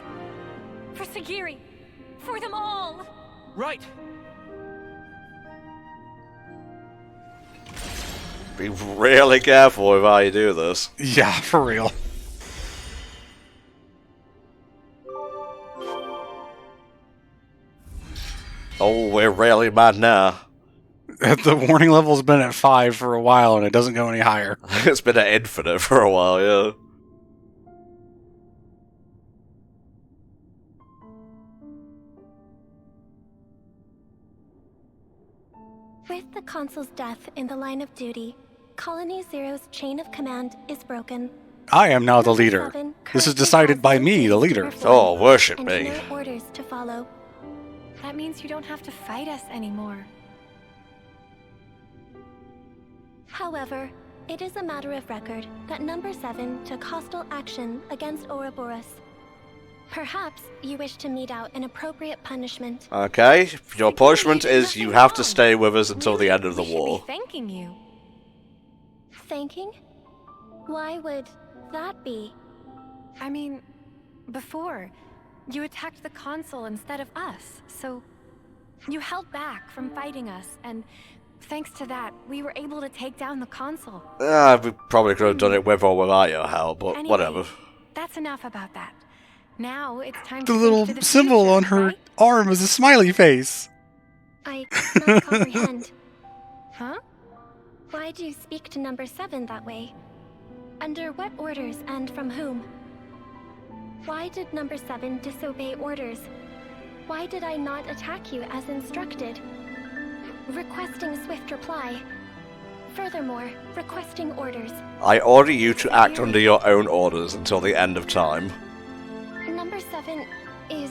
For Sagiri. For them all. Right. Be really careful with how you do this. Yeah, for real. Oh, we're really mad now. The warning level's been at 5 for a while, and it doesn't go any higher. It's been at infinite for a while, yeah. With the consul's death in the line of duty, Colony Zero's chain of command is broken. I am now the leader. This is decided by me, the leader. Oh, worship and me. no orders to follow. That means you don't have to fight us anymore. However, it is a matter of record that Number 7 took hostile action against Ouroboros. Perhaps you wish to mete out an appropriate punishment. Okay, your punishment is you have to stay with us until the end of the We should war. be thanking you. Thanking? Why would that be? I mean, before, you attacked the consul instead of us, so you held back from fighting us, and thanks to that, we were able to take down the consul. We probably could have done it with or without your help, but Anyway, whatever. That's enough about that. Now it's time The to little think to the symbol future, on her right? arm is a smiley face. I cannot comprehend. Huh? Why do you speak to Number 7 that way? Under what orders and from whom? Why did Number 7 disobey orders? Why did I not attack you as instructed? Requesting swift reply. Furthermore, requesting orders. I order you to act under your own orders until the end of time. Number 7 is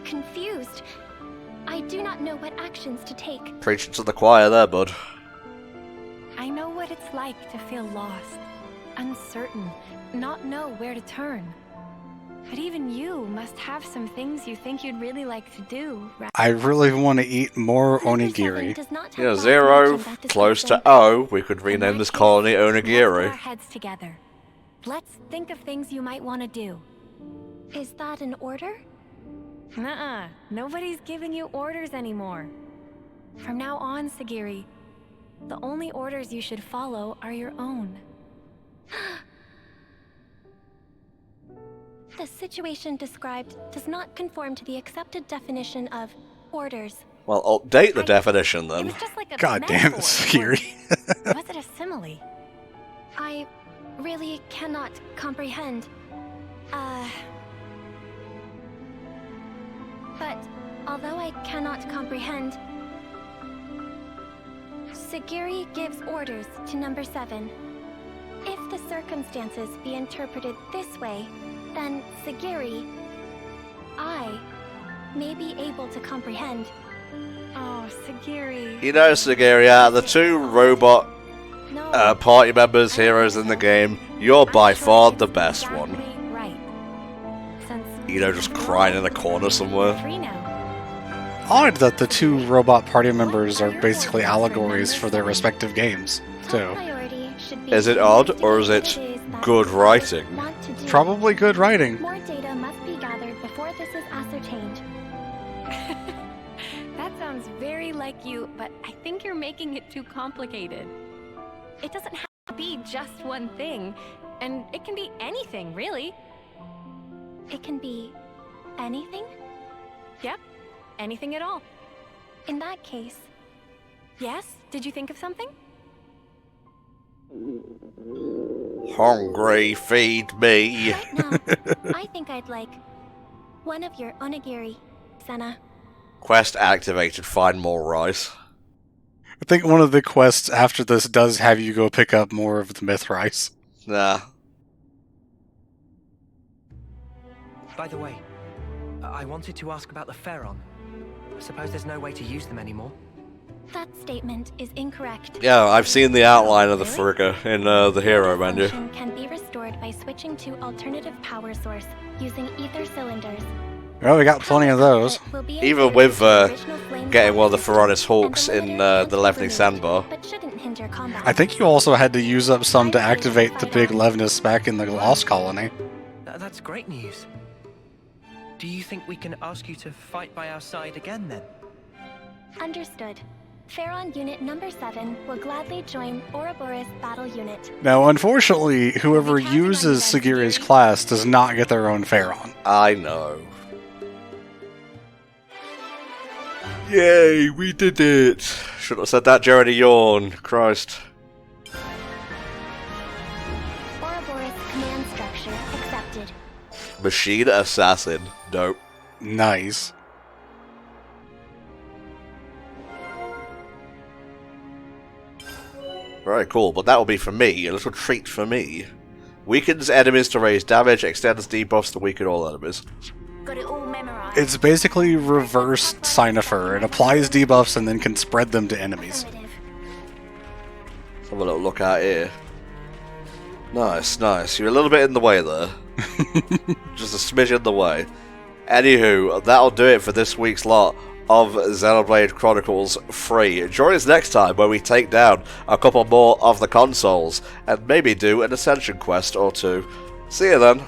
confused. I do not know what actions to take. Preaching to the choir there, bud. I know what it's like to feel lost, uncertain, not know where to turn. But even you must have some things you think you'd really like to do, right? I really want to eat more onigiri. Yeah, 0, close to O. We could rename this colony Let's put our Onigiri. heads together. Let's think of things you might want to do. Is that an order? Nuh-uh. Nobody's giving you orders anymore. From now on, Sagiri, the only orders you should follow are your own. The situation described does not conform to the accepted definition of orders. Well, update the definition then. Just like a God damn it, metaphor. Sagiri. Was it a simile? I really cannot comprehend. But although I cannot comprehend, Sagiri gives orders to Number 7. If the circumstances be interpreted this way, then Sagiri, I, may be able to comprehend. Oh, Sagiri. You know, Sagiri, out of the 2 robot No, party members, heroes in the game, you're by far the best one. Right. Since You know, just crying in a corner somewhere. free now. Odd that the 2 robot party members are basically allegories for their respective games, too. priority should be Is it to odd, or is it investigate what that good people writing? want to do. Probably good writing. More data must be gathered before this is ascertained. That sounds very like you, but I think you're making it too complicated. It doesn't have to be just one thing, and it can be anything, really. It can be anything? Yep, anything at all. In that case, Yes? Did you think of something? Hungry, feed me. right now, I think I'd like one of your onigiri, Senna. Quest activated, find more rice. I think one of the quests after this does have you go pick up more of the myth rice. Nah. By the way, I wanted to ask about the Pharaon. I suppose there's no way to use them anymore. That statement is incorrect. Yeah, I've seen the outline of the frigga in the hero menu. Function can be restored by switching to alternative power source using ether cylinders. Well, we got plenty of those. It will be Even inserted with into the original flame getting one of the power Ferraris Hawks and in limiter the will be Levny removed, sandbar. but shouldn't hinder combat. I think you also had to use up some to activate the big Levnis back in the Lost Colony. That's great news. Do you think we can ask you to fight by our side again then? Understood. Pharaon Unit Number 7 will gladly join Ouroboros Battle Unit. Now, unfortunately, whoever uses Sagiri's class does not get their own Pharaon. I know. Yay, we did it! Shouldn't have said that, Jeremy Yawn. Christ. Ouroboros command structure accepted. Machine Assassin. Dope. Nice. Very cool, but that will be for me. A little treat for me. Weakens enemies to raise damage, extends debuffs to weaken all enemies. Got it all memorized. It's basically reversed Cynifer. It applies debuffs and then can spread them to enemies. Let's have a little look out here. Nice, nice. You're a little bit in the way there. Just a smidge in the way. Anywho, that'll do it for this week's lot of Xenoblade Chronicles 3. Join us next time where we take down a couple more of the consoles and maybe do an Ascension quest or two. See you then.